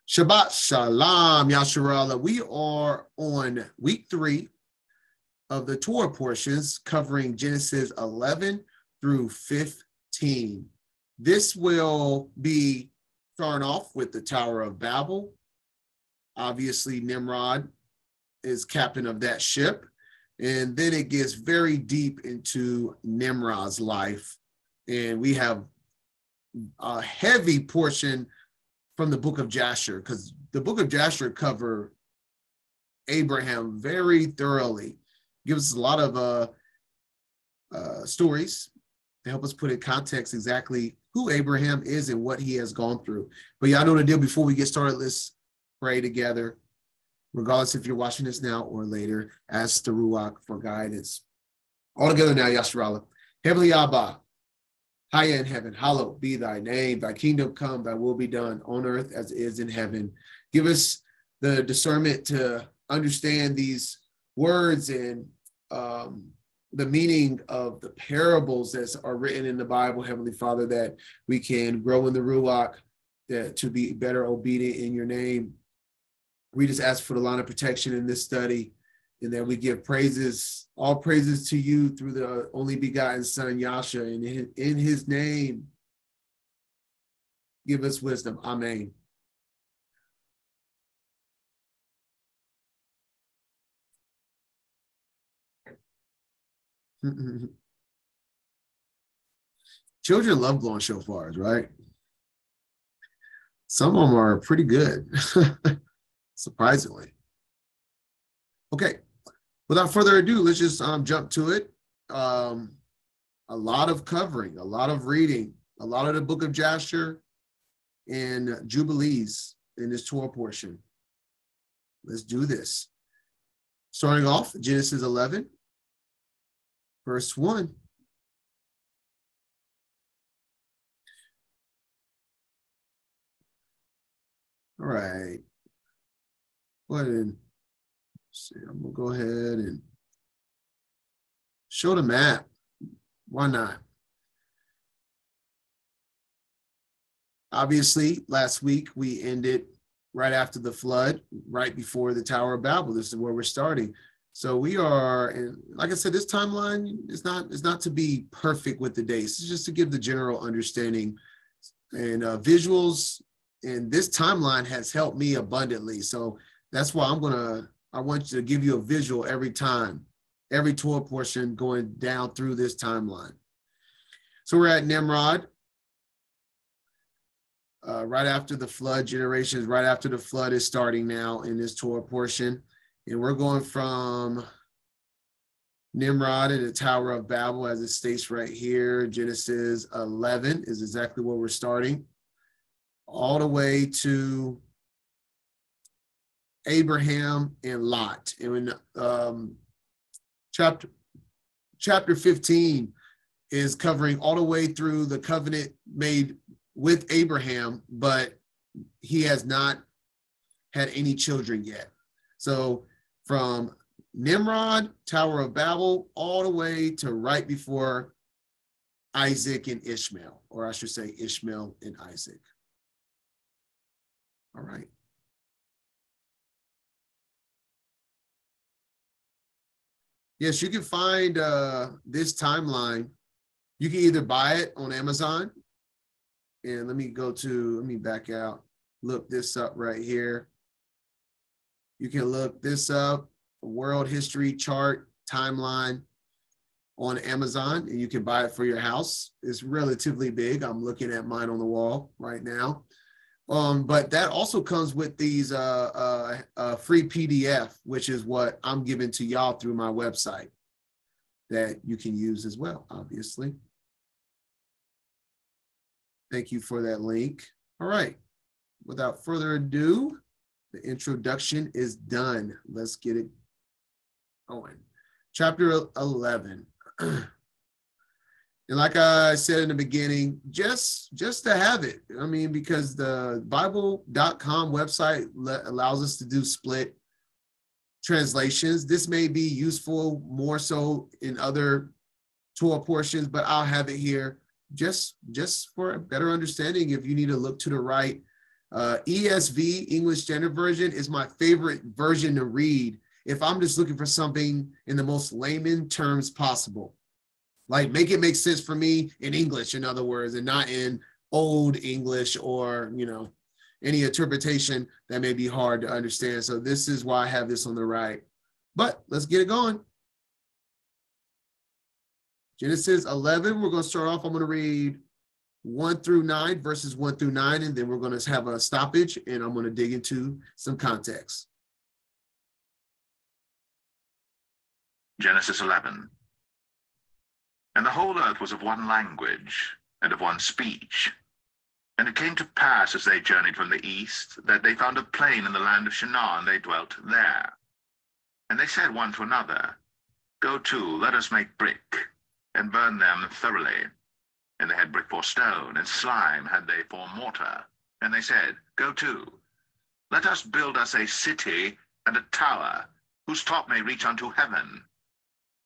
Shabbat Shalom, Yasharallah. We are on week 3 of the Torah portions covering Genesis 11 through 15. This will be starting off with the Tower of Babel. Obviously, Nimrod is captain of that ship. And then it gets very deep into Nimrod's life. And we have a heavy portion from the book of Jasher, because the book of Jasher cover Abraham very thoroughly. Gives us a lot of stories to help us put in context exactly who Abraham is and what he has gone through. But y'all know the deal. Before we get started, let's pray together, regardless if you're watching this now or later. Ask the Ruach for guidance. All together now, Yasharallah. Heavenly Abba, High in heaven, hallowed be thy name. Thy kingdom come, thy will be done on earth as it is in heaven. Give us the discernment to understand these words and the meaning of the parables that are written in the Bible, Heavenly Father, that we can grow in the Ruach, to be better obedient in your name. We just ask for the line of protection in this study, and that we give praises, all praises to you through the only begotten Son, Yasha, and in his name, give us wisdom. Amen. Children love blowing shofars, right? Some of them are pretty good, surprisingly. Okay. Without further ado, let's just jump to it. A lot of covering, a lot of reading, a lot of the book of Jasher and Jubilees in this Torah portion. Let's do this. Starting off, Genesis 11, verse 1. All right. Go ahead and see, I'm going to go ahead and show the map. Why not? Obviously, last week we ended right after the flood, right before the Tower of Babel. This is where we're starting. So we are, and like I said, this timeline is not to be perfect with the dates. It's just to give the general understanding and visuals. And this timeline has helped me abundantly. So that's why I want to give you a visual every time, every Torah portion going down through this timeline. So we're at Nimrod, right after the flood, generations right after the flood is starting now in this Torah portion. And we're going from Nimrod and the Tower of Babel, as it states right here. Genesis 11 is exactly where we're starting, all the way to Abraham and Lot. And when chapter 15 is covering all the way through the covenant made with Abraham, but he has not had any children yet. So from Nimrod, Tower of Babel, all the way to right before Isaac and Ishmael, or I should say Ishmael and Isaac. All right. Yes, you can find this timeline. You can either buy it on Amazon. And let me back out, look this up right here. You can look this up, world history chart timeline on Amazon, and you can buy it for your house. It's relatively big. I'm looking at mine on the wall right now. But that also comes with these free PDF, which is what I'm giving to y'all through my website that you can use as well, obviously. Thank you for that link. All right. Without further ado, the introduction is done. Let's get it going. Chapter 11. And like I said in the beginning, just to have it. I mean, because the Bible.com website allows us to do split translations. This may be useful more so in other Torah portions, but I'll have it here just for a better understanding. If you need to look to the right, ESV, English Standard Version, is my favorite version to read if I'm just looking for something in the most layman terms possible. Like, make it make sense for me in English, in other words, and not in old English or, any interpretation that may be hard to understand. So this is why I have this on the right. But let's get it going. Genesis 11, we're going to start off. I'm going to read 1 through 9, verses 1 through 9, and then we're going to have a stoppage, and I'm going to dig into some context. Genesis 11. And the whole earth was of one language and of one speech. And it came to pass, as they journeyed from the east, that they found a plain in the land of Shinar, and they dwelt there. And they said one to another, Go to, let us make brick, and burn them thoroughly. And they had brick for stone, and slime had they for mortar. And they said, Go to, let us build us a city and a tower, whose top may reach unto heaven.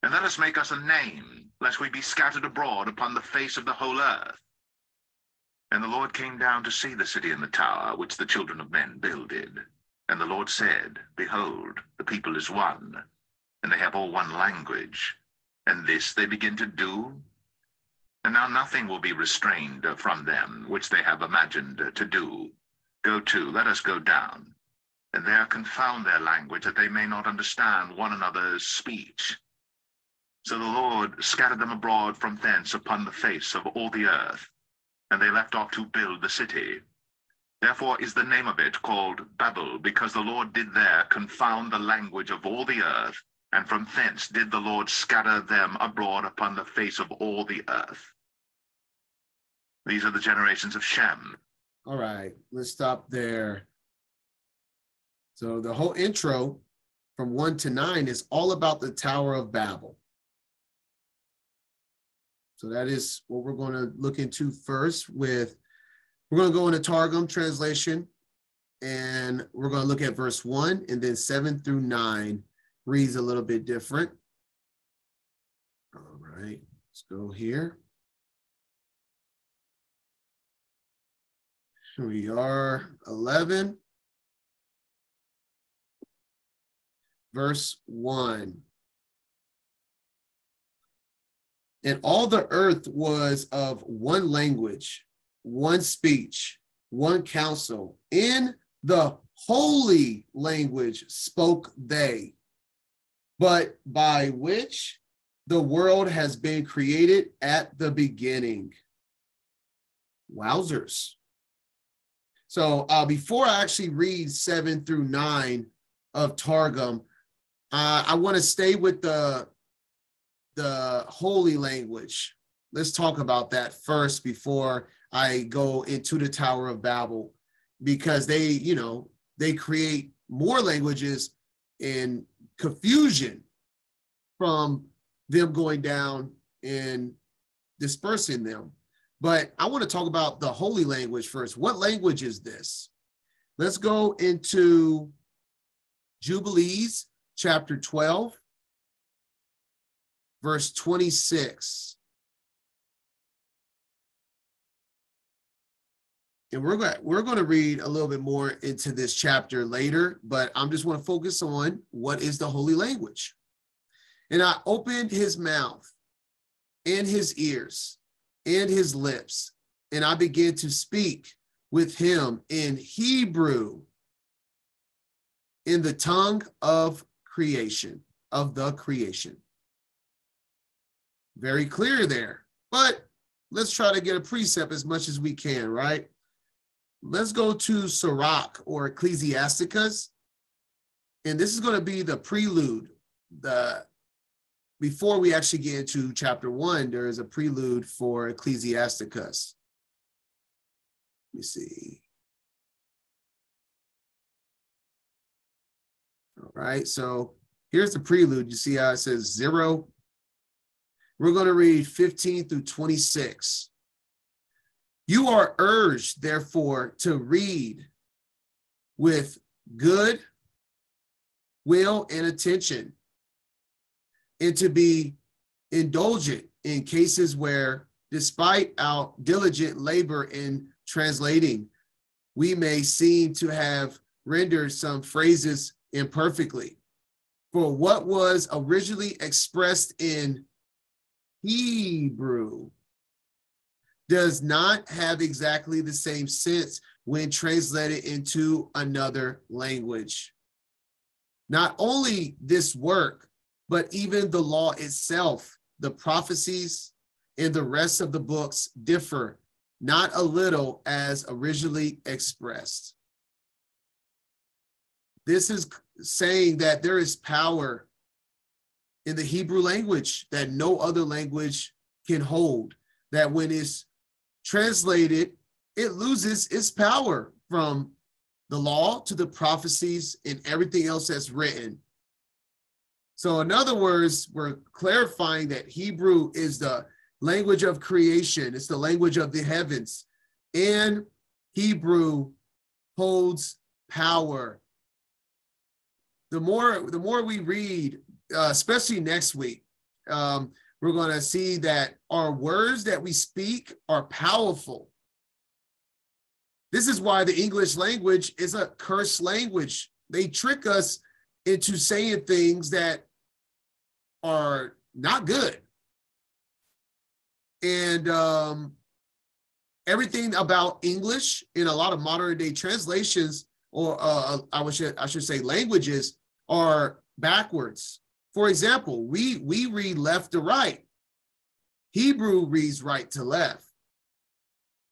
And let us make us a name, lest we be scattered abroad upon the face of the whole earth. And the Lord came down to see the city and the tower, which the children of men builded. And the Lord said, Behold, the people is one, and they have all one language. And this they begin to do. And now nothing will be restrained from them, which they have imagined to do. Go to, let us go down, and there confound their language, that they may not understand one another's speech. So the Lord scattered them abroad from thence upon the face of all the earth, and they left off to build the city. Therefore is the name of it called Babel, because the Lord did there confound the language of all the earth, and from thence did the Lord scatter them abroad upon the face of all the earth. These are the generations of Shem. All right, let's stop there. So the whole intro from 1 to 9 is all about the Tower of Babel. So that is what we're going to look into first we're going to go into Targum translation, and we're going to look at verse 1, and then 7 through 9 reads a little bit different. All right, let's go here. Here we are, 11, verse 1. And all the earth was of one language, one speech, one counsel. In the holy language spoke they, but by which the world has been created at the beginning. Wowzers. So before I actually read 7 through 9 of Targum, I want to stay with the holy language. Let's talk about that first before I go into the Tower of Babel, because they create more languages in confusion from them going down and dispersing them. But I want to talk about the holy language first. What language is this? Let's go into Jubilees chapter 12. Verse 26. And we're going to read a little bit more into this chapter later, but I'm just want to focus on what is the holy language. And I opened his mouth and his ears and his lips, and I began to speak with him in Hebrew, in the tongue of creation, of the creation. Very clear there, but let's try to get a precept as much as we can, right? Let's go to Sirach or Ecclesiasticus, and this is going to be the prelude. Before we actually get into chapter 1, there is a prelude for Ecclesiasticus. Let me see. All right, so here's the prelude. You see how it says 0? We're going to read 15 through 26. You are urged, therefore, to read with good will and attention, and to be indulgent in cases where, despite our diligent labor in translating, we may seem to have rendered some phrases imperfectly. For what was originally expressed in Hebrew does not have exactly the same sense when translated into another language. Not only this work, but even the law itself, the prophecies, and the rest of the books differ not a little as originally expressed. This is saying that there is power in the Hebrew language that no other language can hold, that when it's translated, it loses its power from the law to the prophecies and everything else that's written. So in other words, we're clarifying that Hebrew is the language of creation. It's the language of the heavens. And Hebrew holds power. The more we read, especially next week, we're going to see that our words that we speak are powerful. This is why the English language is a cursed language. They trick us into saying things that are not good. And everything about English in a lot of modern day translations, or I should say languages, are backwards. For example, we read left to right. Hebrew reads right to left,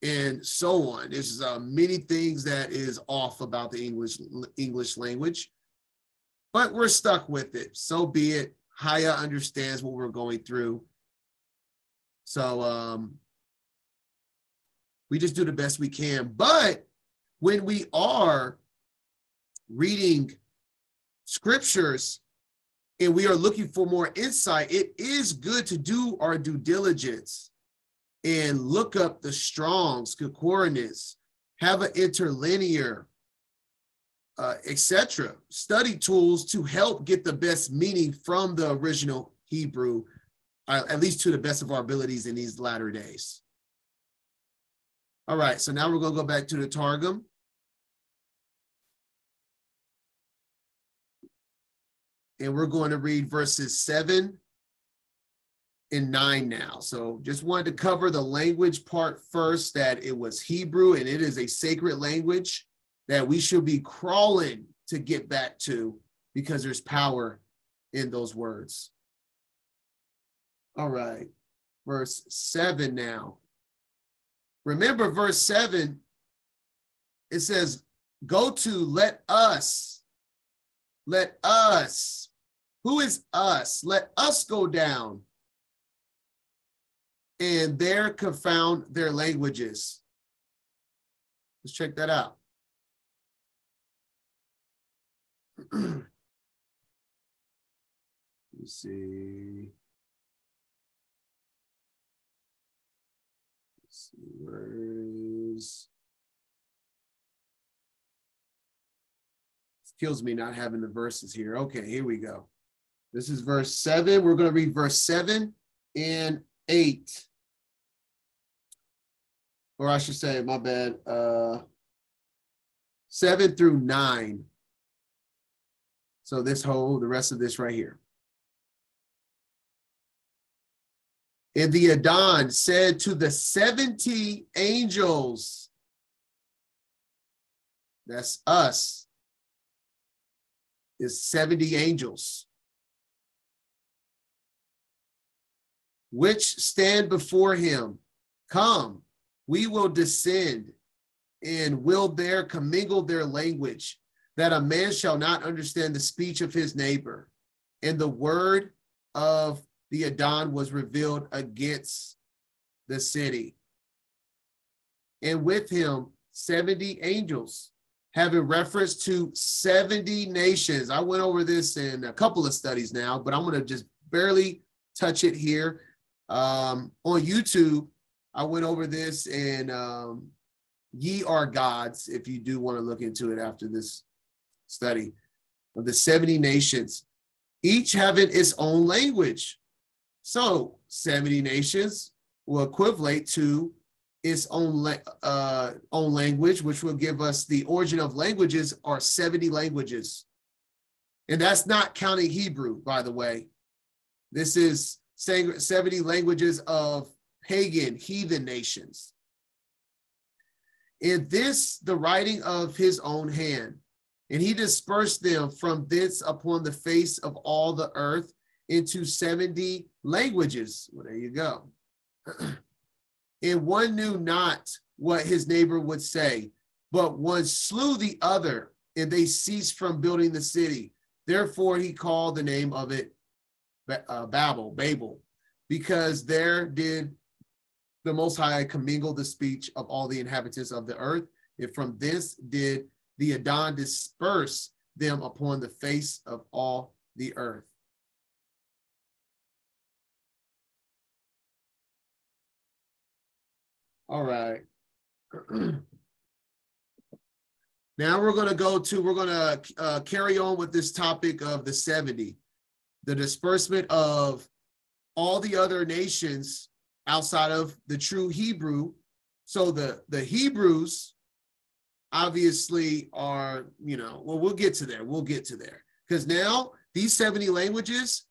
and so on. There's many things that is off about the English language, but we're stuck with it. So be it. Haya understands what we're going through. So we just do the best we can. But when we are reading scriptures and we are looking for more insight, it is good to do our due diligence and look up the Strong's Concordance, have an interlinear, etc. Study tools to help get the best meaning from the original Hebrew, at least to the best of our abilities in these latter days. All right, so now we're going to go back to the Targum. And we're going to read verses 7 and 9 now. So just wanted to cover the language part first, that it was Hebrew and it is a sacred language that we should be crawling to get back to because there's power in those words. All right, verse 7 now. Remember verse 7, it says, go to let us. Who is us? Let us go down and there confound their languages. Let's check that out. Let's see. Where is... Kills me not having the verses here. Okay, here we go. This is verse 7. We're going to read verse 7 and 8. Or I should say, my bad, 7 through 9. So the rest of this right here. And the Adon said to the 70 angels, that's us, is 70 angels, which stand before him, come, we will descend and will there commingle their language, that a man shall not understand the speech of his neighbor. And the word of the Adon was revealed against the city. And with him 70 angels, having reference to 70 nations. I went over this in a couple of studies now, but I'm going to just barely touch it here. On YouTube, I went over this in Ye Are Gods, if you do want to look into it after this study, of the 70 nations, each having its own language. So 70 nations will equivalent to its own language, which will give us the origin of languages are 70 languages. And that's not counting Hebrew, by the way. This is saying 70 languages of pagan, heathen nations. And this, the writing of his own hand. And he dispersed them from thence upon the face of all the earth into 70 languages. Well, there you go. And one knew not what his neighbor would say, but one slew the other, and they ceased from building the city. Therefore, he called the name of it Babel, because there did the Most High commingle the speech of all the inhabitants of the earth, and from this did the Adon disperse them upon the face of all the earth. All right. Now we're going to carry on with this topic of the 70, the disbursement of all the other nations outside of the true Hebrew. So the Hebrews obviously are, well, we'll get to there. Because now these 70 languages,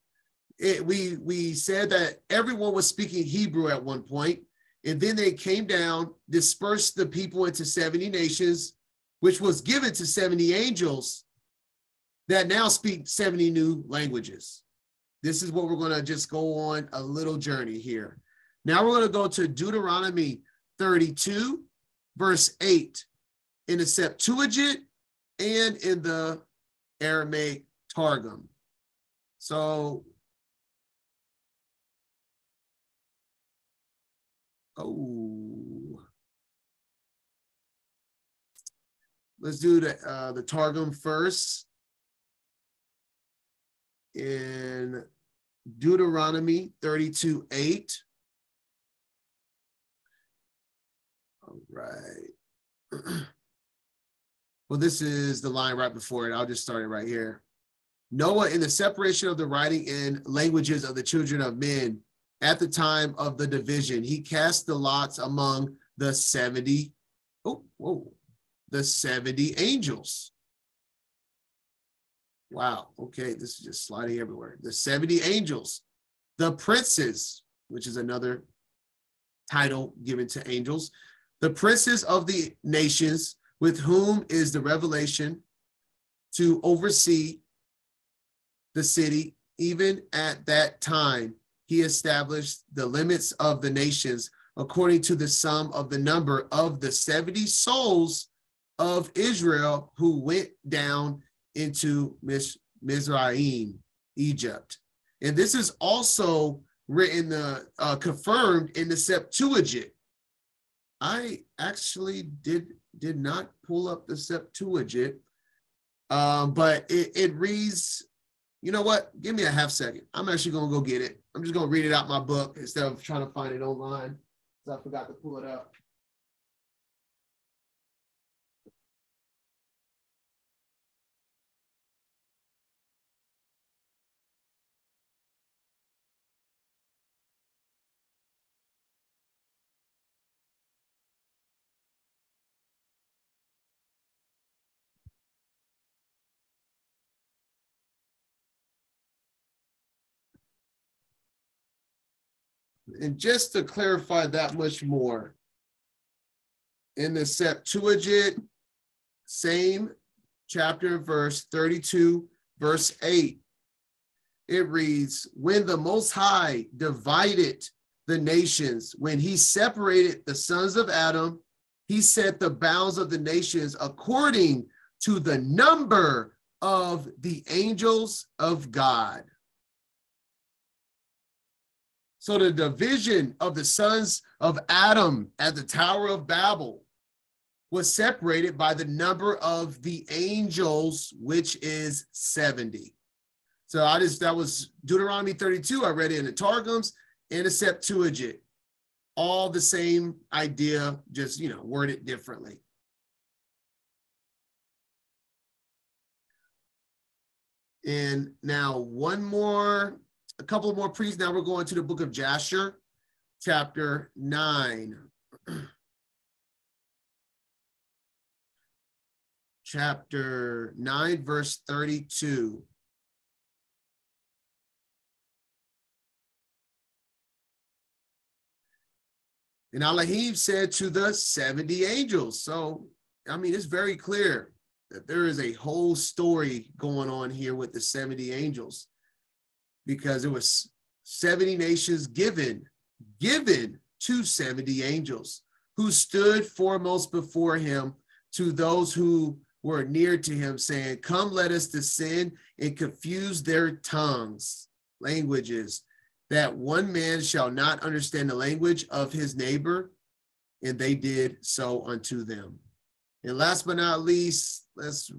we said that everyone was speaking Hebrew at one point, and then they came down, dispersed the people into 70 nations, which was given to 70 angels that now speak 70 new languages. This is what we're going to just go on a little journey here. Now we're going to go to Deuteronomy 32, verse 8, in the Septuagint and in the Aramaic Targum. So, let's do the Targum first. In Deuteronomy 32:8. All right. Well, this is the line right before it. I'll just start it right here. Noah, in the separation of the writing and languages of the children of men at the time of the division, he cast the lots among the 70. The 70 angels. Wow. Okay. This is just sliding everywhere. The 70 angels, the princes, which is another title given to angels, the princes of the nations with whom is the revelation to oversee the city. Even at that time, he established the limits of the nations according to the sum of the number of the 70 souls of Israel who went down into Mizraim, Egypt. And this is also written, confirmed in the Septuagint. I actually did not pull up the Septuagint, but it reads, you know what? Give me a half second. I'm actually going to go get it. I'm just going to read it out my book instead of trying to find it online. So I forgot to pull it up. And just to clarify that much more, in the Septuagint, same chapter and verse 32, verse 8, it reads, when the Most High divided the nations, when he separated the sons of Adam, he set the bounds of the nations according to the number of the angels of God. So the division of the sons of Adam at the Tower of Babel was separated by the number of the angels, which is 70. So that was Deuteronomy 32. I read it in the Targums and the Septuagint. All the same idea, just, worded differently. And now a couple more priests. Now we're going to the book of Jasher, chapter 9. chapter 9, verse 32. And Elohim said to the 70 angels. So, I mean, it's very clear that there is a whole story going on here with the 70 angels, because it was 70 nations given to 70 angels who stood foremost before him to those who were near to him, saying, come, let us descend and confuse their tongues, languages, that one man shall not understand the language of his neighbor. And they did so unto them. And last but not least, let's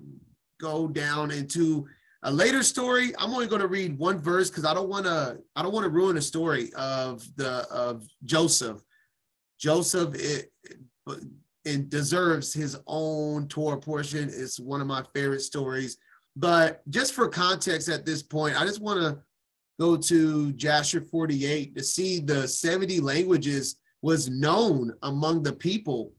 go down into a later story. I'm only going to read one verse because I don't want to ruin the story of Joseph. Joseph it deserves his own Torah portion. It's one of my favorite stories. But just for context at this point, I just want to go to Jasher 48 to see the 70 languages was known among the people,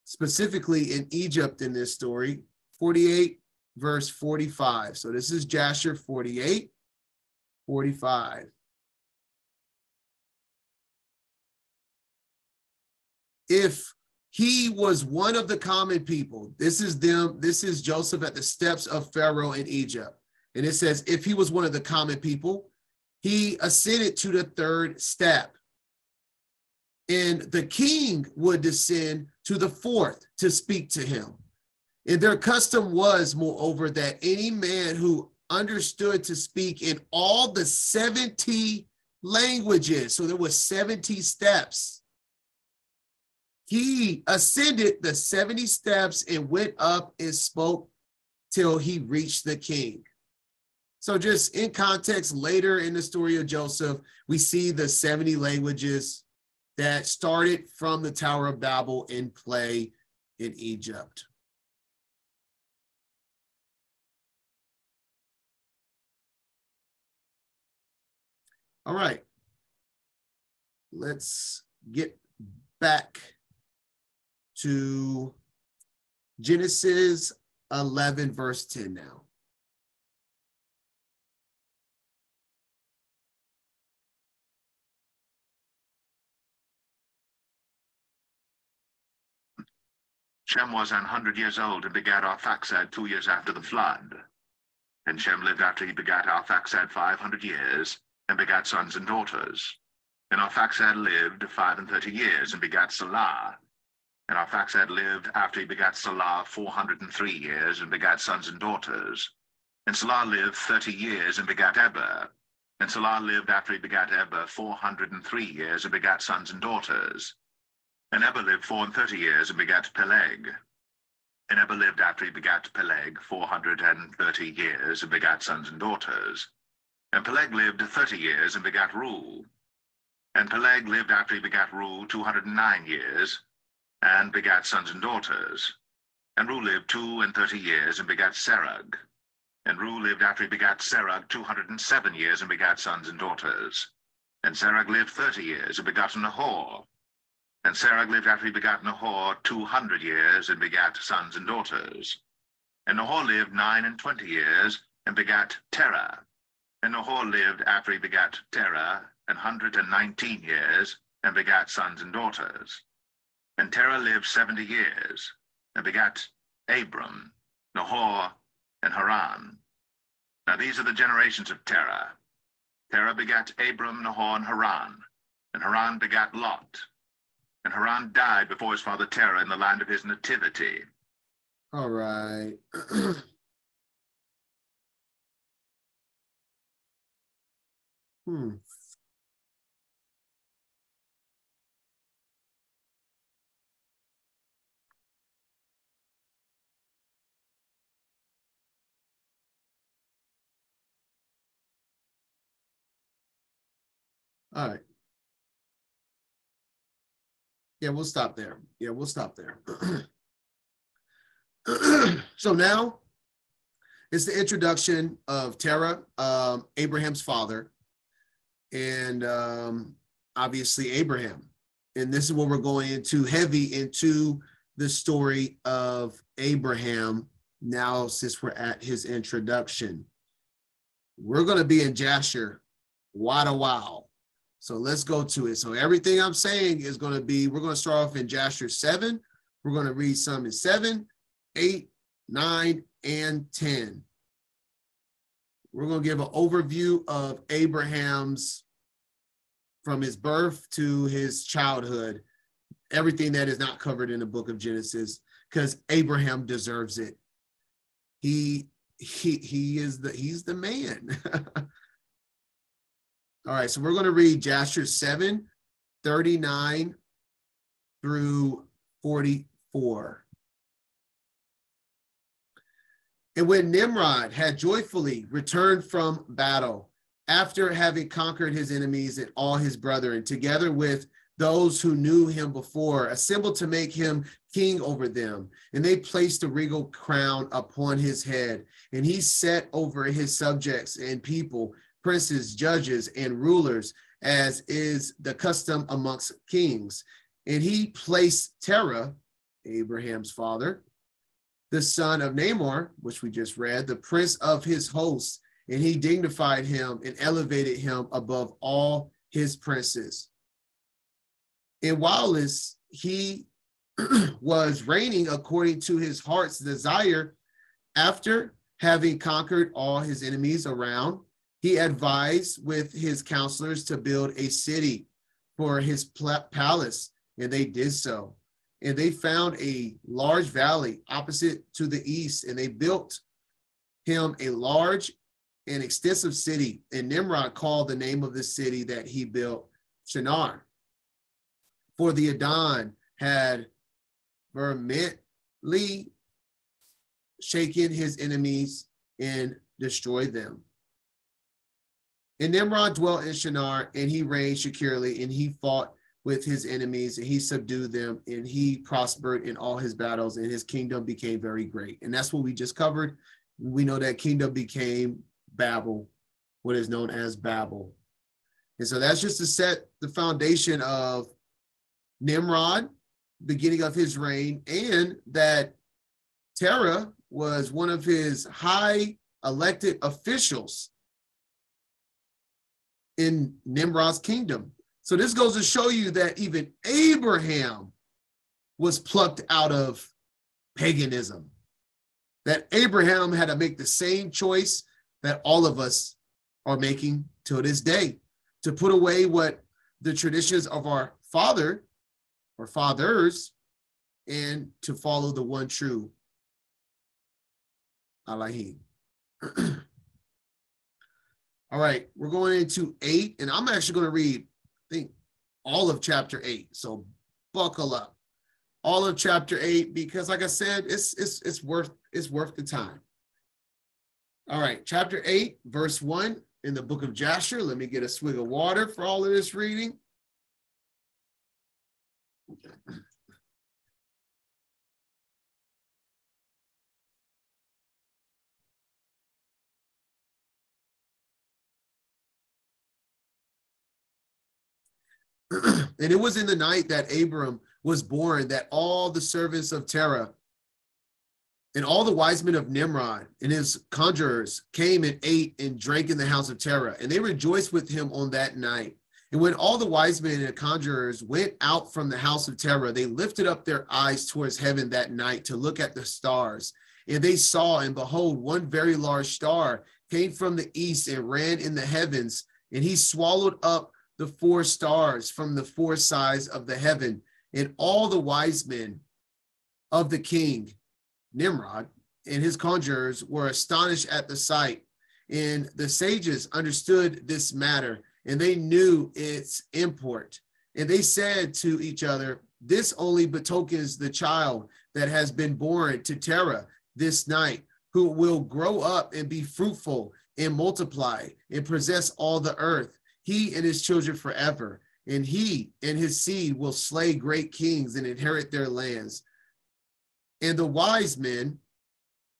specifically in Egypt in this story. 48 verse 45. So this is Jasher 48, 45. If he was one of the common people, this is Joseph at the steps of Pharaoh in Egypt. And it says, if he was one of the common people, he ascended to the third step. And the king would descend to the fourth to speak to him. And their custom was, moreover, that any man who understood to speak in all the 70 languages, so there was 70 steps, he ascended the 70 steps and went up and spoke till he reached the king. So just in context, later in the story of Joseph, we see the 70 languages that started from the Tower of Babel in play in Egypt. All right, let's get back to Genesis 11, verse 10 now. Shem was 100 years old and begat Arphaxad 2 years after the flood. And Shem lived after he begat Arphaxad 500 years, and begat sons and daughters. And Arphaxad lived 35 years, and begat Salah. And Arphaxad lived after he begat Salah 403 years, and begat sons and daughters. And Salah lived 30 years, and begat Eber. And Salah lived after he begat Eber 403 years, and begat sons and daughters. And Eber lived 34 years, and begat Peleg. And Eber lived after he begat Peleg 430 years, and begat sons and daughters. And Peleg lived 30 years, and begat Reu. And Peleg lived after he begat Reu 209 years, and begat sons and daughters. And Reu lived 32 years, and begat Serug. And Reu lived after he begat Serug 207 years, and begat sons and daughters. And Serug lived 30 years, and begat Nahor. And Serug lived after he begat Nahor 200 years, and begat sons and daughters. And Nahor lived 29 years, and begat Terah. And Nahor lived after he begat Terah 119 years, and begat sons and daughters. And Terah lived 70 years, and begat Abram, Nahor, and Haran. Now these are the generations of Terah. Terah begat Abram, Nahor, and Haran begat Lot. And Haran died before his father Terah in the land of his nativity. All right. All right. Yeah, we'll stop there. So now it's the introduction of Terah, Abraham's father, and obviously Abraham. And this is what we're going into heavy into the story of Abraham now, since we're at his introduction. We're going to be in Jasher quite a while. So let's go to it. So everything I'm saying is going to be, we're going to start off in Jasher 7. We're going to read some in 7, 8, 9, and 10. We're going to give an overview of Abraham's, from his birth to his childhood, everything that is not covered in the book of Genesis, because Abraham deserves it. He's the man. All right, so we're going to read Jasher 7, 39 through 44. And when Nimrod had joyfully returned from battle, after having conquered his enemies and all his brethren, together with those who knew him before, assembled to make him king over them. And they placed a regal crown upon his head, and he set over his subjects and people, princes, judges, and rulers, as is the custom amongst kings. And he placed Terah, Abraham's father, the son of Nahor, which we just read, the prince of his hosts, and he dignified him and elevated him above all his princes. And whilst he was reigning according to his heart's desire, after having conquered all his enemies around, he advised with his counselors to build a city for his palace, and they did so. And they found a large valley opposite to the east, and they built him a large and extensive city. And Nimrod called the name of the city that he built Shinar. For the Adon had vehemently shaken his enemies and destroyed them. And Nimrod dwelt in Shinar, and he reigned securely, and he fought with his enemies, and he subdued them, and he prospered in all his battles, and his kingdom became very great. And that's what we just covered. We know that kingdom became Babel, what is known as Babel. And so that's just to set the foundation of Nimrod, beginning of his reign, and that Terah was one of his high elected officials in Nimrod's kingdom. So this goes to show you that even Abraham was plucked out of paganism, that Abraham had to make the same choice that all of us are making to this day, to put away what the traditions of our father or fathers and to follow the one true Elohim. All right, we're going into 8, and I'm actually going to read, I think, all of chapter 8. So buckle up, all of chapter 8, because, like I said, it's worth the time. All right, chapter 8, verse 1 in the book of Jasher. Let me get a swig of water for all of this reading. And it was in the night that Abram was born that all the servants of Terah and all the wise men of Nimrod and his conjurers came and ate and drank in the house of Terah, and they rejoiced with him on that night. And when all the wise men and conjurers went out from the house of Terah, they lifted up their eyes towards heaven that night to look at the stars. And they saw, and behold, one very large star came from the east and ran in the heavens, and he swallowed up the 4 stars from the 4 sides of the heaven. And all the wise men of the king, Nimrod, and his conjurers were astonished at the sight. And the sages understood this matter, and they knew its import. And they said to each other, "This only betokens the child that has been born to Terah this night, who will grow up and be fruitful and multiply and possess all the earth, he and his children forever. And he and his seed will slay great kings and inherit their lands." And the wise men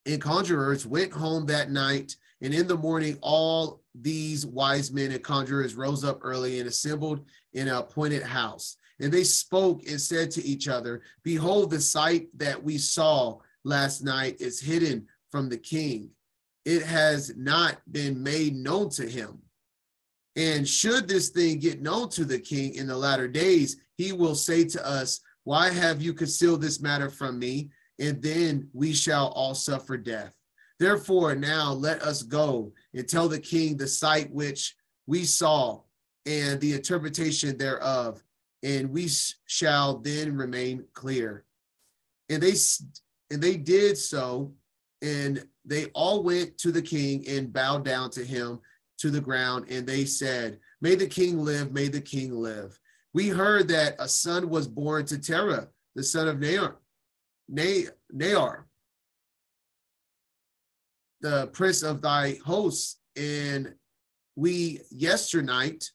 and conjurers went home that night, and in the morning all these wise men and conjurers rose up early and assembled in an appointed house. And they spoke and said to each other, behold, the sight that we saw last night is hidden from the king. It has not been made known to him. And should this thing get known to the king in the latter days, he will say to us, why have you concealed this matter from me? And then we shall all suffer death. Therefore, now let us go and tell the king the sight which we saw and the interpretation thereof, and we shall then remain clear. And they did so, and they all went to the king and bowed down to him to the ground, and they said, may the king live, may the king live. We heard that a son was born to Terah, the son of Nahor, the prince of thy hosts, and we yesternight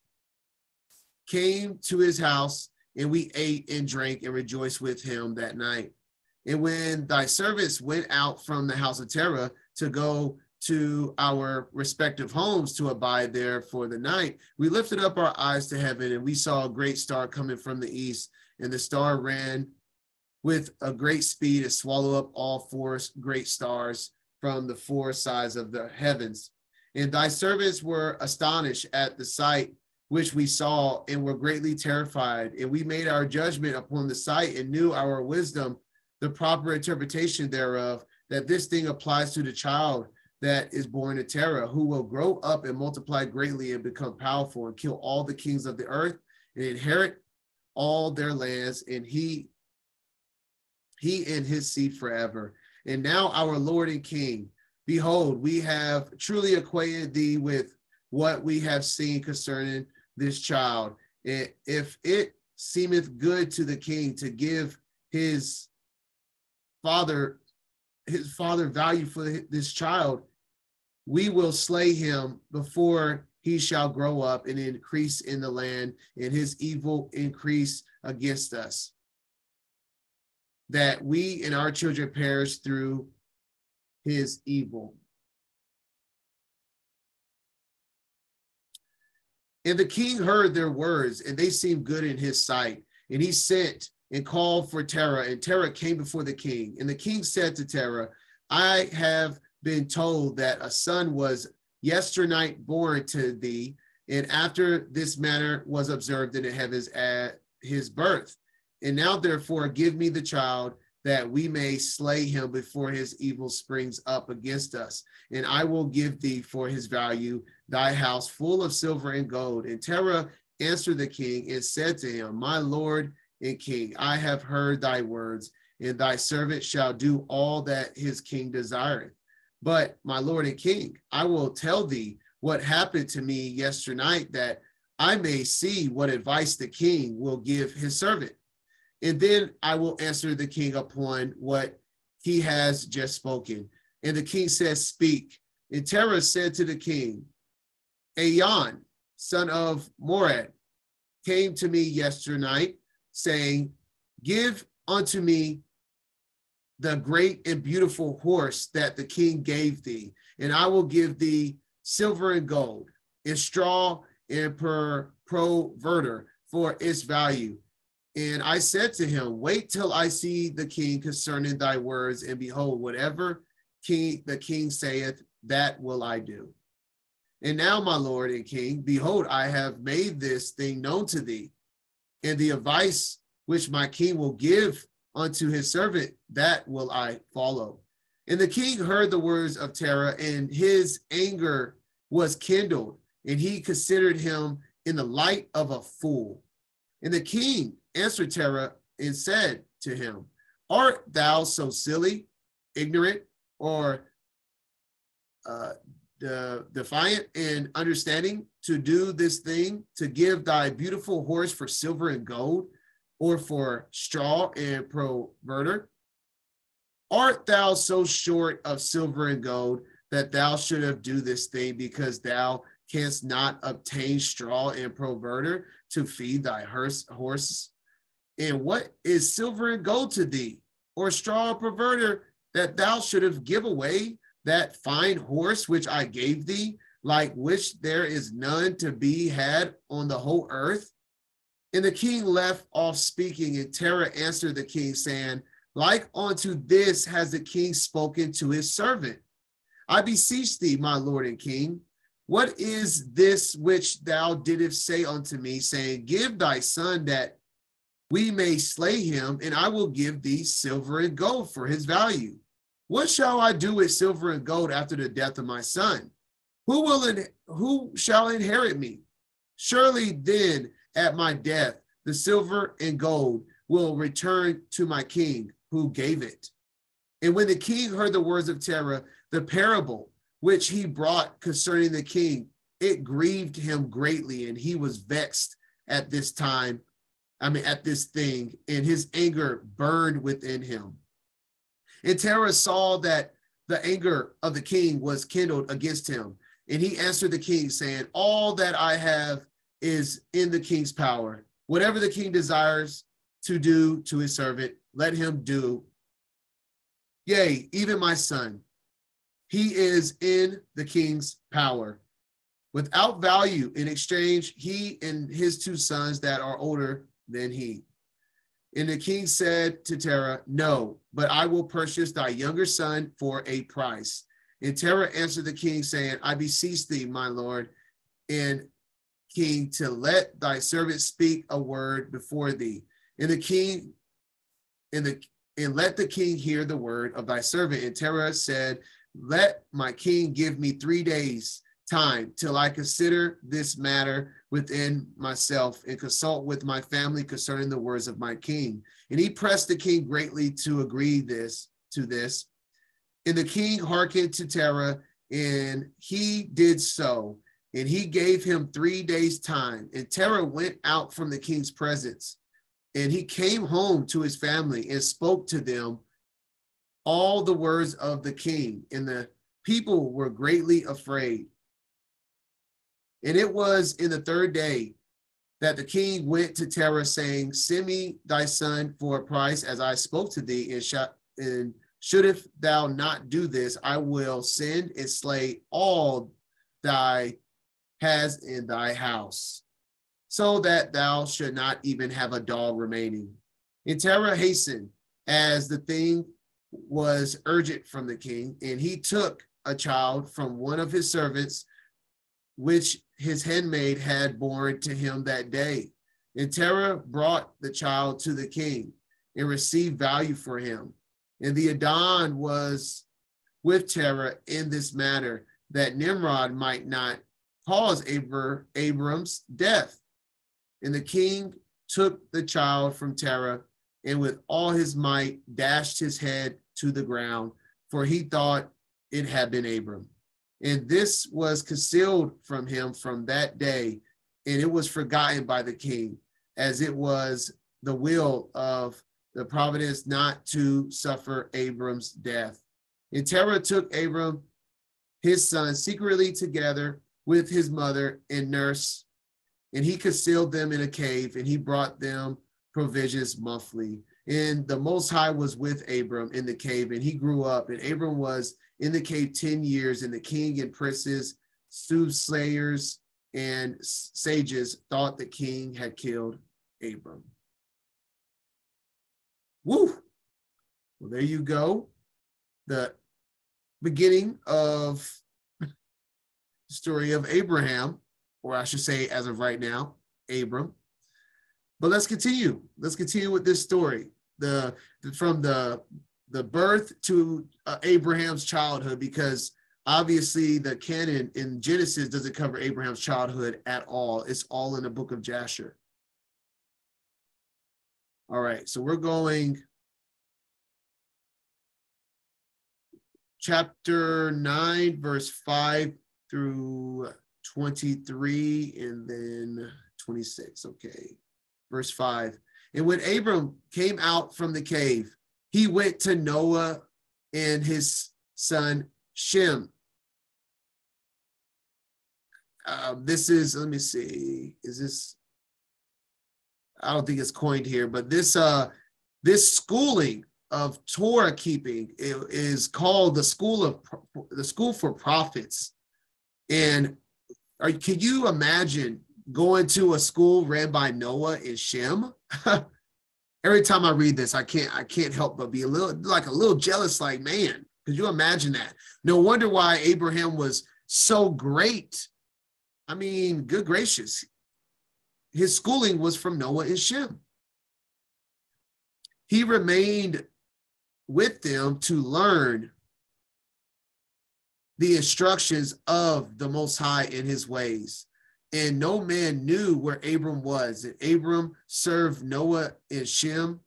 came to his house, and we ate and drank and rejoiced with him that night. And when thy servants went out from the house of Terah to go to our respective homes to abide there for the night, we lifted up our eyes to heaven, and we saw a great star coming from the east, and the star ran with a great speed to swallow up all four great stars from the four sides of the heavens. And thy servants were astonished at the sight which we saw, and were greatly terrified. And we made our judgment upon the sight, and knew our wisdom, the proper interpretation thereof, that this thing applies to the child that is born to Terah, who will grow up and multiply greatly and become powerful and kill all the kings of the earth and inherit all their lands, and he and his seed forever. And now our Lord and King, behold, we have truly acquainted thee with what we have seen concerning this child. If it seemeth good to the king to give his father value for this child, we will slay him before he shall grow up and increase in the land, and his evil increase against us, that we and our children perish through his evil. And the king heard their words, and they seemed good in his sight. And he sent and called for Terah, and Terah came before the king. And the king said to Terah, I have been told that a son was yesternight born to thee, and after this manner was observed in the heavens at his birth. And now therefore give me the child, that we may slay him before his evil springs up against us. And I will give thee for his value thy house full of silver and gold. And Terah answered the king and said to him, my lord and king, I have heard thy words, and thy servant shall do all that his king desireth. But my lord and king, I will tell thee what happened to me yesternight, that I may see what advice the king will give his servant. And then I will answer the king upon what he has just spoken. And the king says, speak. And Terah said to the king, Ayon, son of Mored, came to me yesternight, saying, give unto me the great and beautiful horse that the king gave thee, and I will give thee silver and gold, and straw and proverter for its value. And I said to him, wait till I see the king concerning thy words, and behold, whatever the king saith, that will I do. And now, my lord and king, behold, I have made this thing known to thee, and the advice which my king will give unto his servant, that will I follow. And the king heard the words of Terah, and his anger was kindled, and he considered him in the light of a fool. And the king answered Terah and said to him, art thou so silly, ignorant, or defiant in understanding to do this thing, to give thy beautiful horse for silver and gold, or for straw and proverter? Art thou so short of silver and gold that thou shouldst do this thing, because thou canst not obtain straw and proverter to feed thy horses? And what is silver and gold to thee, or straw and proverter, that thou shouldst give away that fine horse which I gave thee, like which there is none to be had on the whole earth? And the king left off speaking, and Terah answered the king, saying, like unto this has the king spoken to his servant. I beseech thee, my lord and king, what is this which thou didst say unto me, saying, give thy son that we may slay him, and I will give thee silver and gold for his value. What shall I do with silver and gold after the death of my son? Who shall inherit me? Surely then at my death, the silver and gold will return to my king who gave it. And when the king heard the words of Terah, the parable which he brought concerning the king, it grieved him greatly, and he was vexed at this time, at this thing, and his anger burned within him. And Terah saw that the anger of the king was kindled against him. And he answered the king, saying, all that I have is in the king's power. Whatever the king desires to do to his servant, let him do. Yea, even my son, he is in the king's power. Without value, in exchange, he and his two sons that are older than he. And the king said to Terah, no, but I will purchase thy younger son for a price. And Terah answered the king, saying, I beseech thee, my lord and king, to let thy servant speak a word before thee. And the king, and let the king hear the word of thy servant. And Terah said, let my king give me 3 days time till I consider this matter within myself and consult with my family concerning the words of my king. And he pressed the king greatly to agree to this. And the king hearkened to Terah, and he did so. And he gave him 3 days time. And Terah went out from the king's presence. And he came home to his family and spoke to them all the words of the king. And the people were greatly afraid. And it was in the 3rd day that the king went to Terah, saying, send me thy son for a price, as I spoke to thee, and shouldst thou not do this, I will send and slay all thy has in thy house, so that thou should not even have a dog remaining. And Terah hastened, as the thing was urgent from the king, and he took a child from one of his servants, which his handmaid had born to him that day. And Terah brought the child to the king and received value for him. And the Adon was with Terah in this matter, that Nimrod might not cause Abram's death. And the king took the child from Terah, and with all his might dashed his head to the ground, for he thought it had been Abram. And this was concealed from him from that day, and it was forgotten by the king, as it was the will of the providence not to suffer Abram's death. And Terah took Abram, his son, secretly together with his mother and nurse, and he concealed them in a cave, and he brought them provisions monthly. And the Most High was with Abram in the cave, and he grew up. And Abram was in the cave 10 years, and the king and princes, soothsayers, and sages thought the king had killed Abram. Woo! Well, there you go. The beginning of the story of Abraham, or I should say, as of right now, Abram. But let's continue. Let's continue with this story. From the birth to Abraham's childhood, because obviously the canon in Genesis doesn't cover Abraham's childhood at all. It's all in the book of Jasher. All right, so we're going chapter 9, verse 5 through 23, and then 26. Okay, verse 5. And when Abram came out from the cave, he went to Noah and his son Shem. This is, let me see, is this, I don't think it's coined here, but this schooling of Torah keeping is called the school for prophets. And can you imagine going to a school ran by Noah and Shem. Every time I read this, I can't help but be a little jealous, like, man, could you imagine that? No wonder why Abraham was so great. I mean, good gracious. His schooling was from Noah and Shem. He remained with them to learn the instructions of the Most High in his ways. And no man knew where Abram was. And Abram served Noah and Shem,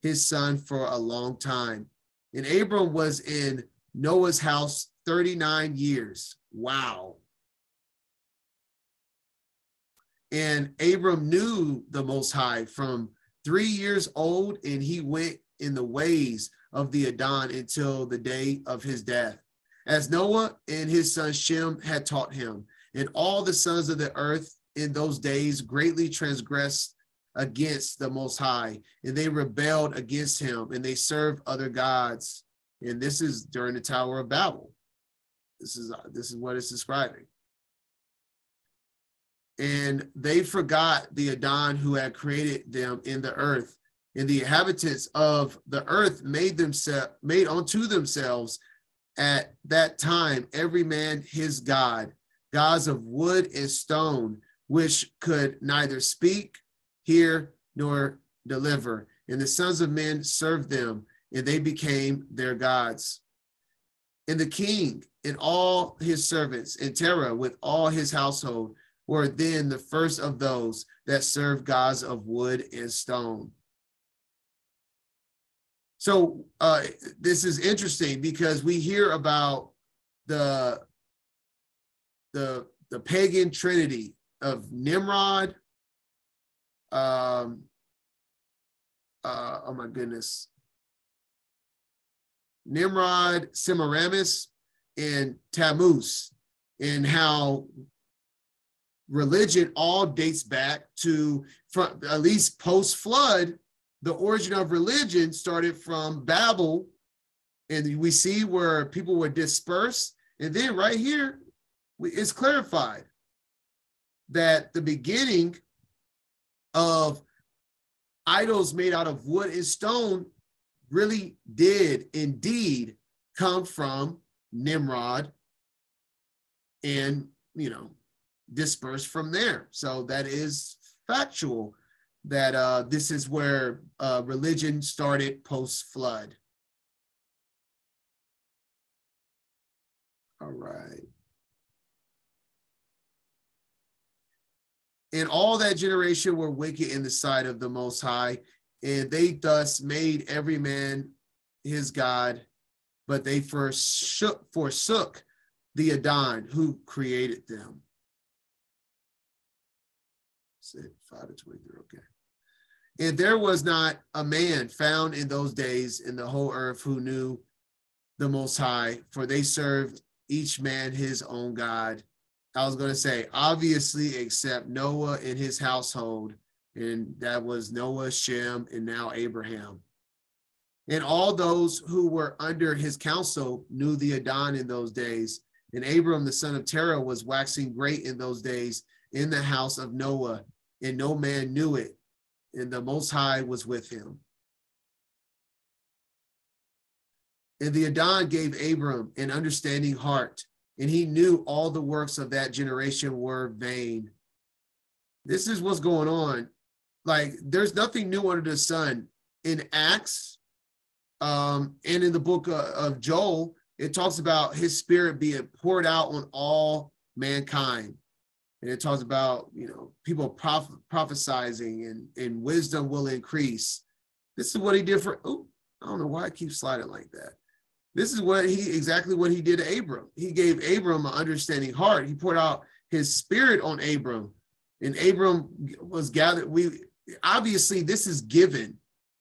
his son, for a long time. And Abram was in Noah's house 39 years. Wow. And Abram knew the Most High from 3 years old, and he went in the ways of the Adon until the day of his death, as Noah and his son Shem had taught him. And all the sons of the earth in those days greatly transgressed against the Most High, and they rebelled against him, and they served other gods. And this is during the Tower of Babel. This is what it's describing. And they forgot the Adon who had created them in the earth, and the inhabitants of the earth made unto themselves at that time every man his god, gods of wood and stone, which could neither speak, hear, nor deliver. And the sons of men served them, and they became their gods. And the king and all his servants, and Terah with all his household, were then the first of those that served gods of wood and stone. So this is interesting because we hear about the pagan trinity of Nimrod. Oh my goodness. Nimrod, Semiramis, and Tammuz, and how religion all dates back to, from at least post-flood. The origin of religion started from Babel, and we see where people were dispersed. And then right here, it's clarified that the beginning of idols made out of wood and stone really did indeed come from Nimrod and, dispersed from there. So that is factual, that this is where religion started post-flood. All right. And all that generation were wicked in the sight of the Most High, and they thus made every man his God, but they forsook the Adon who created them. 5-23, okay. And there was not a man found in those days in the whole earth who knew the Most High, for they served each man his own God. I was going to say, obviously, except Noah and his household, and that was Noah, Shem, and now Abraham. And all those who were under his counsel knew the Adon in those days. And Abram, the son of Terah, was waxing great in those days in the house of Noah, and no man knew it, and the Most High was with him. And the Adon gave Abram an understanding heart, and he knew all the works of that generation were vain. This is what's going on. Like, there's nothing new under the sun. In Acts and in the book of Joel, it talks about his spirit being poured out on all mankind. And it talks about, people prophesying and wisdom will increase. This is what he did for, I don't know why I keep sliding like that. This is exactly what he did to Abram. He gave Abram an understanding heart. He poured out his spirit on Abram, and Abram was gathered. Obviously this is given.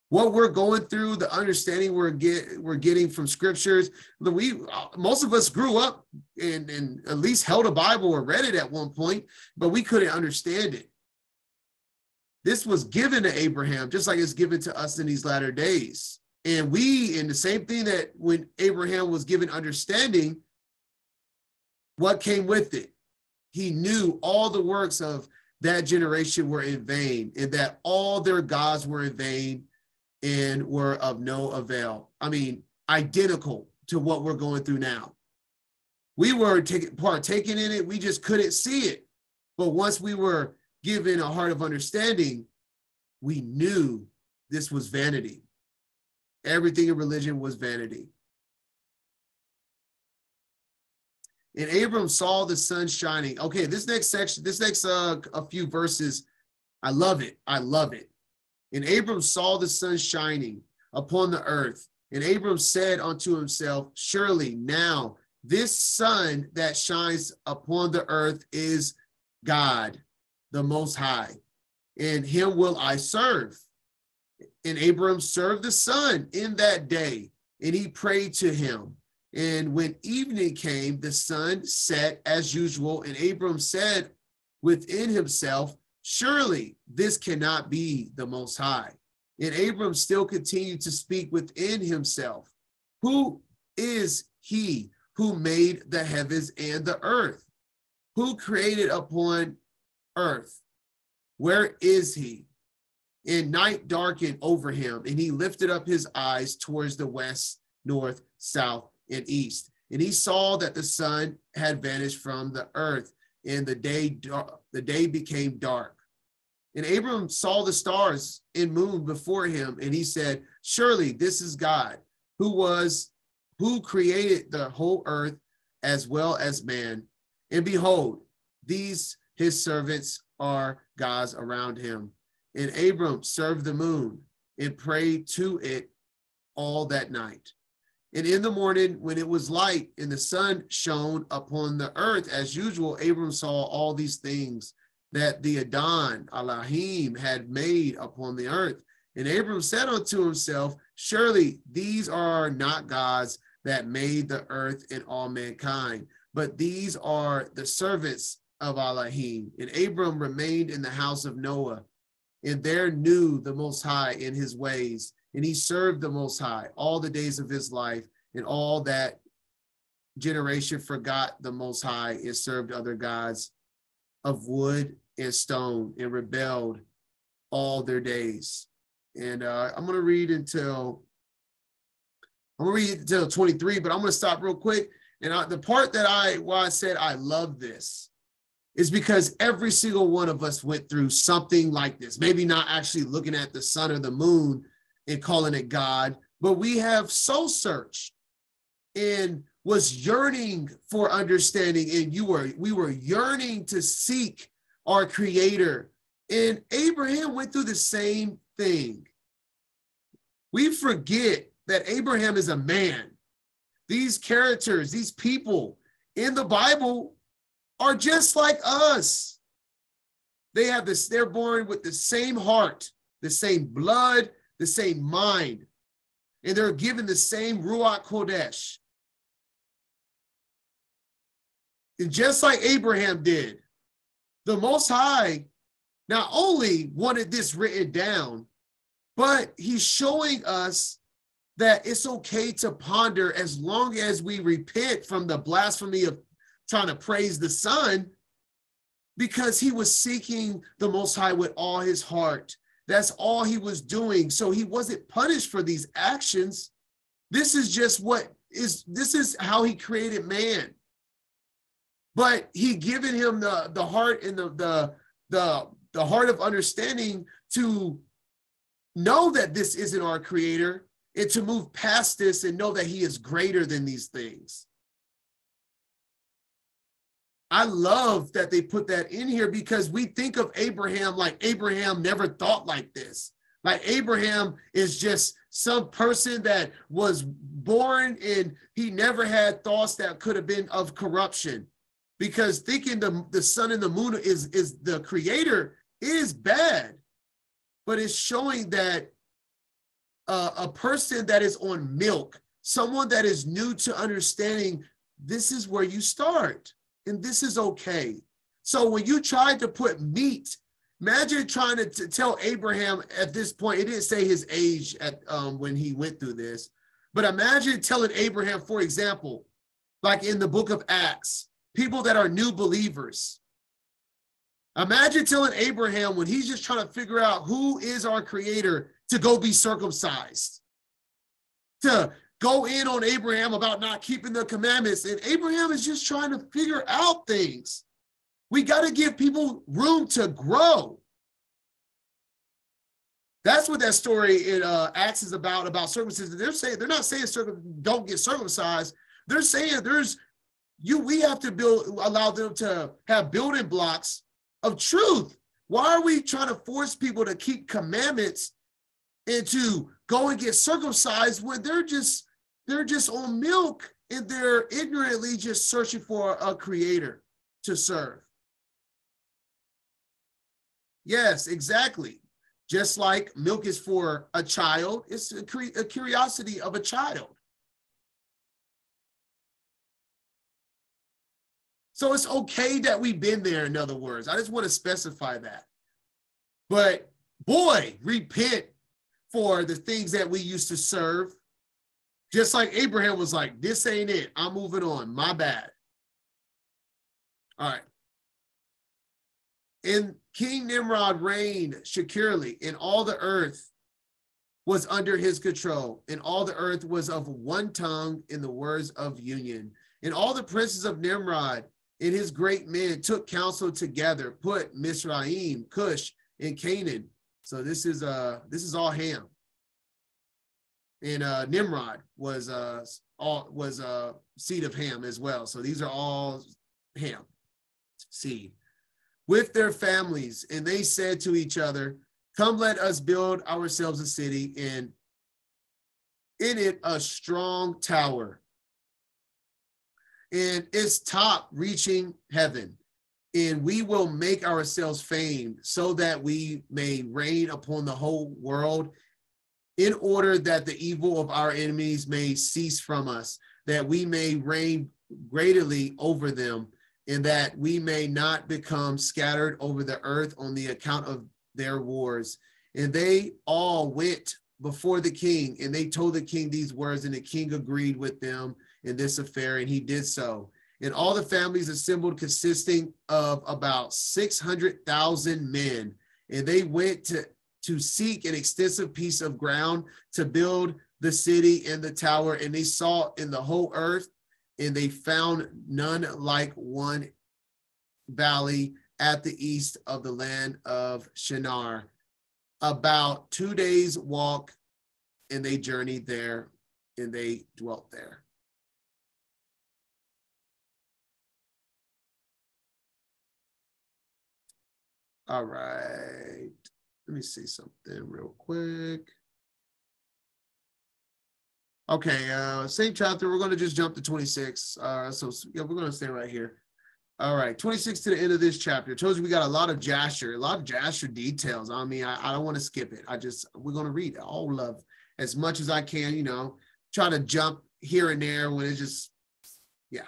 What we're going through, the understanding we're getting from scriptures. Most of us grew up and at least held a Bible or read it at one point, but we couldn't understand it. This was given to Abraham, just like it's given to us in these latter days. And in the same thing that when Abraham was given understanding, what came with it? He knew all the works of that generation were in vain, and that all their gods were in vain and were of no avail. I mean, identical to what we're going through now. We were partaking in it. We just couldn't see it. But once we were given a heart of understanding, we knew this was vanity. Everything in religion was vanity. And Abram saw the sun shining. Okay, this next section, a few verses, I love it. I love it. And Abram saw the sun shining upon the earth. And Abram said unto himself, surely now this sun that shines upon the earth is God, the Most High, and him will I serve. And Abram served the sun in that day, and he prayed to him. And when evening came, the sun set as usual, and Abram said within himself, surely this cannot be the Most High. And Abram still continued to speak within himself, who is he who made the heavens and the earth? Who created upon earth? Where is he? And night darkened over him, and he lifted up his eyes towards the west, north, south, and east. And he saw that the sun had vanished from the earth, and the day became dark. And Abram saw the stars and moon before him, and he said, surely this is God, who created the whole earth as well as man. And behold, these his servants are gods around him. And Abram served the moon and prayed to it all that night. And in the morning, when it was light and the sun shone upon the earth as usual, Abram saw all these things that the Adon Elohim had made upon the earth. And Abram said unto himself, surely these are not gods that made the earth and all mankind, but these are the servants of Elohim. And Abram remained in the house of Noah, and there knew the Most High in his ways. And he served the Most High all the days of his life, and all that generation forgot the Most High and served other gods of wood and stone and rebelled all their days. And I'm going to read until 23, but I'm going to stop real quick. And the part that why I said I love this is because every single one of us went through something like this. Maybe not actually looking at the sun or the moon and calling it God, but we have soul searched and was yearning for understanding. And we were yearning to seek our Creator. And Abraham went through the same thing. We forget that Abraham is a man. These characters, these people in the Bible are just like us. They have this, they're born with the same heart, the same blood, the same mind, and they're given the same Ruach Kodesh. And just like Abraham did, the Most High not only wanted this written down, but he's showing us that it's okay to ponder as long as we repent from the blasphemy of trying to praise the sun, because he was seeking the Most High with all his heart. That's all he was doing. So he wasn't punished for these actions. This is just this is how he created man. But he given him the heart and the heart of understanding to know that this isn't our Creator, and to move past this and know that he is greater than these things. I love that they put that in here, because we think of Abraham like Abraham never thought like this. Like Abraham is just some person that was born and he never had thoughts that could have been of corruption, because thinking the sun and the moon is the Creator is bad. But it's showing that a person that is on milk, someone that is new to understanding, this is where you start, and this is okay. So when you tried to put meat, imagine trying to tell Abraham at this point, it didn't say his age at when he went through this, but imagine telling Abraham, for example, like in the book of Acts, people that are new believers, Imagine telling Abraham when he's just trying to figure out who is our creator to go be circumcised, to go in on Abraham about not keeping the commandments. And Abraham is just trying to figure out things. We got to give people room to grow. That's what that story in Acts is about circumcision. They're not saying don't get circumcised. They're saying we have to allow them to have building blocks of truth. Why are we trying to force people to keep commandments and to go and get circumcised when they're just on milk and they're ignorantly just searching for a creator to serve? Yes, exactly. Just like milk is for a child, it's a curiosity of a child. So it's okay that we've been there, in other words. I just want to specify that. But boy, repent for the things that we used to serve. Just like Abraham was like, this ain't it. I'm moving on. My bad. All right. And King Nimrod reigned securely, and all the earth was under his control, and all the earth was of one tongue in the words of union. And all the princes of Nimrod and his great men took counsel together, put Mizraim, Cush, and Canaan. So this is all Ham. And Nimrod was seed of Ham as well. So these are all Ham seed, with their families. And they said to each other, come, let us build ourselves a city, and in it a strong tower, and its top reaching heaven. And we will make ourselves famed, so that we may reign upon the whole world, in order that the evil of our enemies may cease from us, that we may reign greatly over them, and that we may not become scattered over the earth on the account of their wars. And they all went before the king, and they told the king these words, and the king agreed with them in this affair, and he did so. And all the families assembled, consisting of about 600,000 men, and they went to seek an extensive piece of ground to build the city and the tower, and they sought in the whole earth, and they found none like one valley at the east of the land of Shinar. About 2 days' walk, and they journeyed there, and they dwelt there. All right. Let me see something real quick. Okay, same chapter. We're going to just jump to 26. So yeah, we're going to stay right here. All right, 26 to the end of this chapter. I told you we got a lot of Jasher details. I mean, I don't want to skip it. We're going to read all of as much as I can, try to jump here and there when it's just, yeah.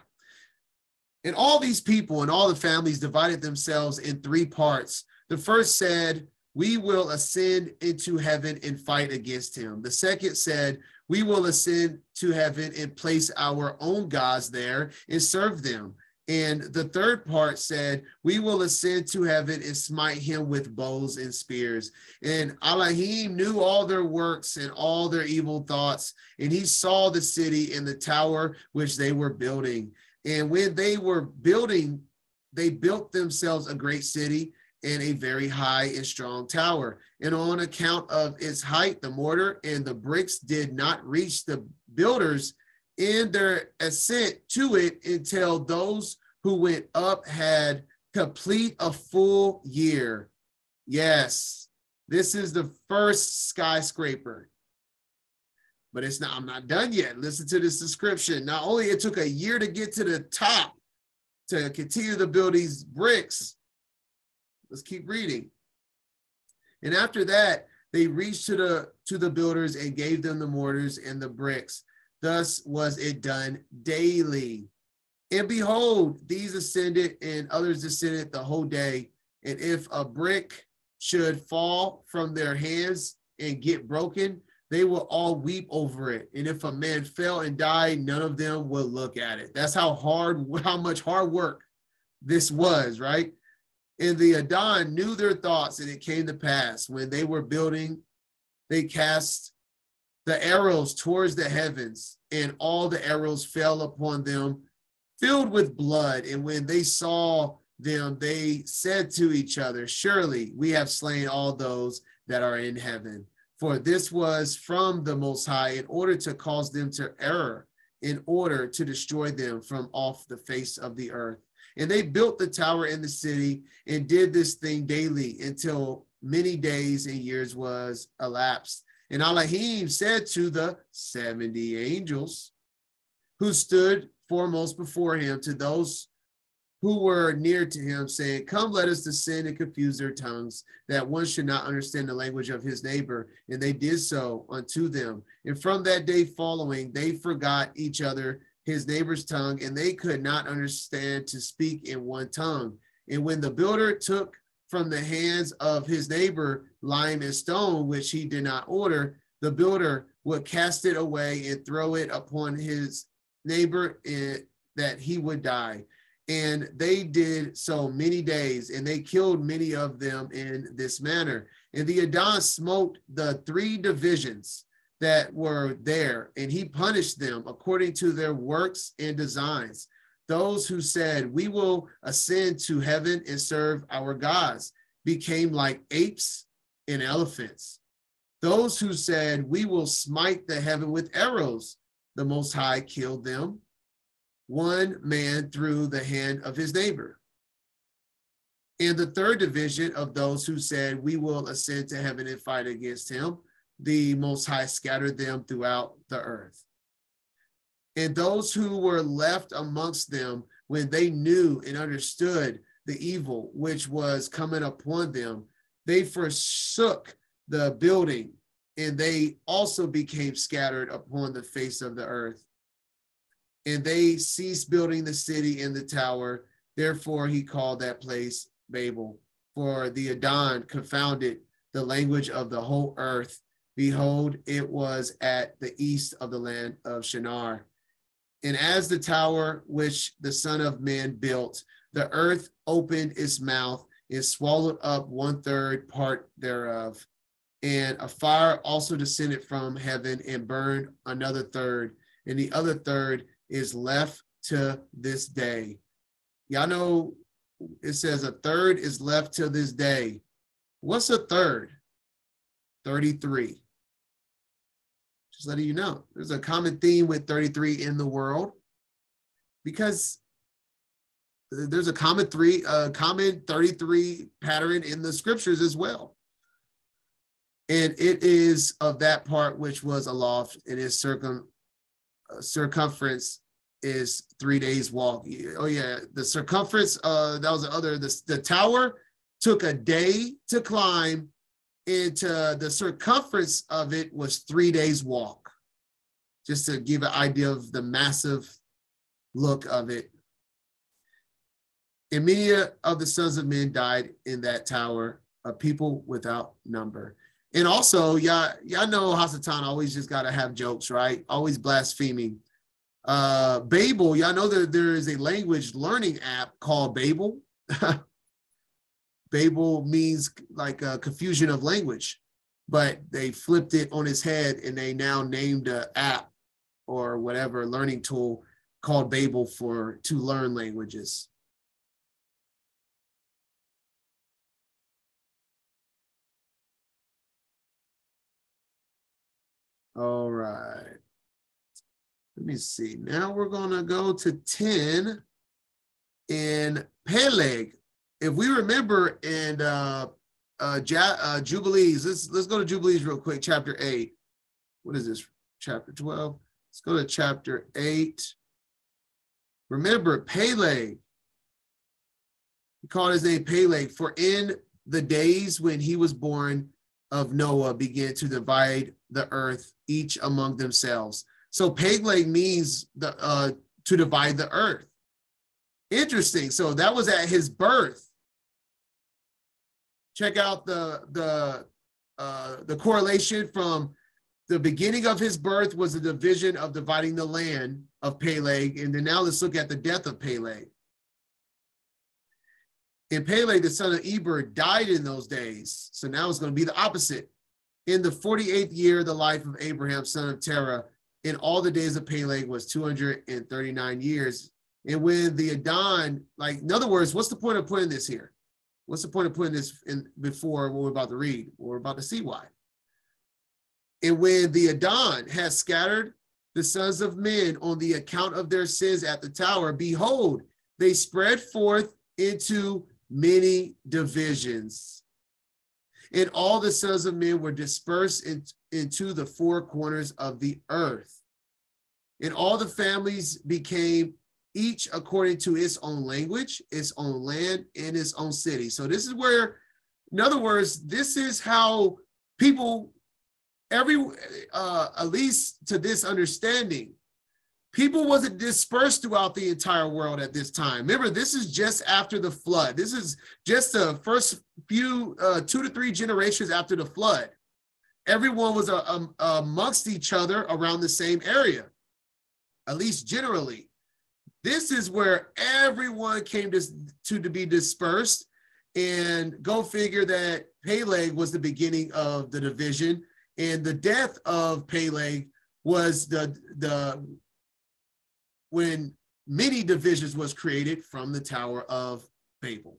And all these people and all the families divided themselves in three parts. The first said, we will ascend into heaven and fight against him. The second said, we will ascend to heaven and place our own gods there and serve them. And the third part said, we will ascend to heaven and smite him with bows and spears. And Elohim knew all their works and all their evil thoughts, and he saw the city and the tower which they were building. And when they were building, they built themselves a great city and a very high and strong tower. And on account of its height, the mortar and the bricks did not reach the builders in their ascent to it until those who went up had complete a full year. Yes, this is the first skyscraper. But I'm not done yet. Listen to this description. Not only it took a year to get to the top to continue to build these bricks. Let's keep reading. And after that, they reached to the builders and gave them the mortars and the bricks. Thus was it done daily. And behold, these ascended and others descended the whole day. And if a brick should fall from their hands and get broken, they will all weep over it. And if a man fell and died, none of them will look at it. That's how much hard work this was, right? And the Adon knew their thoughts, and it came to pass when they were building, they cast the arrows towards the heavens, and all the arrows fell upon them, filled with blood. And when they saw them, they said to each other, surely we have slain all those that are in heaven. For this was from the Most High, in order to cause them to err, in order to destroy them from off the face of the earth. And they built the tower in the city and did this thing daily until many days and years was elapsed. And Elohim said to the 70 angels who stood foremost before him, to those who were near to him, saying, come, let us descend and confuse their tongues, that one should not understand the language of his neighbor. And they did so unto them. And from that day following, they forgot each other, his neighbor's tongue, and they could not understand to speak in one tongue. And when the builder took from the hands of his neighbor lime and stone, which he did not order, the builder would cast it away and throw it upon his neighbor, that he would die. And they did so many days, and they killed many of them in this manner. And the Adon smote the 3 divisions that were there, and he punished them according to their works and designs. Those who said, we will ascend to heaven and serve our gods, became like apes and elephants. Those who said, we will smite the heaven with arrows, the Most High killed them, one man through the hand of his neighbor. And the 3rd division of those who said, we will ascend to heaven and fight against him, the Most High scattered them throughout the earth. And those who were left amongst them, when they knew and understood the evil which was coming upon them, they forsook the building, and they also became scattered upon the face of the earth. And they ceased building the city and the tower. Therefore he called that place Babel. For the Adon confounded the language of the whole earth. Behold, it was at the east of the land of Shinar. And as the tower which the Son of Man built, the earth opened its mouth and swallowed up 1/3 part thereof. And a fire also descended from heaven and burned another third, and the other third is left to this day. Y'all know it says a third is left to this day. What's a third? 33. Just letting you know, there's a common theme with 33 in the world, because there's a common 33 pattern in the scriptures as well. And it is of that part which was aloft, and its circumference is 3 days walk. Oh yeah, the circumference, that was the other, the tower took a day to climb, into the circumference of it was 3 days walk, just to give an idea of the massive look of it. And many of the sons of men died in that tower, of people without number. And also, y'all know Hasatan always just got to have jokes, right? Always blaspheming. Babel, y'all know that there is a language learning app called Babel. Babel means like a confusion of language, but they flipped it on its head and they now named an app or whatever learning tool called Babel to learn languages. All right. Let me see. Now we're going to go to 10 in Peleg. If we remember in Jubilees, let's go to Jubilees real quick, chapter 8. What is this? Chapter 12. Let's go to chapter 8. Remember, Peleg. He called his name Peleg, for in the days when he was born of Noah began to divide the earth, each among themselves. So Peleg means to divide the earth. Interesting. So that was at his birth. Check out the correlation from the beginning of his birth was the division of dividing the land of Peleg. And then now let's look at the death of Peleg. And Peleg, the son of Eber, died in those days. So now it's going to be the opposite. In the 48th year of the life of Abraham, son of Terah, in all the days of Peleg was 239 years. And when the Adon, like, in other words, what's the point of putting this here? What's the point of putting this in before what we're about to read? We're about to see why. And when the Adon has scattered the sons of men on the account of their sins at the tower, behold, they spread forth into many divisions. And all the sons of men were dispersed into the four corners of the earth. And all the families became each according to its own language, its own land, and its own city. So this is where, in other words, this is how people, at least to this understanding, people wasn't dispersed throughout the entire world at this time. Remember, this is just after the flood. This is just the first few 2 to 3 generations after the flood. Everyone was amongst each other around the same area, at least generally. This is where everyone came to be dispersed, and go figure that Peleg was the beginning of the division, and the death of Peleg was when many divisions was created from the Tower of Babel.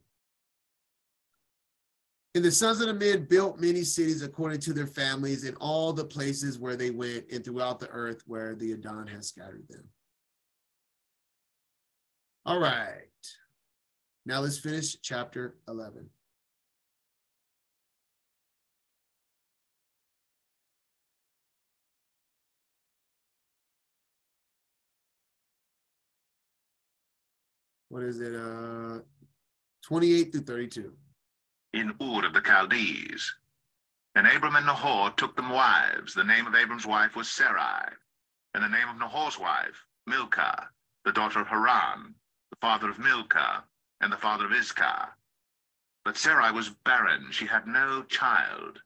And the sons of the men built many cities according to their families in all the places where they went and throughout the earth where the Adon has scattered them. All right. Now let's finish chapter 11. What is it? 28 through 32. In Ur of the Chaldees. And Abram and Nahor took them wives. The name of Abram's wife was Sarai, and the name of Nahor's wife, Milcah, the daughter of Haran, the father of Milcah, and the father of Iscah. But Sarai was barren, she had no child.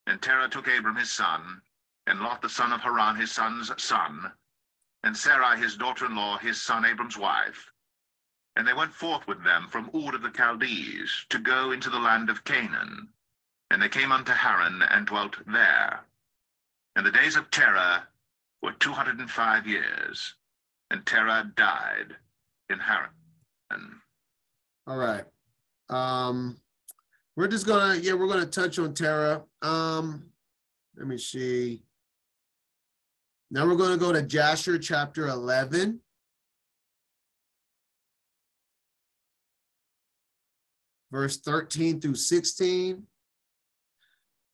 And Terah took Abram his son, and Lot the son of Haran his son's son, and Sarai his daughter-in-law his son Abram's wife. And they went forth with them from Ur of the Chaldees to go into the land of Canaan. And they came unto Haran and dwelt there. And the days of Terah were 205 years, and Terah died in Haran. All right. We're just we're gonna touch on Terah. Let me see. Now we're gonna go to Jasher chapter 11. Verse 13 through 16.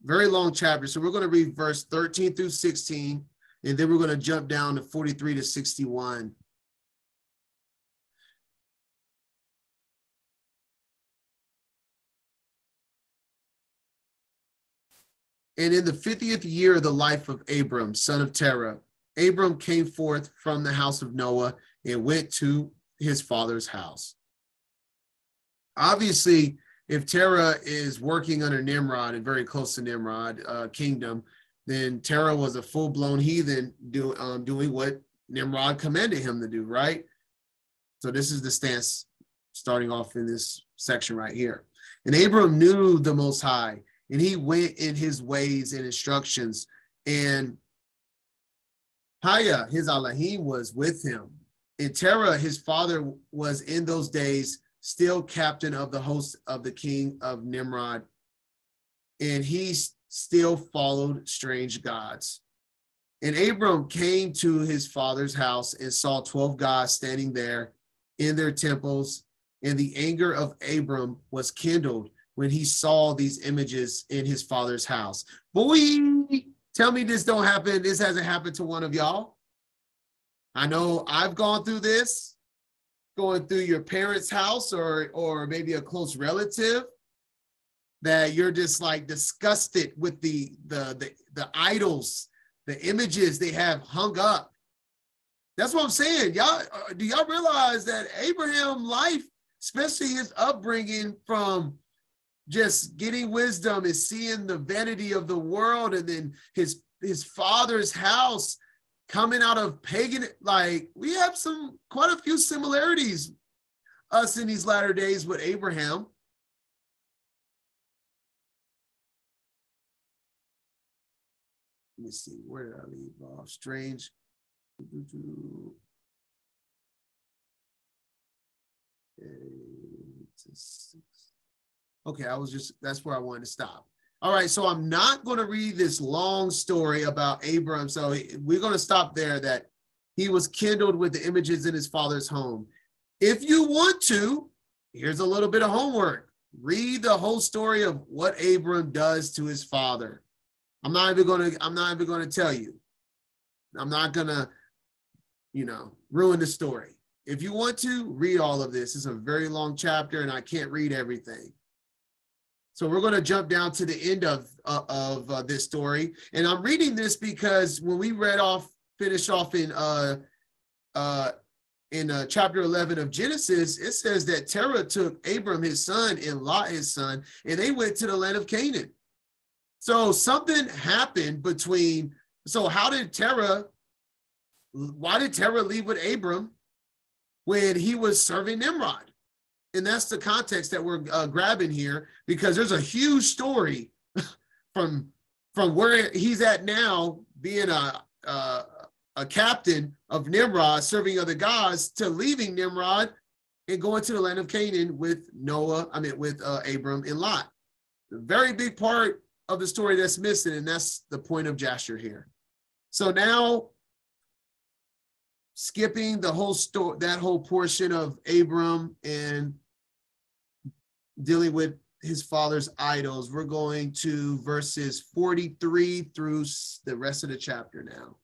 Very long chapter. So we're going to read verse 13 through 16, and then we're going to jump down to 43 to 61. And in the 50th year of the life of Abram, son of Terah, Abram came forth from the house of Noah and went to his father's house. Obviously, if Terah is working under Nimrod and very close to Nimrod kingdom, then Terah was a full-blown heathen doing what Nimrod commanded him to do, right? So this is the stance starting off in this section right here. And Abram knew the Most High, and he went in his ways and instructions, and Haya, his Elohim, was with him. And Terah, his father, was in those days still captain of the host of the king of Nimrod, and he still followed strange gods. And Abram came to his father's house and saw 12 gods standing there in their temples, and the anger of Abram was kindled when he saw these images in his father's house. Boy, tell me this don't happen. This hasn't happened to one of y'all. I know I've gone through this. Going through your parents' house or maybe a close relative, that you're just like disgusted with the idols, the images they have hung up. That's what I'm saying. Y'all, do y'all realize that Abraham's life, especially his upbringing from just getting wisdom and seeing the vanity of the world, and then his father's house coming out of pagan, like we have quite a few similarities. us in these latter days with Abraham. Let me see, where did I leave off? Strange. Okay, that's where I wanted to stop. All right, so I'm not going to read this long story about Abram. So we're going to stop there, that he was kindled with the images in his father's home. If you want to, here's a little bit of homework. Read the whole story of what Abram does to his father. I'm not even going to tell you. I'm not going to, ruin the story. If you want to, read all of this. It's a very long chapter and I can't read everything. So we're going to jump down to the end of this story. And I'm reading this because when we finished off in chapter 11 of Genesis, it says that Terah took Abram, his son, and Lot, his son, and they went to the land of Canaan. So something happened why did Terah leave with Abram when he was serving Nimrod? And that's the context that we're grabbing here, because there's a huge story from where he's at now, being a captain of Nimrod, serving other gods, to leaving Nimrod and going to the land of Canaan with Abram and Lot. A very big part of the story that's missing, and that's the point of Jasher here. So now, skipping the whole story, that whole portion of Abram and dealing with his father's idols, we're going to verses 43 through the rest of the chapter now.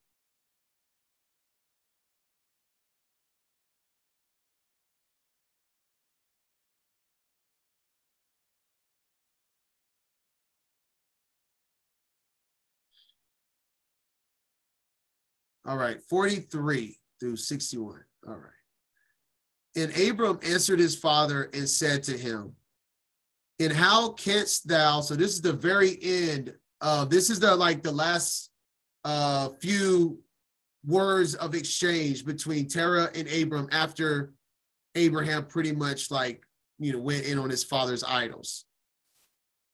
All right, 43 through 61. All right. And Abram answered his father and said to him, and how canst thou, so this is the very end, this is the last few words of exchange between Terah and Abram after Abraham pretty much went in on his father's idols.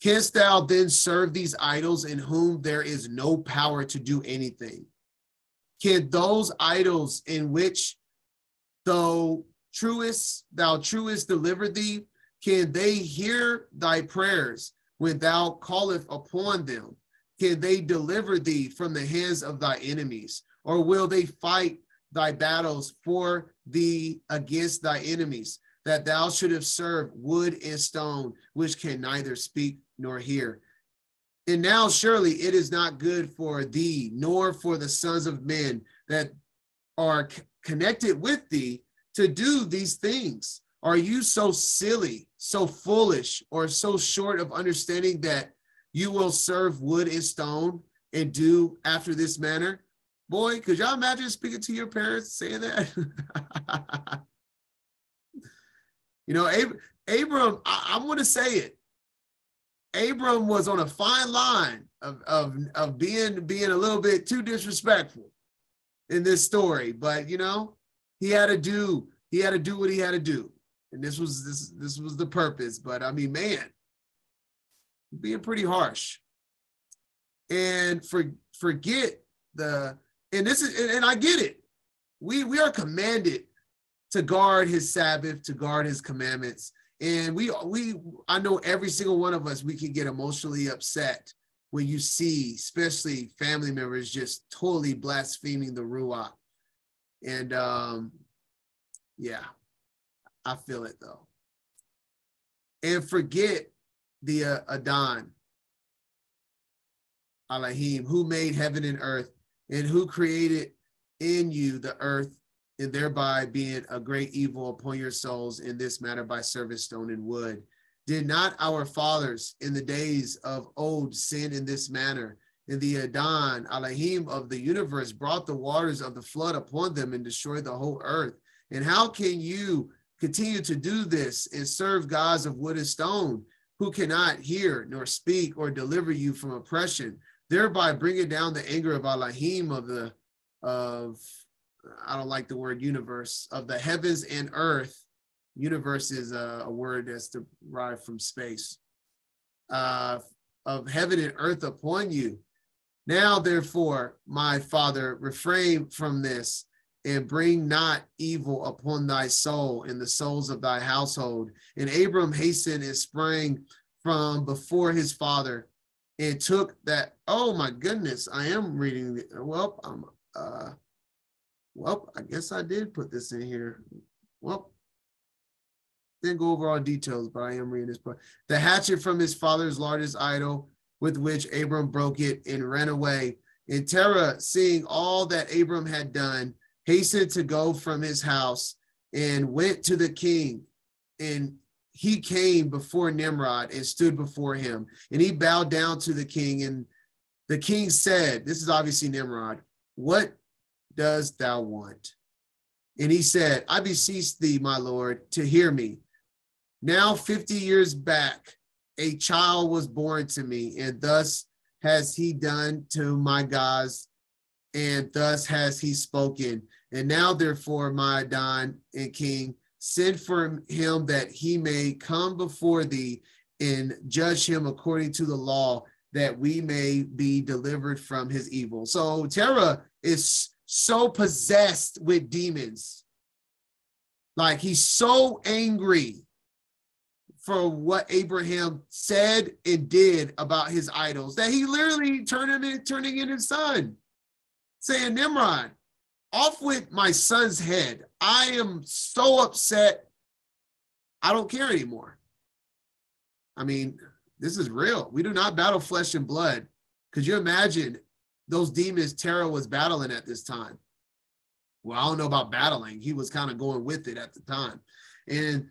Canst thou then serve these idols in whom there is no power to do anything? Can those idols in which thou truest deliver thee, can they hear thy prayers when thou callest upon them? Can they deliver thee from the hands of thy enemies? Or will they fight thy battles for thee against thy enemies, that thou shouldest serve wood and stone, which can neither speak nor hear? And now surely it is not good for thee, nor for the sons of men that are connected with thee, to do these things. Are you so silly, so foolish, or so short of understanding that you will serve wood and stone and do after this manner? Boy, could y'all imagine speaking to your parents saying that? Abram, I'm going to say it. Abram was on a fine line of being a little bit too disrespectful in this story, but he had to do what he had to do, and this was the purpose. But I mean, man, being pretty harsh, and forget and I get it. We are commanded to guard his Sabbath, to guard his commandments. And I know every single one of us, we can get emotionally upset when you see, especially family members, just totally blaspheming the Ruach. And yeah, I feel it though. And forget the Adon, Elohim, who made heaven and earth, and who created in you the earth, and thereby being a great evil upon your souls in this matter by service stone and wood. Did not our fathers in the days of old sin in this manner? And the Adon, Elohim of the universe, brought the waters of the flood upon them and destroyed the whole earth. And how can you continue to do this and serve gods of wood and stone, who cannot hear nor speak or deliver you from oppression, thereby bringing down the anger of Elohim of I don't like the word universe, of the heavens and earth, Universe is a word that's derived from space. Of heaven and earth upon you. Now, therefore, my father, refrain from this, and bring not evil upon thy soul and the souls of thy household. And Abram hastened and sprang from before his father and took that. Oh my goodness, I am reading. Well, I guess I did put this in here. Well, didn't go over all details, but I am reading this part. The hatchet from his father's largest idol, with which Abram broke it and ran away. And Terah, seeing all that Abram had done, hastened to go from his house and went to the king. And he came before Nimrod and stood before him. And he bowed down to the king. And the king said, this is obviously Nimrod, what dost thou want? And he said, I beseech thee, my lord, to hear me. Now 50 years back, a child was born to me, and thus has he done to my gods, and thus has he spoken. And now, therefore, my Adon and King, send for him that he may come before thee and judge him according to the law, that we may be delivered from his evil. So Terah is so possessed with demons. Like, he's so angry for what Abraham said and did about his idols, that he literally turning in his son, saying, Nimrod, off with my son's head. I am so upset. I don't care anymore. I mean, this is real. We do not battle flesh and blood. Could you imagine those demons Terah was battling at this time? Well, I don't know about battling. He was kind of going with it at the time. And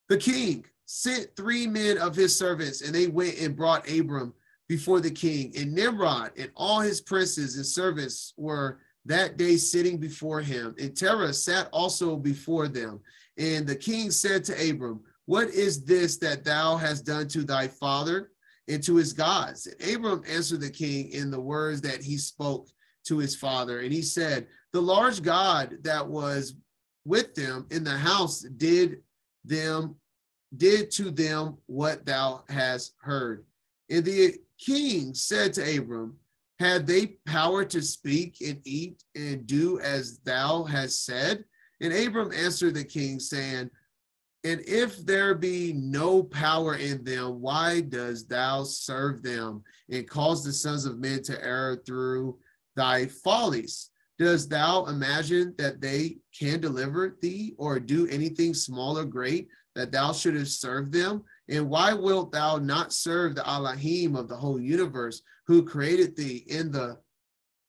the king sent 3 men of his servants, and they went and brought Abram before the king. And Nimrod and all his princes and servants were that day sitting before him. And Terah sat also before them. And the king said to Abram, what is this that thou hast done to thy father and to his gods? And Abram answered the king in the words that he spoke to his father. And he said, the large God that was with them in the house did to them what thou hast heard. And the king said to Abram, had they power to speak and eat and do as thou hast said? And Abram answered the king, saying, and if there be no power in them, why dost thou serve them and cause the sons of men to err through thy follies? Dost thou imagine that they can deliver thee or do anything small or great, that thou shouldest serve them? And why wilt thou not serve the Elohim of the whole universe, who created thee,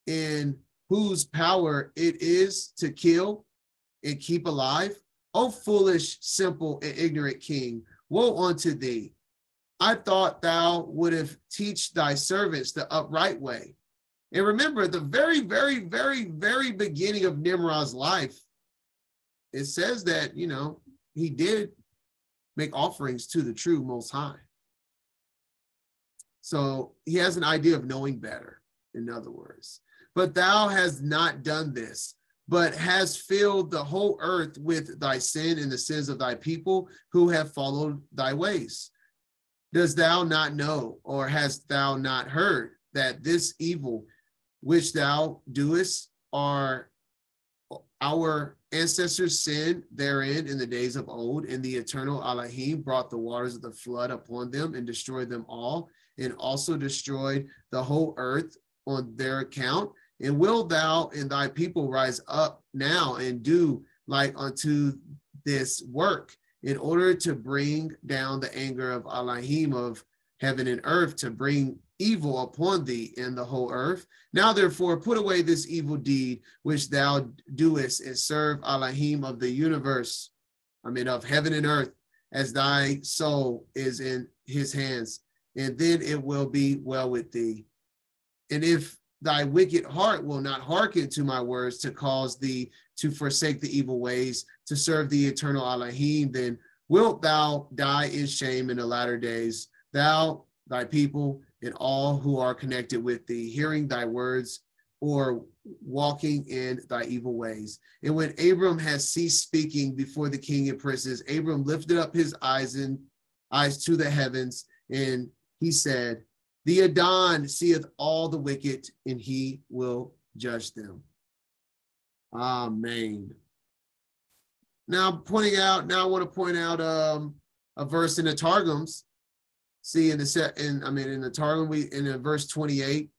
in whose power it is to kill and keep alive? O foolish, simple, and ignorant king, woe unto thee! I thought thou wouldst teach thy servants the upright way. And remember, the very, very, very, very beginning of Nimrod's life, it says that, he did make offerings to the true Most High. So he has an idea of knowing better, in other words. But thou hast not done this, but hast filled the whole earth with thy sin and the sins of thy people who have followed thy ways. Dost thou not know, or hast thou not heard, that this evil which thou doest are our ancestors sinned therein in the days of old, and the eternal Elohim brought the waters of the flood upon them and destroyed them all, and also destroyed the whole earth on their account? And will thou and thy people rise up now and do like unto this work, in order to bring down the anger of Elohim of heaven and earth, to bring evil upon thee in the whole earth? Now therefore put away this evil deed which thou doest, and serve Elohim of the universe, of heaven and earth, as thy soul is in his hands, and then it will be well with thee. And if thy wicked heart will not hearken to my words, to cause thee to forsake the evil ways, to serve the eternal Elohim, then wilt thou die in shame in the latter days, thou, thy people, and all who are connected with thee, hearing thy words or walking in thy evil ways. And when Abram had ceased speaking before the king and princes, Abram lifted up his eyes to the heavens, and he said, the Adon seeth all the wicked, and he will judge them. Amen. Now I want to point out a verse in the Targums. See in the Targum, in verse 28.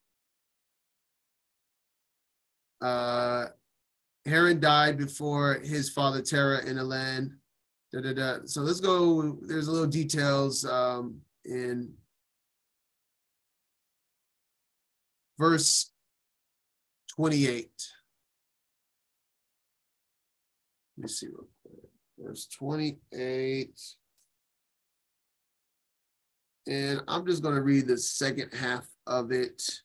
Haran died before his father Terah in the land. So let's go. There's a little details in verse 28. Let me see real quick. Verse 28. And I'm just going to read the second half of it.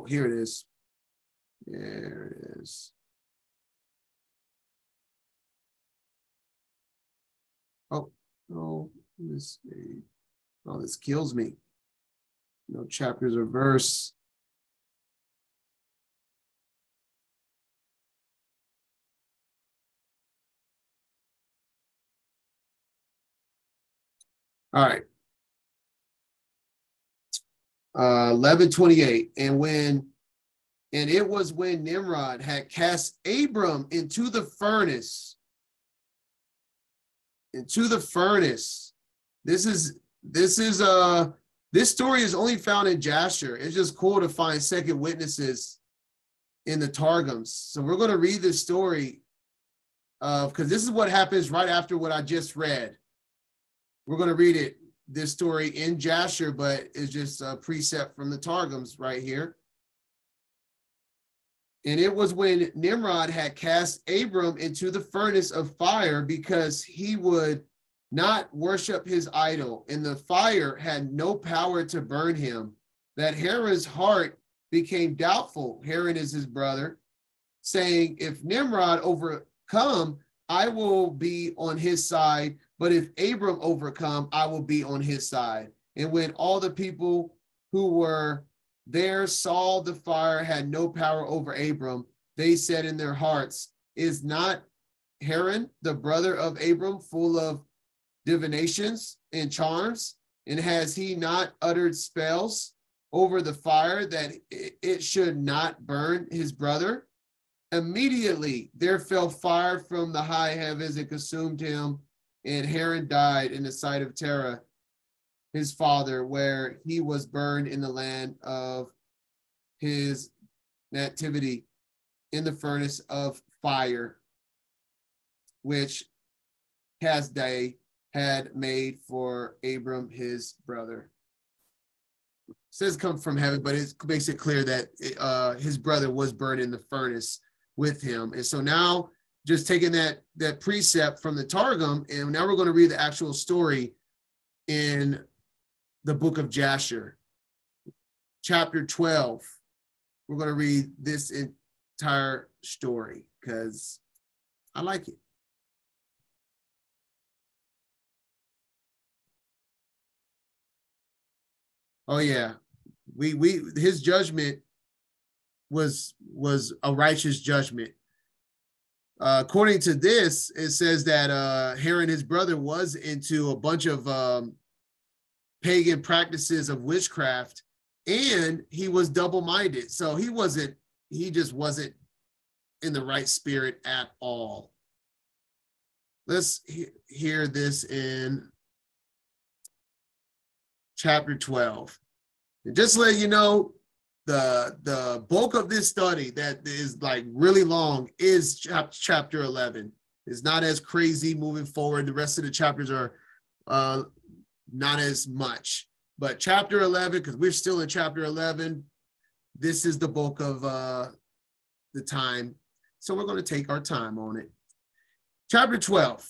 Here it is. There it is. Oh, let's see. Oh, this kills me. No chapters or verse. All right. 11:28. And it was when Nimrod had cast Abram into the furnace. This story is only found in Jasher. It's just cool to find second witnesses in the Targums. So we're going to read this story because this is what happens right after what I just read. We're going to read this story in Jasher, but it's just a precept from the Targums right here. And it was when Nimrod had cast Abram into the furnace of fire because he would not worship his idol, and the fire had no power to burn him, that Haran's heart became doubtful. Haran is his brother, saying, if Nimrod overcome, I will be on his side, but if Abram overcome, I will be on his side. And when all the people who were there saw the fire had no power over Abram, they said in their hearts, is not Haran, the brother of Abram, full of divinations and charms? And has he not uttered spells over the fire that it should not burn his brother? Immediately there fell fire from the high heavens and consumed him, and Haran died in the sight of Terah, his father, where he was burned in the land of his nativity in the furnace of fire, which Kasdai had made for Abram, his brother. It says come from heaven, but it makes it clear that his brother was burned in the furnace with him. And so now just taking that precept from the Targum, and now we're going to read the actual story in the book of Jasher, chapter 12. We're going to read this entire story because I like it. Oh yeah, his judgment was a righteous judgment. According to this, it says that Haran, his brother, was into a bunch of pagan practices of witchcraft, and he was double-minded. So he just wasn't in the right spirit at all. Let's hear this in chapter 12. And just to let you know, the bulk of this study that is like really long is chapter 11. It's not as crazy moving forward. The rest of the chapters are not as much. But chapter 11, because we're still in chapter 11, this is the bulk of the time. So we're going to take our time on it. Chapter 12.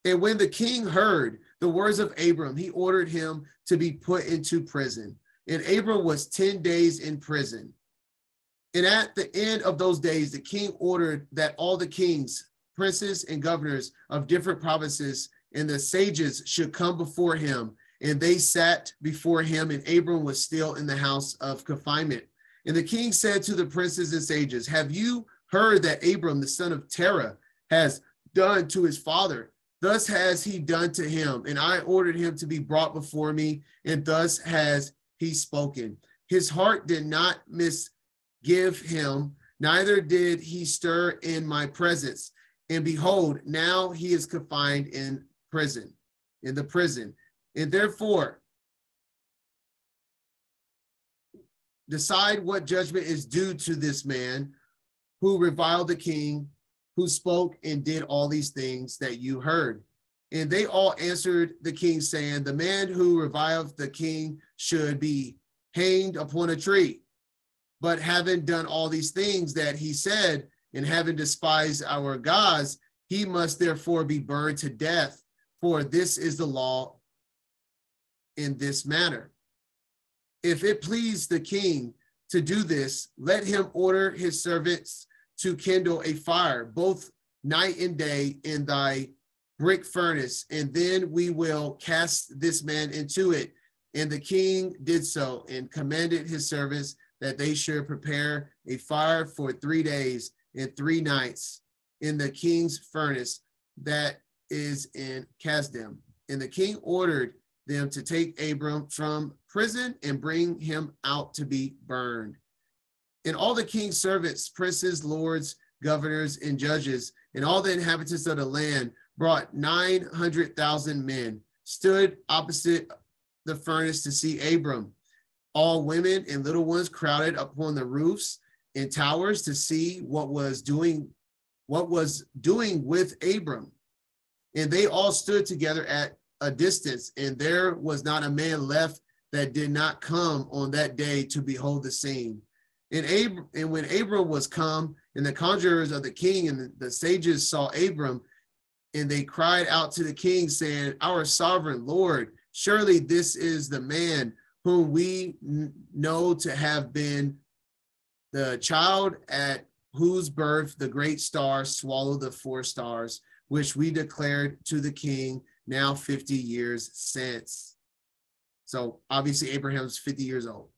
And when the king heard the words of Abram, he ordered him to be put into prison. And Abram was 10 days in prison. And at the end of those days, the king ordered that all the kings, princes, and governors of different provinces and the sages should come before him. And they sat before him, and Abram was still in the house of confinement. And the king said to the princes and sages, have you heard that Abram, the son of Terah, has done to his father? Thus has he done to him, and I ordered him to be brought before me, and thus has he spoken. His heart did not misgive him, neither did he stir in my presence. And behold, now he is confined in the prison. And therefore, decide what judgment is due to this man who reviled the king, who spoke and did all these things that you heard. And they all answered the king, saying, the man who reviled the king should be hanged upon a tree. But having done all these things that he said, and having despised our gods, he must therefore be burned to death. For this is the law in this matter. If it please the king to do this, let him order his servants to kindle a fire, both night and day, in thy brick furnace, and then we will cast this man into it. And the king did so, and commanded his servants that they should prepare a fire for 3 days and 3 nights in the king's furnace that is in Kasdim. And the king ordered them to take Abram from prison and bring him out to be burned. And all the king's servants, princes, lords, governors, and judges, and all the inhabitants of the land brought 900,000 men, stood opposite the furnace to see Abram. All women and little ones crowded upon the roofs and towers to see what was doing with Abram. And they all stood together at a distance, and there was not a man left that did not come on that day to behold the scene. And when Abram was come, and the conjurers of the king and the sages saw Abram, and they cried out to the king, saying, our sovereign Lord, surely this is the man whom we know to have been the child at whose birth the great star swallowed the 4 stars, which we declared to the king now 50 years since. So obviously Abraham's 50 years old.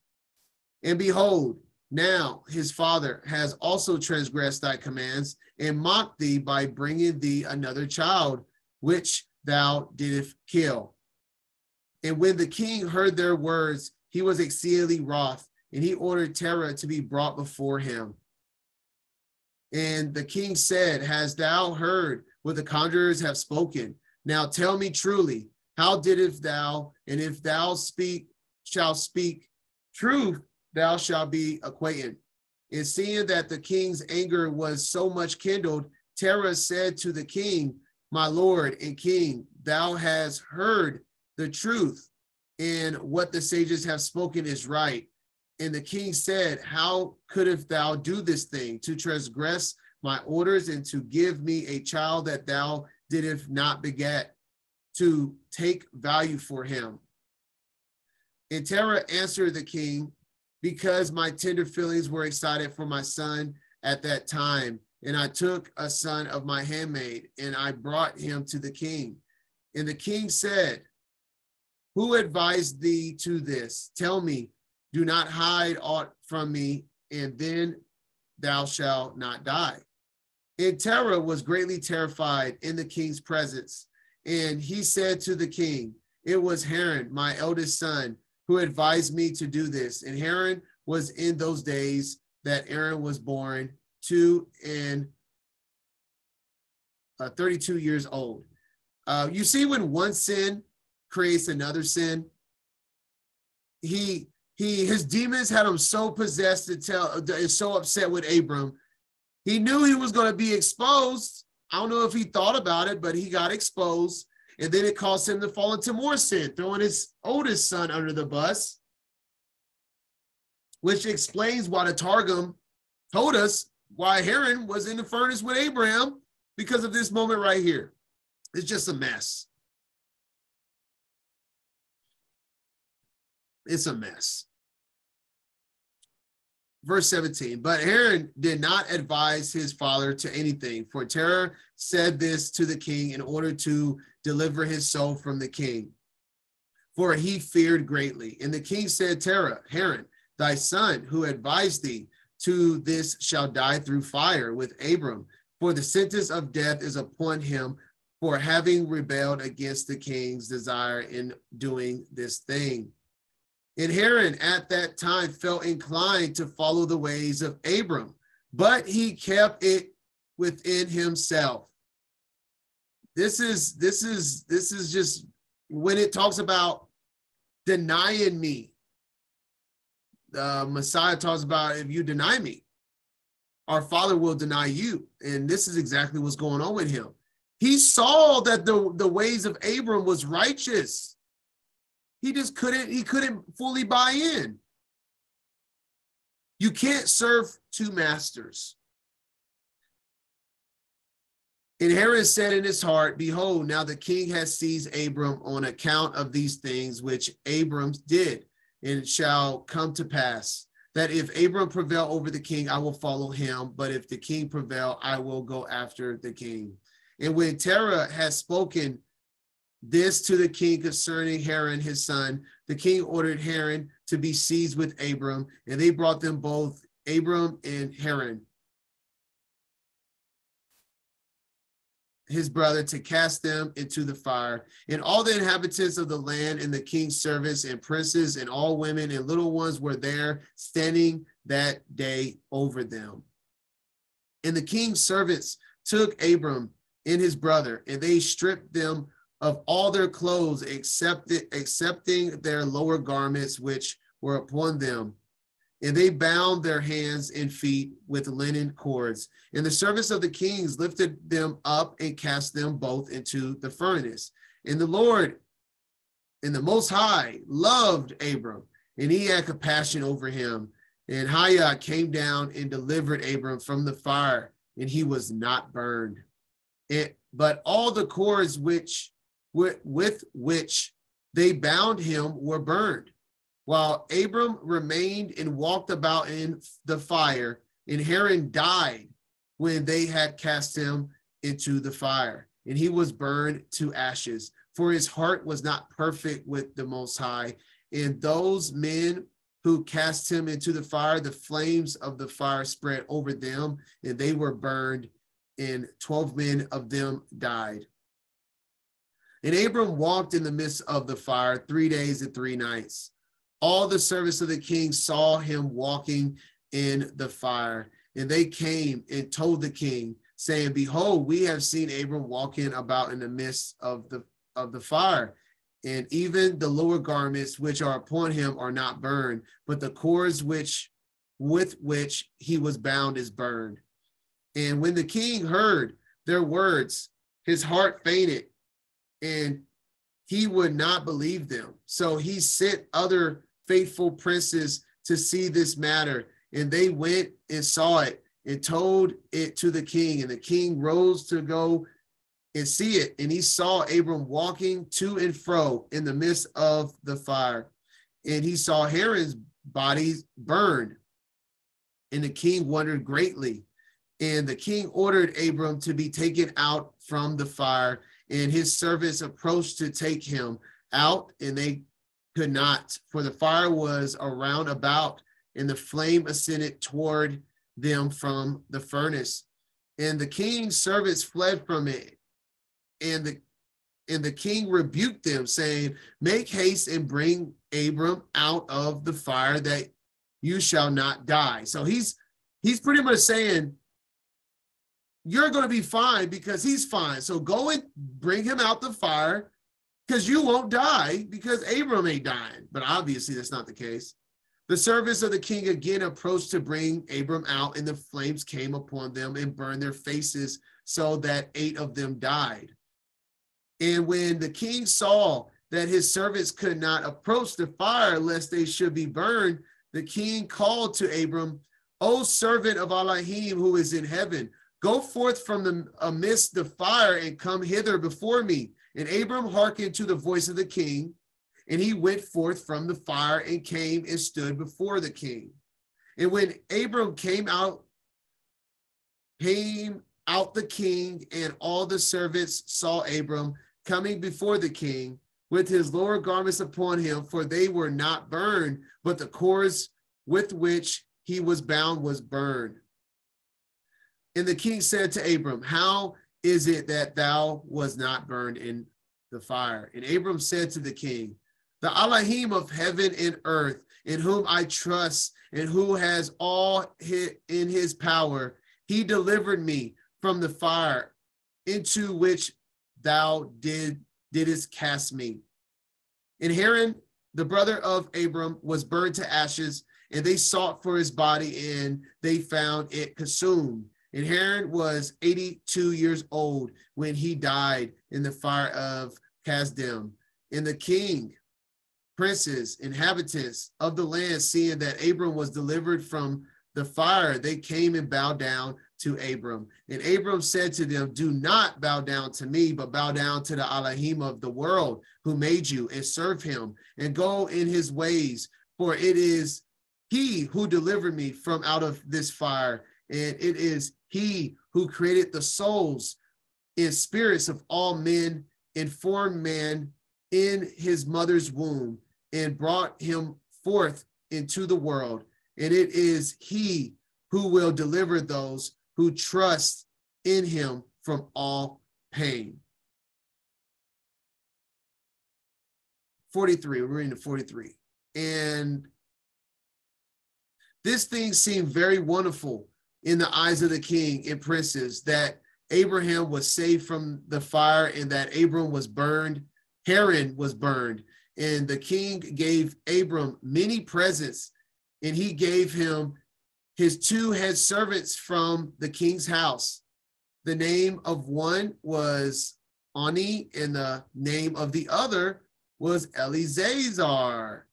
And behold, now his father has also transgressed thy commands and mocked thee by bringing thee another child, which thou didst kill. And when the king heard their words, he was exceedingly wroth, and he ordered Terah to be brought before him. And the king said, hast thou heard what the conjurers have spoken? Now tell me truly, how didst thou, and if thou shalt speak truth, thou shalt be acquainted. And seeing that the king's anger was so much kindled, Terah said to the king, my lord and king, thou hast heard the truth, and what the sages have spoken is right. And the king said, how couldst thou do this thing, to transgress my orders and to give me a child that thou didst not beget, to take value for him? And Terah answered the king, because my tender feelings were excited for my son at that time. And I took a son of my handmaid, and I brought him to the king. And the king said, who advised thee to this? Tell me, do not hide aught from me, and then thou shalt not die. And Terah was greatly terrified in the king's presence. And he said to the king, it was Haran, my eldest son, who advised me to do this. And Haran was in those days that Aaron was born, 2 and 32 years old. You see, when one sin creates another sin, his demons had him so possessed so upset with Abram. He knew he was going to be exposed. I don't know if he thought about it, but he got exposed. And then it caused him to fall into more sin, throwing his oldest son under the bus, which explains why the Targum told us why Haran was in the furnace with Abraham because of this moment right here. It's just a mess. It's a mess. Verse 17, but Haran did not advise his father to anything, for Terah said this to the king in order to deliver his soul from the king, for he feared greatly. And the king said, Terah, Haran, thy son who advised thee to this shall die through fire with Abram, for the sentence of death is upon him for having rebelled against the king's desire in doing this thing. And Haran at that time felt inclined to follow the ways of Abram, but he kept it within himself. This is just when it talks about denying me. Messiah talks about, if you deny me, our Father will deny you. And this is exactly what's going on with him. He saw that the ways of Abram was righteous. He couldn't fully buy in. You can't serve two masters. And Haran said in his heart, behold, now the king has seized Abram on account of these things which Abram did, and it shall come to pass that if Abram prevail over the king, I will follow him. But if the king prevail, I will go after the king. And when Terah has spoken this to the king concerning Haran, his son, the king ordered Haran to be seized with Abram, and they brought them both, Abram and Haran, his brother, to cast them into the fire. And all the inhabitants of the land and the king's servants and princes and all women and little ones were there standing that day over them. And the king's servants took Abram and his brother, and they stripped them of all their clothes, excepting their lower garments which were upon them. And they bound their hands and feet with linen cords. And the servants of the kings lifted them up and cast them both into the furnace. And the Lord, and the Most High, loved Abram, and he had compassion over him. And Hayah came down and delivered Abram from the fire, and he was not burned. But all the cords with which they bound him were burned, while Abram remained and walked about in the fire, and Haran died when they had cast him into the fire, and he was burned to ashes, for his heart was not perfect with the Most High. And those men who cast him into the fire, the flames of the fire spread over them, and they were burned, and 12 men of them died. And Abram walked in the midst of the fire 3 days and 3 nights. All the servants of the king saw him walking in the fire, and they came and told the king, saying, behold, we have seen Abram walking about in the midst of the fire, and even the lower garments which are upon him are not burned, but the cords with which he was bound is burned. And when the king heard their words, his heart fainted, and he would not believe them. So he sent other faithful princes to see this matter, and they went and saw it and told it to the king. And the king rose to go and see it, and he saw Abram walking to and fro in the midst of the fire. And he saw Haran's body burned, and the king wondered greatly. And the king ordered Abram to be taken out from the fire, and his servants approached to take him out, and they could not, for the fire was around about, and the flame ascended toward them from the furnace. And the king's servants fled from it, and the king rebuked them, saying, make haste and bring Abram out of the fire, that you shall not die. So he's pretty much saying, you're going to be fine because he's fine. So go and bring him out the fire, because you won't die, because Abram ain't dying. But obviously that's not the case. The servants of the king again approached to bring Abram out, and the flames came upon them and burned their faces, so that 8 of them died. And when the king saw that his servants could not approach the fire lest they should be burned, the king called to Abram O servant of Elohim who is in heaven, go forth from amidst the fire and come hither before me. And Abram hearkened to the voice of the king, and he went forth from the fire and came and stood before the king. And when Abram came out the king and all the servants saw Abram coming before the king with his lower garments upon him, for they were not burned, but the cords with which he was bound was burned. And the king said to Abram, how is it that thou was not burned in the fire? And Abram said to the king, the Elohim of heaven and earth, in whom I trust, and who has all in his power, he delivered me from the fire into which thou didst cast me. And Haran, the brother of Abram, was burned to ashes, and they sought for his body, and they found it consumed. And Haran was 82 years old when he died in the fire of Kasdim. And the king, princes, inhabitants of the land, seeing that Abram was delivered from the fire, they came and bowed down to Abram. And Abram said to them, do not bow down to me, but bow down to the Elohim of the world who made you, and serve him, and go in his ways, for it is he who delivered me from out of this fire, and it is he who created the souls and spirits of all men, and formed man in his mother's womb, and brought him forth into the world. And it is he who will deliver those who trust in him from all pain. 43, we're reading to 43. And this thing seemed very wonderful in the eyes of the king and princes, that Abraham was saved from the fire, and that Abram was burned, Haran was burned. And the king gave Abram many presents, and he gave him his two head servants from the king's house. The name of one was Ani, and the name of the other was Eleazar.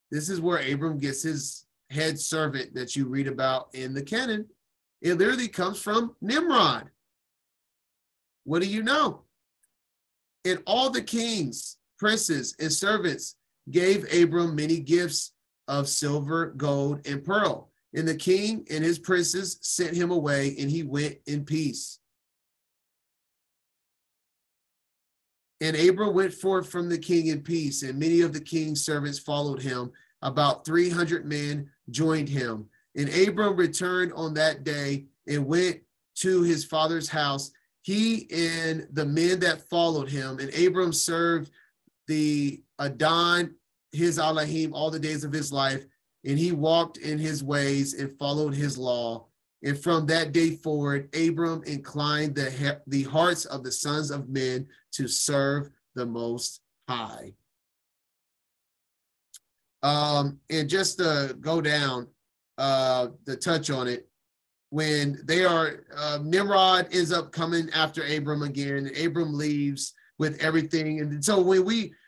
This is where Abram gets his head servant that you read about in the canon. It literally comes from Nimrod. What do you know? And all the kings, princes, and servants gave Abram many gifts of silver, gold, and pearl. And the king and his princes sent him away, and he went in peace. And Abram went forth from the king in peace, and many of the king's servants followed him. About 300 men joined him. And Abram returned on that day and went to his father's house, he and the men that followed him. And Abram served the Adon, his Elohim, all the days of his life, and he walked in his ways and followed his law. And from that day forward, Abram inclined the hearts of the sons of men to serve the Most High. And just to go down, to touch on it, when they are, Nimrod ends up coming after Abram again, and Abram leaves with everything. And so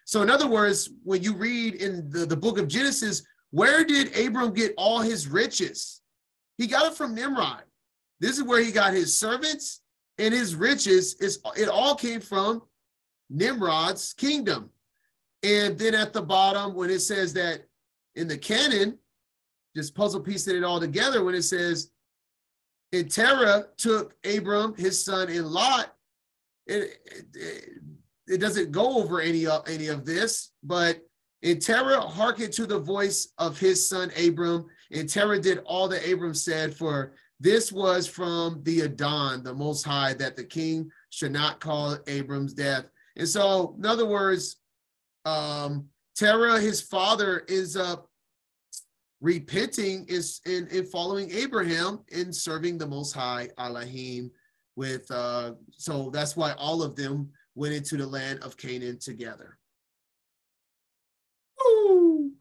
so in other words, when you read in the book of Genesis, where did Abram get all his riches? He got it from Nimrod. This is where he got his servants and his riches. It all came from Nimrod's kingdom. And then at the bottom, when it says that in the canon, just puzzle piecing it all together, when it says, and Terah took Abram, his son, and Lot, it doesn't go over any of this, but and Terah hearkened to the voice of his son Abram, and Terah did all that Abram said, for this was from the Adon, the Most High, that the king should not call Abram's death. And so, in other words, Terah, his father, ends up repenting in following Abraham in serving the Most High Elohim with, so that's why all of them went into the land of Canaan together. Woo!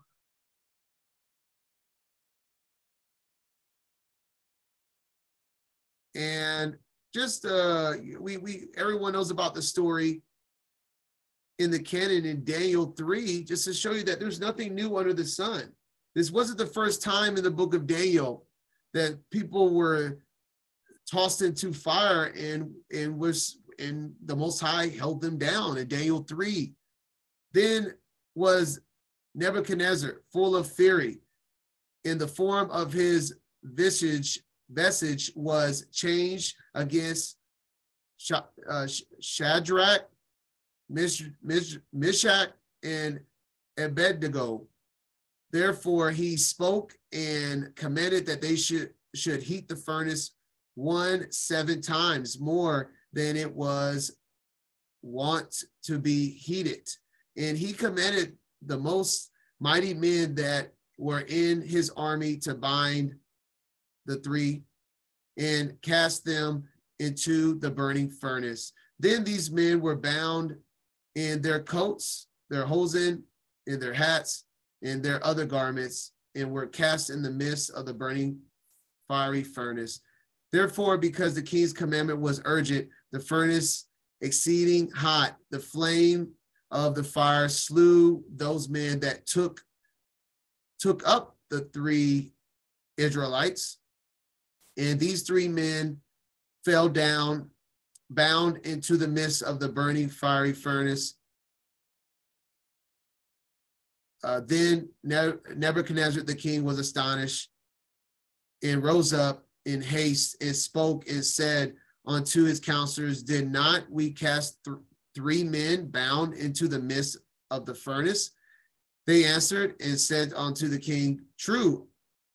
And just everyone knows about the story in the canon in Daniel 3, just to show you that there's nothing new under the sun. This wasn't the first time in the book of Daniel that people were tossed into fire and the Most High held them down in Daniel 3. Then was Nebuchadnezzar, full of fury, in the form of his visage was changed against Shadrach, Meshach, and Abednego. Therefore, he spoke and commanded that they should heat the furnace 7 times more than it was wont to be heated. And he commanded the most mighty men that were in his army to bind the 3 and cast them into the burning furnace. Then these men were bound in their coats, their hosen, in their hats, and their other garments, and were cast in the midst of the burning fiery furnace. Therefore, because the king's commandment was urgent, the furnace exceeding hot, the flame of the fire slew those men that took up the 3 Israelites. And these 3 men fell down, bound into the midst of the burning fiery furnace. Then Nebuchadnezzar the king was astonished and rose up in haste and spoke and said unto his counselors, did not we cast 3 men bound into the midst of the furnace? They answered and said unto the king, true,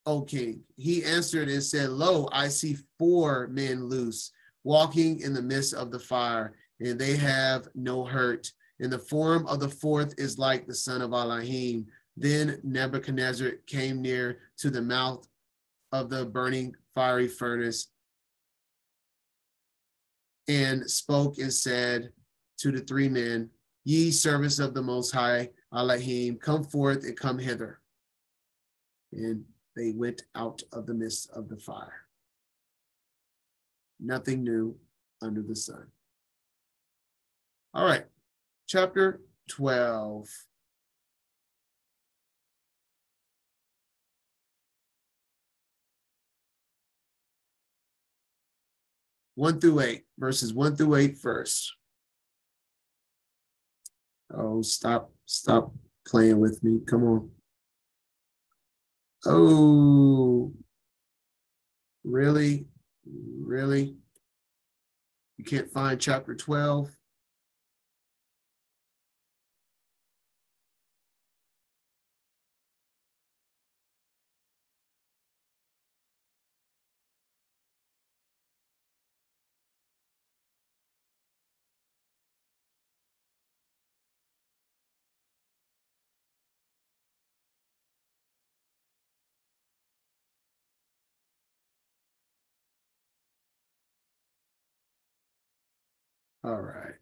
O king. He answered and said, lo, I see 4 men loose, walking in the midst of the fire, and they have no hurt. And the form of the 4th is like the son of Elohim. Then Nebuchadnezzar came near to the mouth of the burning fiery furnace and spoke and said to the 3 men, ye servants of the Most High Elohim, come forth and come hither. And they went out of the midst of the fire. Nothing new under the sun. All right, chapter 12. Verses 1 through 8 first. Oh, stop playing with me. Come on. Oh, really? Really? You can't find chapter 12? All right.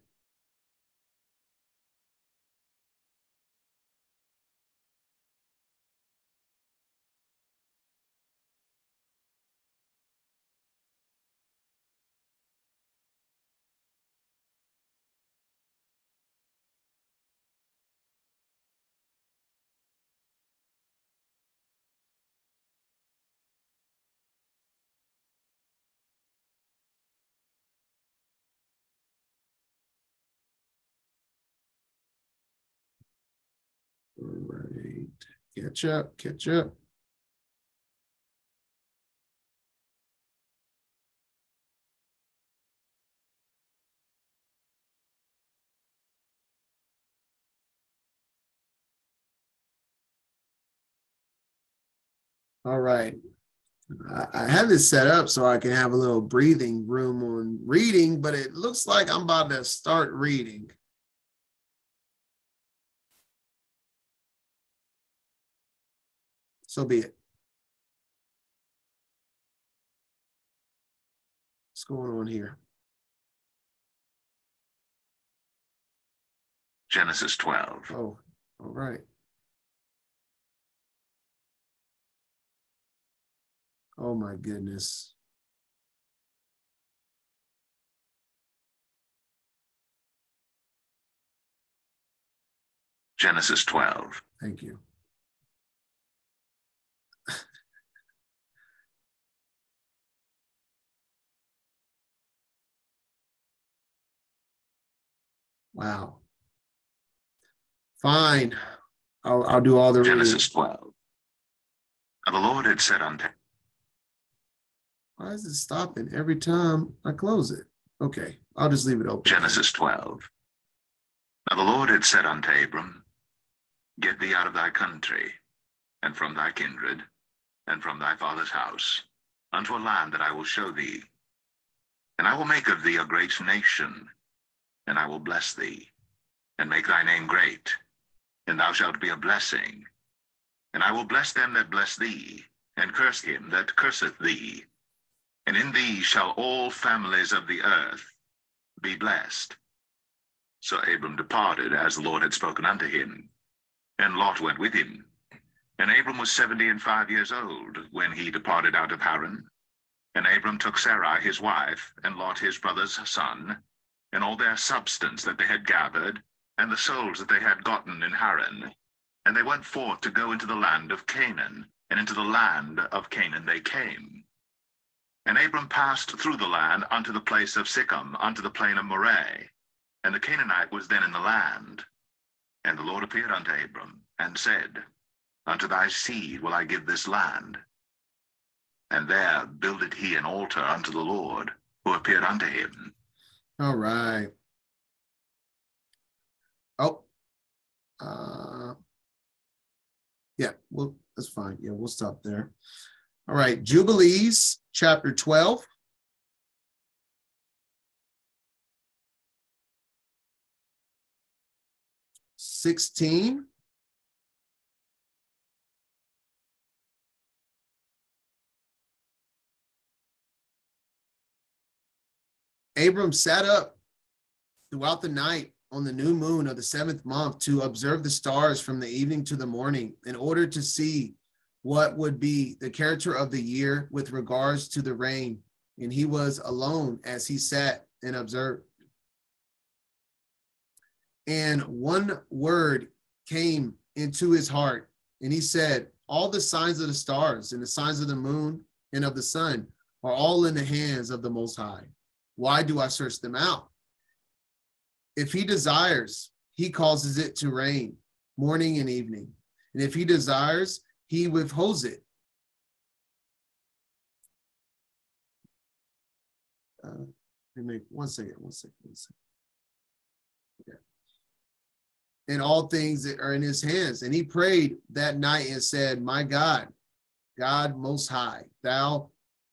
All right. Catch up. All right. I have this set up so I can have a little breathing room on reading, but it looks like I'm about to start reading. So be it. What's going on here? Genesis 12. Oh, all right. Oh my goodness. Genesis 12. Thank you. Wow. Fine. I'll do all the Genesis reading. 12. And the Lord had said unto him. Why is it stopping every time I close it? Okay, I'll just leave it open. Genesis 12. Now the Lord had said unto Abram, Get thee out of thy country, and from thy kindred, and from thy father's house, unto a land that I will show thee. And I will make of thee a great nation, and I will bless thee, and make thy name great, and thou shalt be a blessing. And I will bless them that bless thee, and curse him that curseth thee. And in thee shall all families of the earth be blessed. So Abram departed, as the Lord had spoken unto him, and Lot went with him. And Abram was 75 years old when he departed out of Haran. And Abram took Sarai his wife, and Lot his brother's son, and all their substance that they had gathered, and the souls that they had gotten in Haran. And they went forth to go into the land of Canaan, and into the land of Canaan they came. And Abram passed through the land unto the place of Sichem, unto the plain of Moreh. And the Canaanite was then in the land. And the Lord appeared unto Abram, and said, Unto thy seed will I give this land. And there builded he an altar unto the Lord, who appeared unto him. All right. Oh, yeah, well, that's fine. Yeah, we'll stop there. All right, Jubilees, chapter 12. (16) Abram sat up throughout the night on the new moon of the 7th month to observe the stars from the evening to the morning, in order to see what would be the character of the year with regards to the rain. And he was alone as he sat and observed. And one word came into his heart, and he said, All the signs of the stars and the signs of the moon and of the sun are all in the hands of the Most High. Why do I search them out? If he desires, he causes it to rain morning and evening. And if he desires, he withholds it. One second. Okay. And all things that are in his hands. And he prayed that night and said, My God, God most high, thou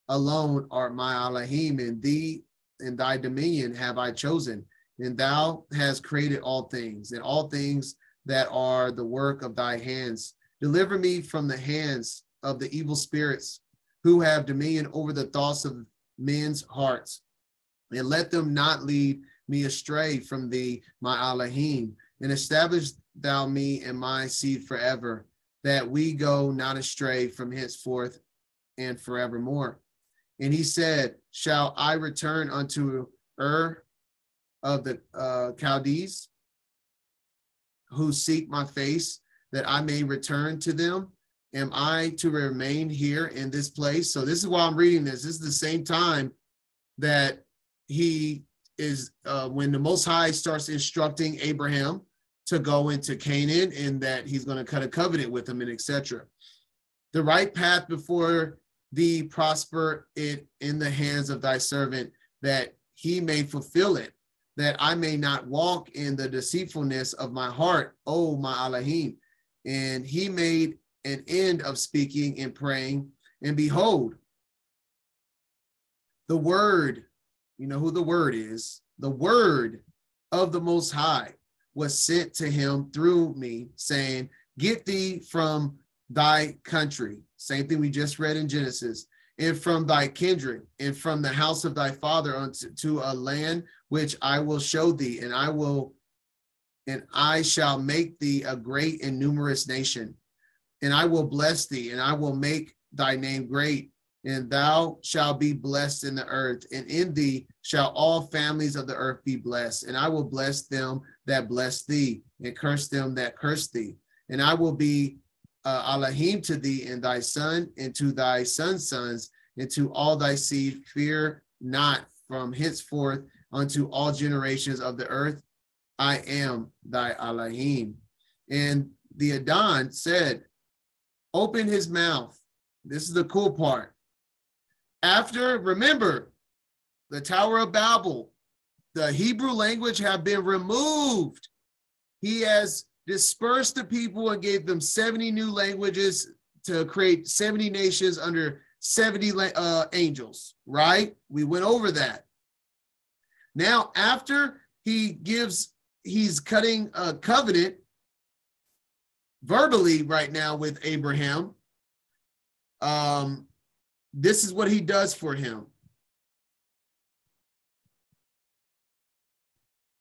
alone art my Elohim, and thee and thy dominion have I chosen. And thou hast created all things, and all things that are the work of thy hands. Deliver me from the hands of the evil spirits, who have dominion over the thoughts of men's hearts. And let them not lead me astray from thee, my Elohim. And establish thou me and my seed forever, that we go not astray from henceforth and forevermore. And he said, Shall I return unto Ur of the Chaldees, who seek my face, that I may return to them? Am I to remain here in this place? So this is why I'm reading this. This is the same time that he is, when the Most High starts instructing Abraham to go into Canaan, and that he's going to cut a covenant with him, and etc. The right path before thee prosper it in the hands of thy servant, that he may fulfill it, that I may not walk in the deceitfulness of my heart, O my Elohim. And he made an end of speaking and praying, and behold, the word, you know who the word is, the word of the Most High was sent to him through me, saying, Get thee from thy country, same thing we just read in Genesis, and from thy kindred, and from the house of thy father unto a land which I will show thee, and I shall make thee a great and numerous nation, and I will bless thee, and I will make thy name great, and thou shalt be blessed in the earth, and in thee shall all families of the earth be blessed. And I will bless them that bless thee, and curse them that curse thee. And I will be Elohim to thee and thy son, and to thy son's sons, and to all thy seed. Fear not from henceforth unto all generations of the earth. I am thy Elohim. And the Adon said, open his mouth. This is the cool part. After, remember, the Tower of Babel, the Hebrew language have been removed. He has dispersed the people and gave them 70 new languages to create 70 nations under 70 angels, right? We went over that. Now, after he's cutting a covenant verbally right now with Abraham. This is what he does for him.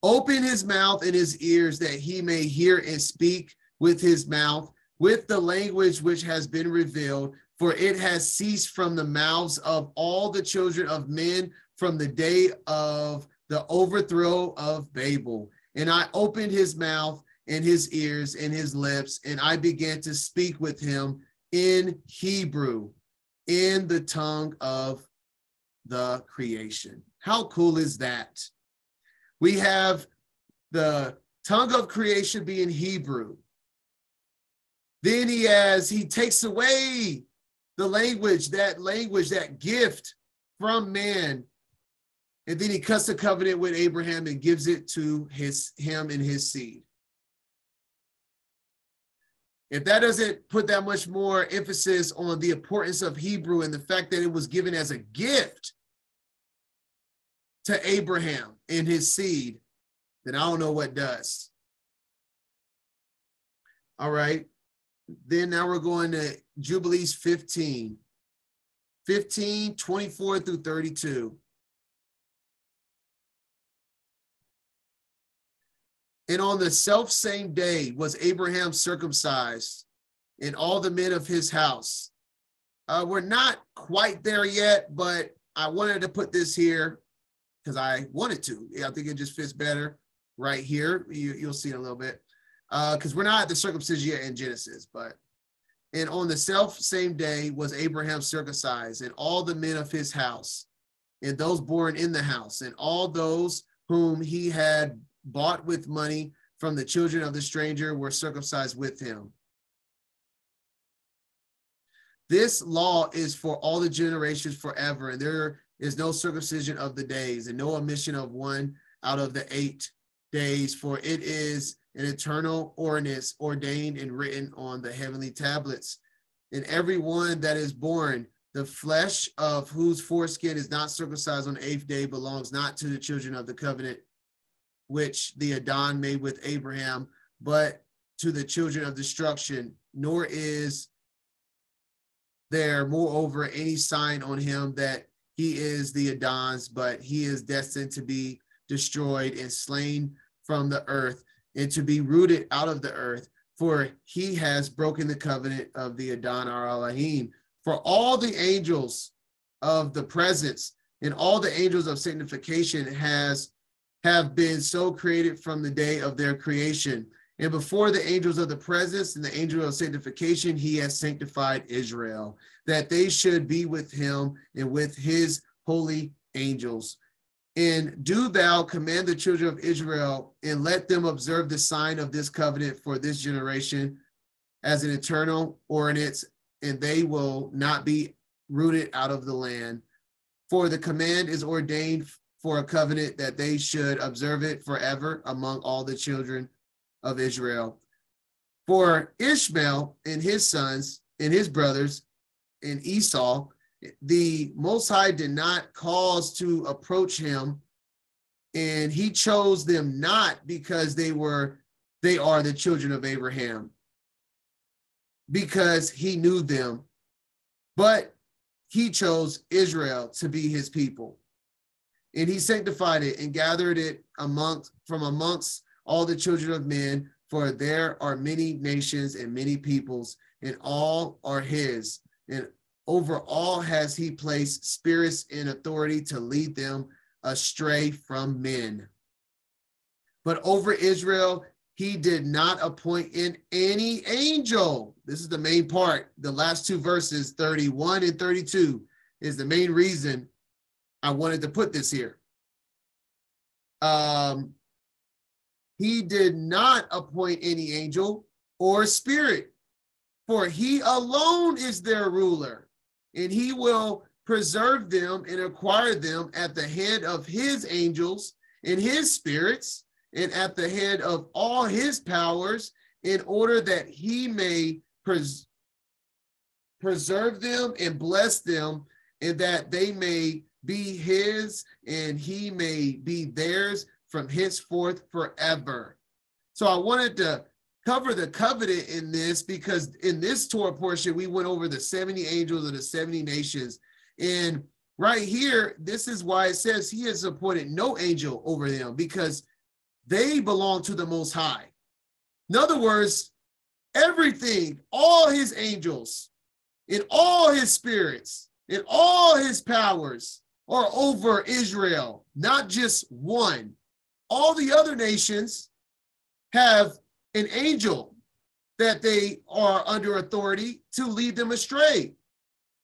Open his mouth and his ears that he may hear and speak with his mouth, with the language which has been revealed, for it has ceased from the mouths of all the children of men from the day of the overthrow of Babel. And I opened his mouth and his ears and his lips, and I began to speak with him in Hebrew, in the tongue of the creation. How cool is that? We have the tongue of creation being Hebrew. Then he takes away the language, that gift from man. And then he cuts the covenant with Abraham and gives it to him and his seed. If that doesn't put that much more emphasis on the importance of Hebrew and the fact that it was given as a gift to Abraham and his seed, then I don't know what does. All right. Then now we're going to Jubilees 15, 24 through 32. And on the selfsame day was Abraham circumcised, and all the men of his house. We're not quite there yet, but I wanted to put this here because I wanted to. I think it just fits better right here. You'll see in a little bit. Because we're not at the circumcision yet in Genesis, but and on the self-same day was Abraham circumcised, and all the men of his house, and those born in the house, and all those whom he had bought with money from the children of the stranger were circumcised with him. This law is for all the generations forever, and there is no circumcision of the days, and no omission of one out of the 8 days, for it is an eternal ordinance ordained and written on the heavenly tablets. And every one that is born, the flesh of whose foreskin is not circumcised on the 8th day, belongs not to the children of the covenant, which the Adon made with Abraham, but to the children of destruction, nor is there moreover any sign on him that he is the Adon's, but he is destined to be destroyed and slain from the earth, and to be rooted out of the earth, for he has broken the covenant of the Adon our Elohim. For all the angels of the presence and all the angels of sanctification have been so created from the day of their creation. And before the angels of the presence and the angel of sanctification, he has sanctified Israel, that they should be with him and with his holy angels. And do thou command the children of Israel, and let them observe the sign of this covenant for this generation as an eternal ordinance, and they will not be rooted out of the land. For the command is ordained for a covenant that they should observe it forever among all the children of Israel. For Ishmael and his sons and his brothers and Esau, the Most High did not cause to approach him, and he chose them not because they are the children of Abraham, because he knew them, but he chose Israel to be his people. And he sanctified it and gathered it from amongst all the children of men, for there are many nations and many peoples, and all are his. And over all has he placed spirits in authority to lead them astray from men. But over Israel, he did not appoint in any angel. This is the main part. The last 2 verses, 31 and 32, is the main reason I wanted to put this here. he did not appoint any angel or spirit, for he alone is their ruler, and he will preserve them and acquire them at the head of his angels and his spirits, and at the head of all his powers, in order that he may preserve them and bless them, and that they may be his and he may be theirs from henceforth forever. So I wanted to cover the covenant in this, because in this Torah portion, we went over the 70 angels of the 70 nations. And right here, this is why it says he has appointed no angel over them, because they belong to the Most High. In other words, everything, all his angels, in all his spirits, in all his powers are over Israel, not just one. All the other nations have an angel that they are under authority to lead them astray.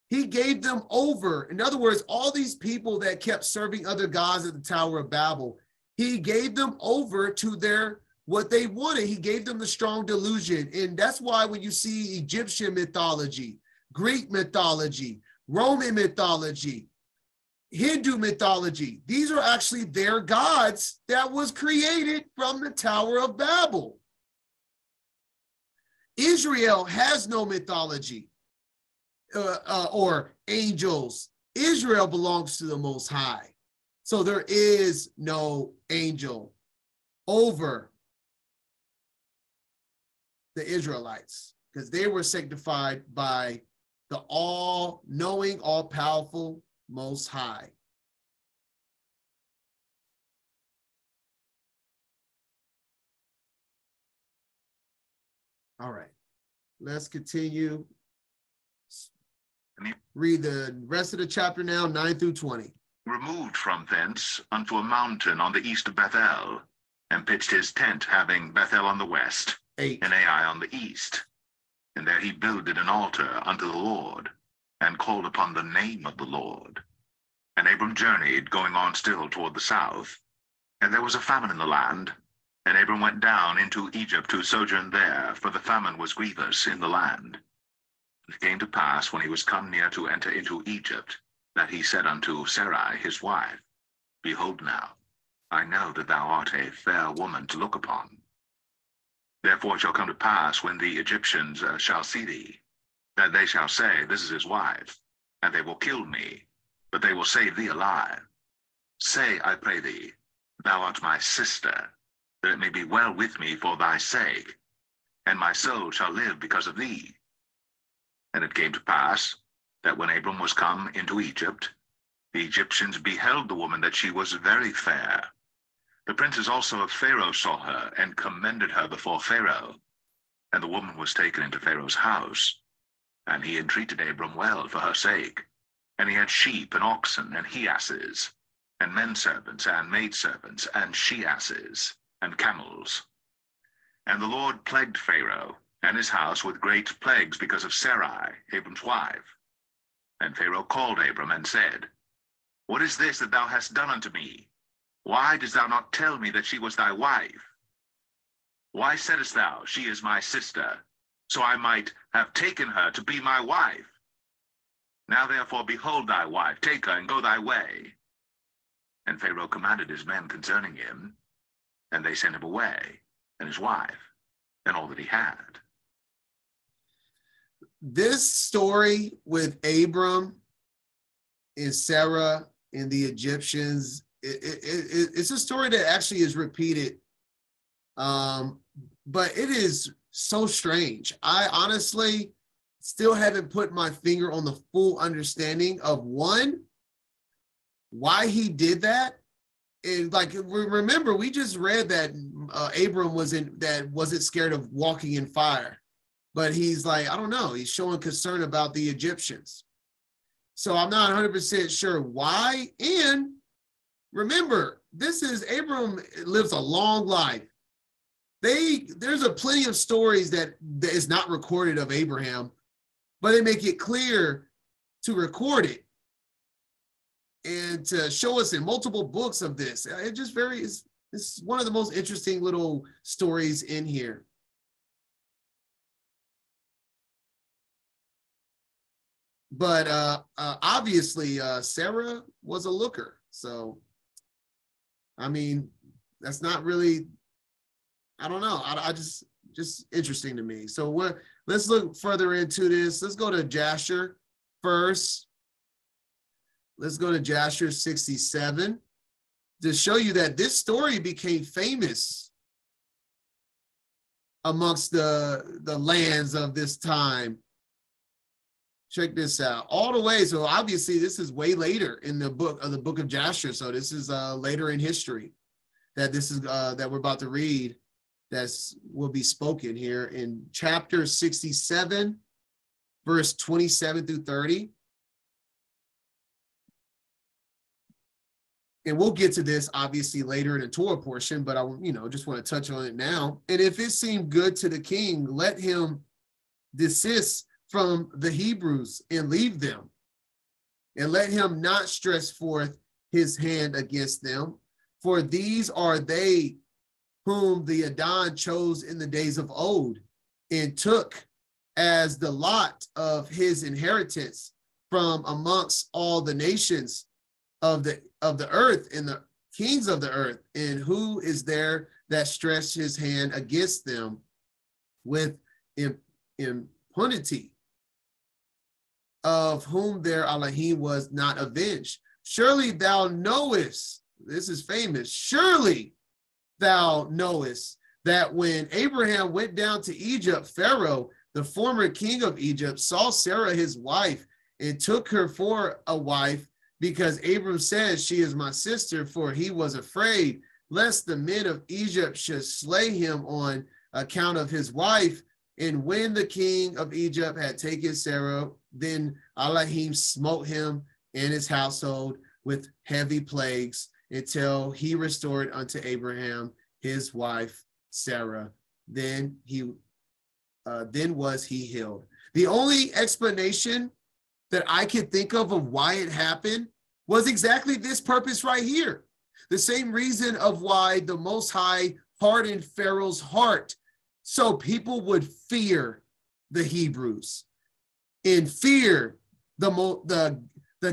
He gave them over. In other words, all these people that kept serving other gods at the Tower of Babel, he gave them over to their what they wanted. He gave them the strong delusion. And that's why when you see Egyptian mythology, Greek mythology, Roman mythology, Hindu mythology, these are actually their gods that was created from the Tower of Babel. Israel has no mythology or angels. Israel belongs to the Most High. So there is no angel over the Israelites, because they were sanctified by the all-knowing, all-powerful Most High. All right, let's continue. Read the rest of the chapter now, 9 through 20. Removed from thence unto a mountain on the east of Bethel, and pitched his tent, having Bethel on the west, 8. and Ai on the east. And there he builded an altar unto the Lord, and called upon the name of the Lord. And Abram journeyed, going on still toward the south. And there was a famine in the land, and Abram went down into Egypt to sojourn there, for the famine was grievous in the land. And it came to pass, when he was come near to enter into Egypt, that he said unto Sarai his wife, Behold now, I know that thou art a fair woman to look upon. Therefore it shall come to pass, when the Egyptians shall see thee, that they shall say, This is his wife, and they will kill me, but they will save thee alive. Say, I pray thee, Thou art my sister, that it may be well with me for thy sake, and my soul shall live because of thee. And it came to pass, that when Abram was come into Egypt, the Egyptians beheld the woman, that she was very fair. The princes also of Pharaoh saw her, and commended her before Pharaoh. And the woman was taken into Pharaoh's house. And he entreated Abram well for her sake. And he had sheep, and oxen, and he-asses, and men-servants, and maidservants, and she-asses, and camels. And the Lord plagued Pharaoh and his house with great plagues because of Sarai, Abram's wife. And Pharaoh called Abram, and said, What is this that thou hast done unto me? Why didst thou not tell me that she was thy wife? Why saidst thou, She is my sister, so I might have taken her to be my wife? Now therefore behold thy wife, take her, and go thy way. And Pharaoh commanded his men concerning him, and they sent him away, and his wife, and all that he had. This story with Abram and Sarah and the Egyptians, it's a story that actually is repeated, but it is so strange. I honestly still haven't put my finger on the full understanding of, one, why he did that. And like, remember, we just read that Abram wasn't scared of walking in fire, but he's like, I don't know, he's showing concern about the Egyptians. So I'm not 100% sure why. And remember, Abram lives a long life. There's plenty of stories that is not recorded of Abraham, but they make it clear to record it and to show us in multiple books of this. It's This is one of the most interesting little stories in here. But obviously, Sarah was a looker. So, I mean, that's not really, I don't know. I just interesting to me. So let's look further into this. Let's go to Jasher first. Let's go to Jasher 67 to show you that this story became famous amongst the lands of this time. Check this out. All the way. So obviously this is way later in the book of Jasher. So this is later in history that this is that we're about to read. That's will be spoken here in chapter 67, verse 27 through 30. And we'll get to this obviously later in the Torah portion, but I just want to touch on it now. And if it seemed good to the king, let him desist from the Hebrews and leave them, and let him not stretch forth his hand against them, for these are they whom the Adon chose in the days of old, and took as the lot of his inheritance from amongst all the nations of the earth and the kings of the earth. And who is there that stretched his hand against them with impunity, of whom their Elohim was not avenged? Surely thou knowest, this is famous, surely thou knowest that when Abraham went down to Egypt, Pharaoh, the former king of Egypt, saw Sarah his wife and took her for a wife, because Abram said, she is my sister, for he was afraid lest the men of Egypt should slay him on account of his wife. And when the king of Egypt had taken Sarah, then Elohim smote him and his household with heavy plagues, until he restored unto Abraham his wife Sarah. Then was he healed. The only explanation that I could think of why it happened was exactly this purpose right here. The same reason of why the Most High hardened Pharaoh's heart, so people would fear the Hebrews and fear the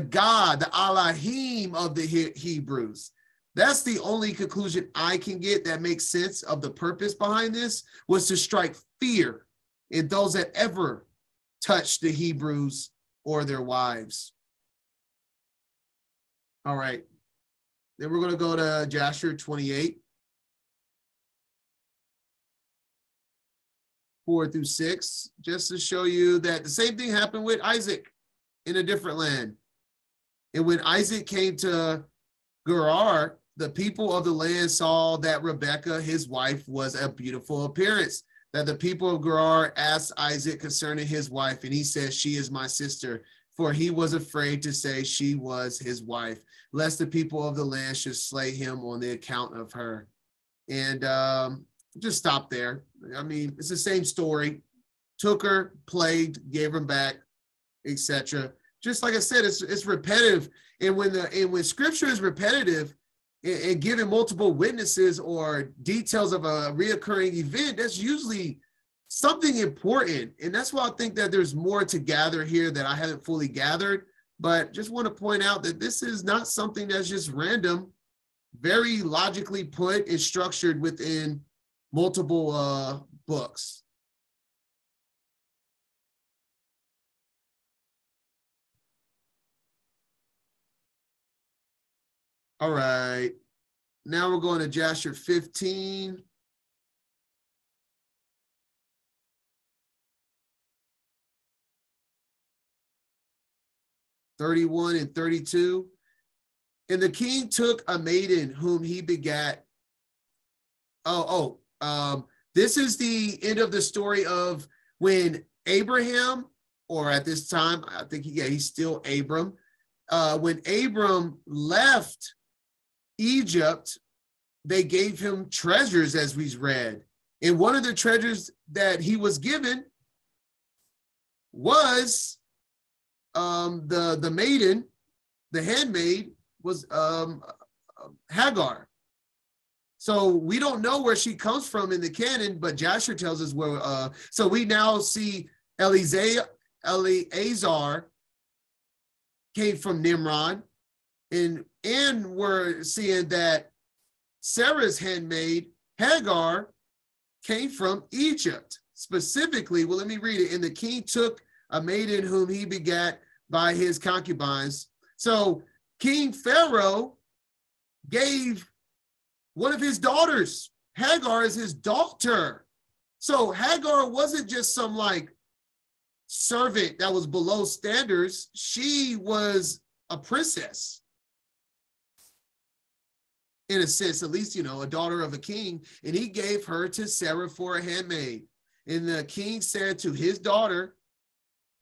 God, the Elohim of the Hebrews. That's the only conclusion I can get that makes sense of the purpose behind this, was to strike fear in those that ever touched the Hebrews or their wives. All right. Then we're going to go to Jasher 28, 4 through 6, just to show you that the same thing happened with Isaac in a different land. And when Isaac came to Gerar, the people of the land saw that Rebekah, his wife, was a beautiful appearance, that the people of Gerar asked Isaac concerning his wife, and he said, she is my sister, for he was afraid to say she was his wife, lest the people of the land should slay him on the account of her. And just stop there. I mean, it's the same story. Took her, plagued, gave her back, etc. Just like I said, it's repetitive. And when scripture is repetitive and given multiple witnesses or details of a reoccurring event, that's usually something important. And that's why I think that there's more to gather here that I haven't fully gathered. But just want to point out that this is not something that's just random, very logically put and structured within multiple books. All right. Now we're going to Jasher 15. (31 and 32). And the king took a maiden whom he begat. This is the end of the story of when Abraham, or at this time, I think he's still Abram. When Abram left Egypt, they gave him treasures, as we've read. And one of the treasures that he was given was the maiden, the handmaid, was Hagar. So we don't know where she comes from in the canon, but Jasher tells us where. So we now see Eleazar came from Nimrod, and we're seeing that Sarah's handmaid Hagar came from Egypt. Specifically, well, let me read it. And the king took a maiden whom he begat by his concubines. So King Pharaoh gave one of his daughters, Hagar, is his daughter. So Hagar wasn't just some like servant that was below standards. She was a princess. In a sense, at least, a daughter of a king, and he gave her to Sarah for a handmaid. And the king said to his daughter,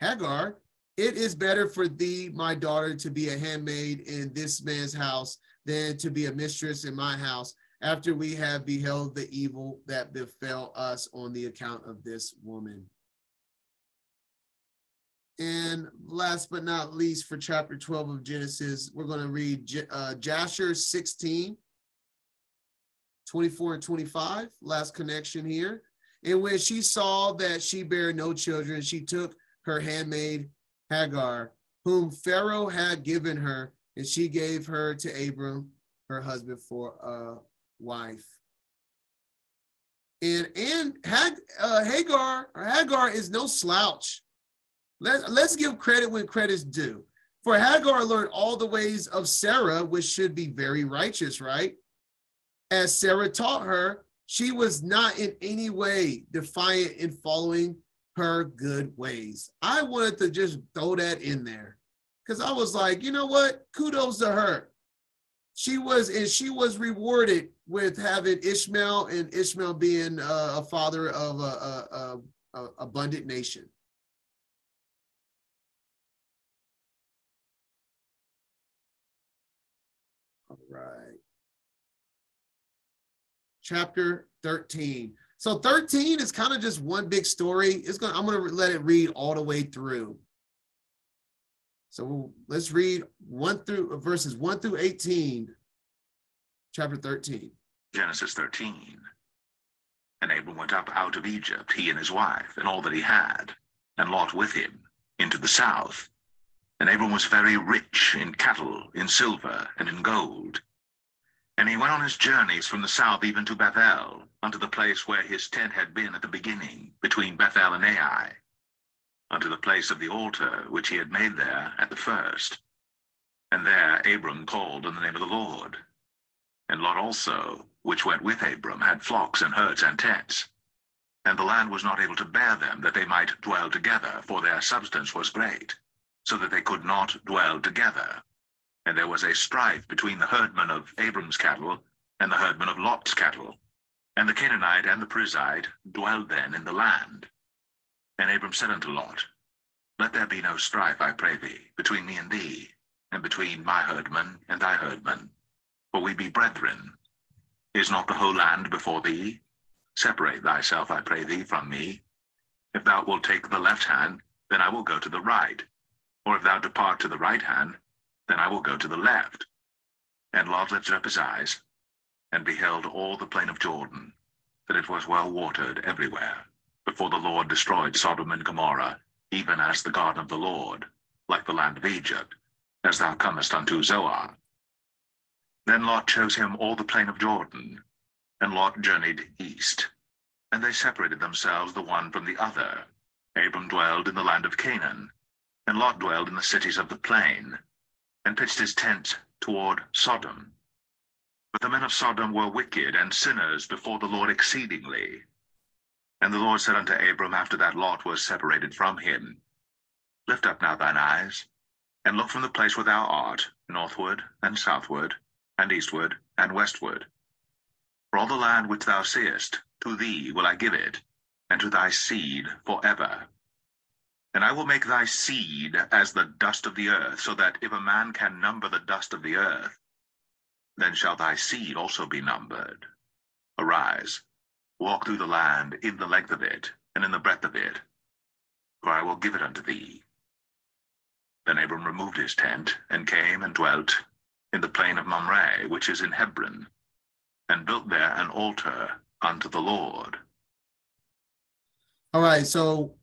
Hagar, it is better for thee, my daughter, to be a handmaid in this man's house than to be a mistress in my house, after we have beheld the evil that befell us on the account of this woman. And last but not least, for chapter 12 of Genesis, we're going to read Jasher 16, 24 and 25, last connection here. And when she saw that she bare no children, she took her handmaid Hagar, whom Pharaoh had given her, and she gave her to Abram, her husband, for a wife. And Hagar is no slouch. Let's give credit when credit's due. For Hagar learned all the ways of Sarah, which should be very righteous, right? As Sarah taught her, she was not in any way defiant in following her good ways. I wanted to just throw that in there because I was like, you know what? Kudos to her. She was rewarded with having Ishmael, and Ishmael being a father of a abundant nation. All right. Chapter 13. So 13 is kind of just one big story. I'm going to let it read all the way through. So let's read verses 1 through 18, chapter 13. Genesis 13. And Abram went up out of Egypt, he and his wife, and all that he had, and Lot with him, into the south. And Abram was very rich in cattle, in silver, and in gold. And he went on his journeys from the south even to Bethel, unto the place where his tent had been at the beginning, between Bethel and Ai, unto the place of the altar which he had made there at the first. And there Abram called on the name of the Lord. And Lot also, which went with Abram, had flocks and herds and tents. And the land was not able to bear them, that they might dwell together, for their substance was great, so that they could not dwell together. And there was a strife between the herdmen of Abram's cattle and the herdmen of Lot's cattle. And the Canaanite and the Perizzite dwelled then in the land. And Abram said unto Lot, Let there be no strife, I pray thee, between me and thee, and between my herdmen and thy herdmen, for we be brethren. Is not the whole land before thee? Separate thyself, I pray thee, from me. If thou wilt take the left hand, then I will go to the right. Or if thou depart to the right hand, then I will go to the left. And Lot lifted up his eyes, and beheld all the plain of Jordan, that it was well watered everywhere, before the Lord destroyed Sodom and Gomorrah, even as the garden of the Lord, like the land of Egypt, as thou comest unto Zoar. Then Lot chose him all the plain of Jordan, and Lot journeyed east. And they separated themselves the one from the other. Abram dwelled in the land of Canaan, and Lot dwelled in the cities of the plain, and pitched his tent toward Sodom. But the men of Sodom were wicked and sinners before the Lord exceedingly. And the Lord said unto Abram, after that Lot was separated from him, Lift up now thine eyes, and look from the place where thou art, northward and southward, and eastward and westward. For all the land which thou seest, to thee will I give it, and to thy seed forever. And I will make thy seed as the dust of the earth, so that if a man can number the dust of the earth, then shall thy seed also be numbered. Arise, walk through the land in the length of it, and in the breadth of it, for I will give it unto thee. Then Abram removed his tent, and came and dwelt in the plain of Mamre, which is in Hebron, and built there an altar unto the Lord. All right, so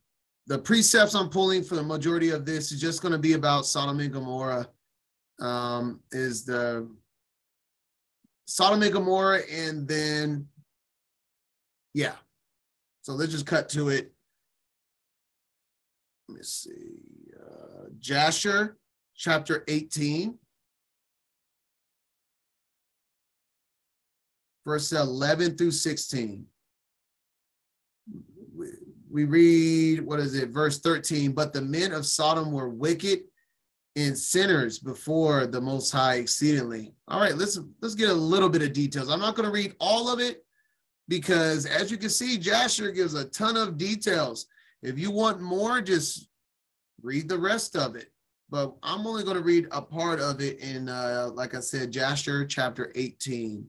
the precepts I'm pulling for the majority of this is just going to be about Sodom and Gomorrah. Is the Sodom and Gomorrah, and then, yeah. So let's just cut to it. Let me see. Jasher, chapter 18, verse 11 through 16. We read, what is it? Verse 13, but the men of Sodom were wicked and sinners before the Most High exceedingly. All right, let's get a little bit of details. I'm not going to read all of it because, as you can see, Jasher gives a ton of details. If you want more, just read the rest of it. But I'm only going to read a part of it in, like I said, Jasher chapter 18.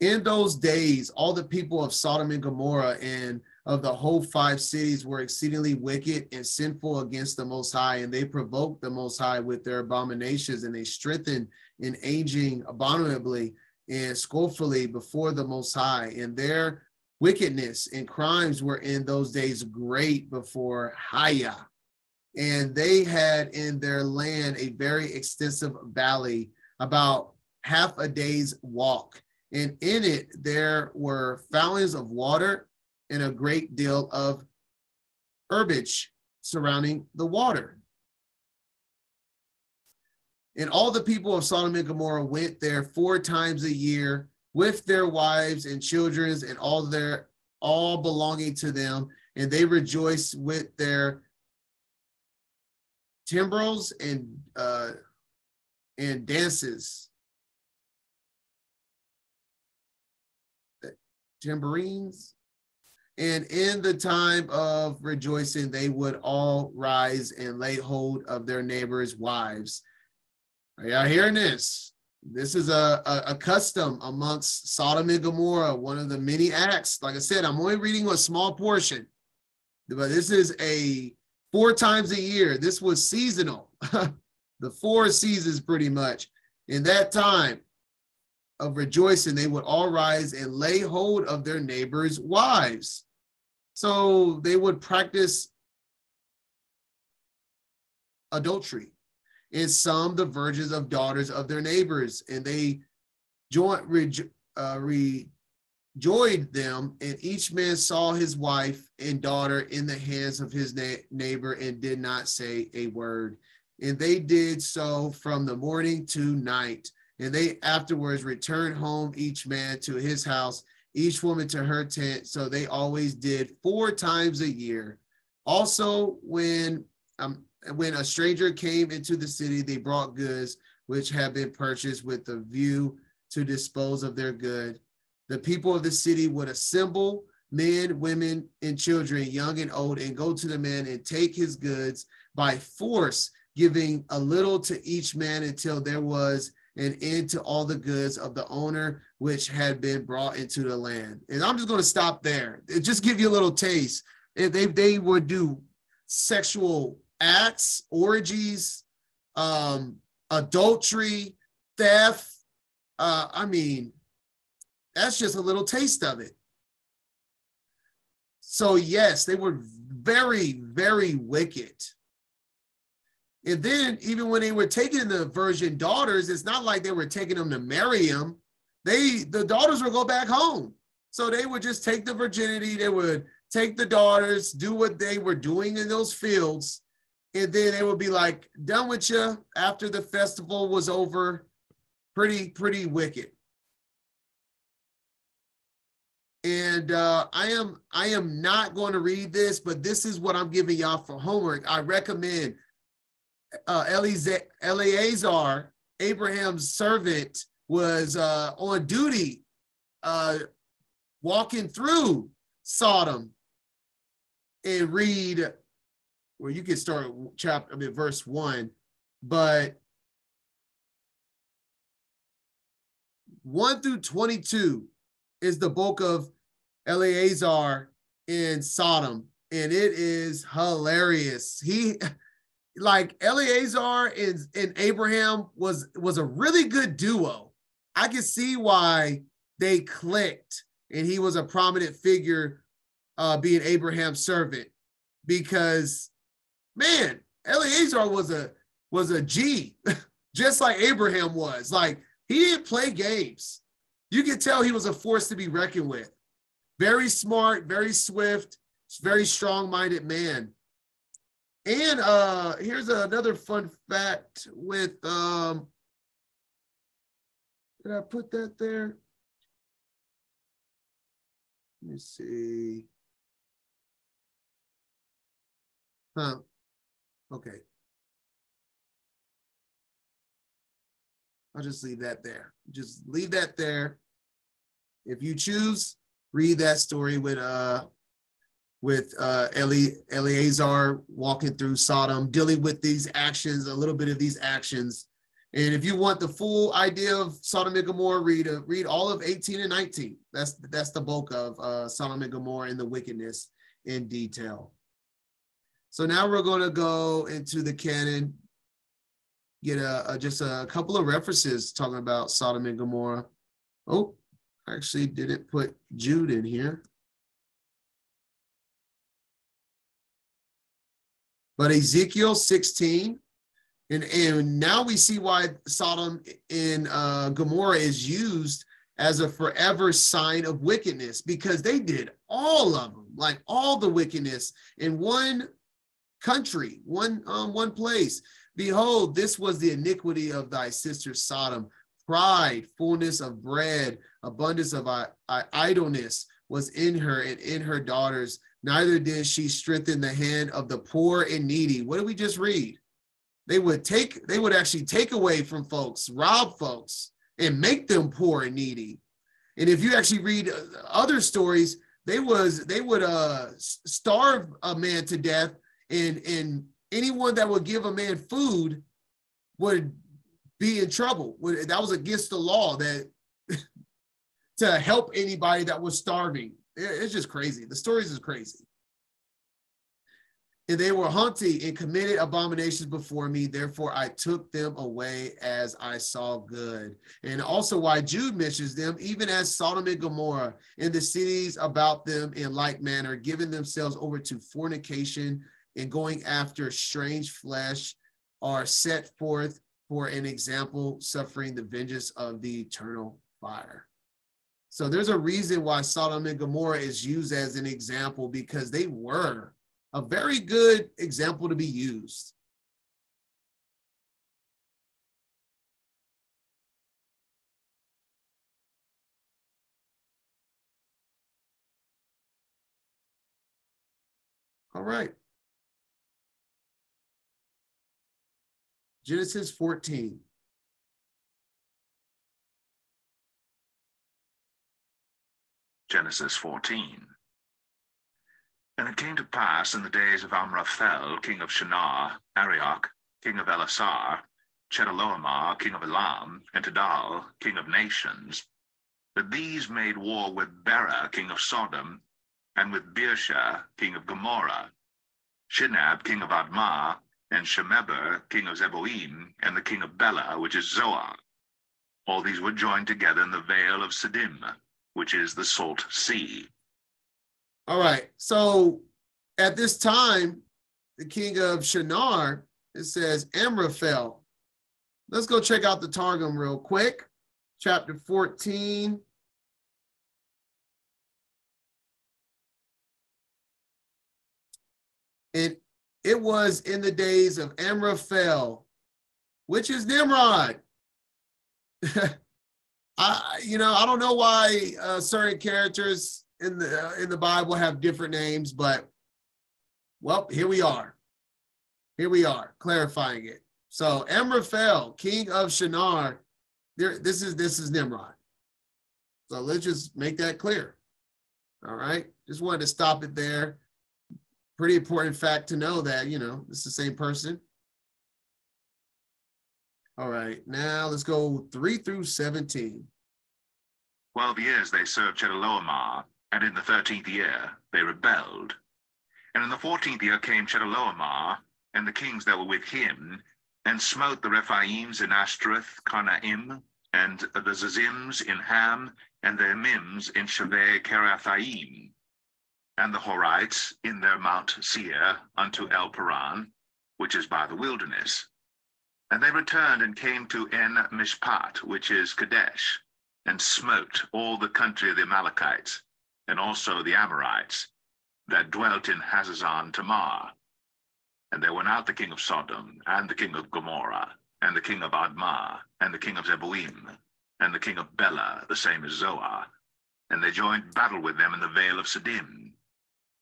In those days, all the people of Sodom and Gomorrah and of the whole 5 cities were exceedingly wicked and sinful against the Most High, and they provoked the Most High with their abominations, and they strengthened in aging abominably and scornfully before the Most High. And their wickedness and crimes were in those days great before Haya. And they had in their land a very extensive valley, about half a day's walk. And in it there were fountains of water and a great deal of herbage surrounding the water. And all the people of Sodom and Gomorrah went there 4 times a year with their wives and children and all belonging to them. And they rejoiced with their timbrels and dances. Tambourines. And in the time of rejoicing, they would all rise and lay hold of their neighbors' wives. Are y'all hearing this? This is a custom amongst Sodom and Gomorrah, one of the many acts. Like I said, I'm only reading a small portion, but this is 4 times a year. This was seasonal, the 4 seasons pretty much. In that time of rejoicing, they would all rise and lay hold of their neighbors' wives. So they would practice adultery, and some the virgins of daughters of their neighbors, and they rejoined them, and each man saw his wife and daughter in the hands of his neighbor and did not say a word. And they did so from the morning to night. And they afterwards returned home, each man to his house, each woman to her tent. So they always did 4 times a year. Also, when a stranger came into the city, they brought goods which had been purchased with the view to dispose of their good. The people of the city would assemble, men, women, and children, young and old, and go to the man and take his goods by force, giving a little to each man until there was an end to all the goods of the owner which had been brought into the land. And I'm just going to stop there. It just give you a little taste. They would do sexual acts, orgies, adultery, theft. I mean, that's just a little taste of it. So yes, they were very, very wicked. And then even when they were taking the virgin daughters, it's not like they were taking them to marry them. The daughters would go back home. So they would just take the virginity. They would take the daughters, do what they were doing in those fields. And then they would be like, done with you after the festival was over. Pretty wicked. And I am not going to read this, but this is what I'm giving y'all for homework. I recommend Eleazar, Abraham's servant, was on duty walking through Sodom, and read, well, you can start verse 1, but 1 through 22 is the book of Eleazar in Sodom, and it is hilarious. Like Eleazar and Abraham was a really good duo. I can see why they clicked, and he was a prominent figure, being Abraham's servant, because, man, Eleazar was a G, just like Abraham was. Like, he didn't play games. You could tell he was a force to be reckoned with. Very smart, very swift, very strong-minded man. And here's another fun fact with, did I put that there? Let me see. Huh. Okay. I'll just leave that there. Just leave that there. If you choose, read that story with Eleazar walking through Sodom, dealing with these actions, a little bit of these actions. And if you want the full idea of Sodom and Gomorrah, read all of 18 and 19. That's the bulk of Sodom and Gomorrah and the wickedness in detail. So now we're going to go into the canon, get just a couple of references talking about Sodom and Gomorrah. Oh, I actually didn't put Jude in here. But Ezekiel 16, and now we see why Sodom and Gomorrah is used as a forever sign of wickedness, because they did all of them, like all the wickedness in one country, one place. Behold, this was the iniquity of thy sister Sodom. Pride, fullness of bread, abundance of idleness was in her and in her daughters. Neither did she strengthen the hand of the poor and needy. What did we just read? They would actually take away from folks, rob folks, and make them poor and needy. And if you actually read other stories, they would starve a man to death, and anyone that would give a man food would be in trouble. That was against the law, that to help anybody that was starving. It's just crazy. The stories is crazy. And they were haughty and committed abominations before me. Therefore, I took them away as I saw good. And also why Jude mentions them, even as Sodom and Gomorrah and the cities about them in like manner, giving themselves over to fornication and going after strange flesh, are set forth for an example, suffering the vengeance of the eternal fire. So there's a reason why Sodom and Gomorrah is used as an example, because they were a very good example to be used. All right. Genesis 14. Genesis 14. And it came to pass in the days of Amraphel, king of Shinar, Arioch, king of Elasar, Chedorlaomer, king of Elam, and Tidal, king of nations, that these made war with Bera, king of Sodom, and with Birsha, king of Gomorrah, Shinab, king of Admah, and Shemeber, king of Zeboim, and the king of Bela, which is Zoar. All these were joined together in the vale of Siddim, which is the Salt Sea. All right. So at this time, the king of Shinar, it says Amraphel. Let's go check out the Targum real quick. Chapter 14. And it was in the days of Amraphel, which is Nimrod. I don't know why certain characters in the Bible have different names, but well, here we are. Here we are, clarifying it. So Amraphel, king of Shinar, this is Nimrod. So let's just make that clear. All right. Just wanted to stop it there. Pretty important fact to know that, it's the same person. All right. Now let's go 3 through 17. 12 years they served Chedorlaomer, and in the 13th year they rebelled. And in the 14th year came Chedorlaomer, and the kings that were with him, and smote the Rephaims in Ashtoreth, Karnaim, and the Zazims in Ham, and the Hamims in Shaveh Kerathaim, and the Horites in their Mount Seir unto El Paran, which is by the wilderness. And they returned and came to En Mishpat, which is Kadesh, and smote all the country of the Amalekites, and also the Amorites, that dwelt in Hazazon Tamar. And there went out the king of Sodom, and the king of Gomorrah, and the king of Admah, and the king of Zeboim, and the king of Bela, the same as Zoar. And they joined battle with them in the vale of Siddim,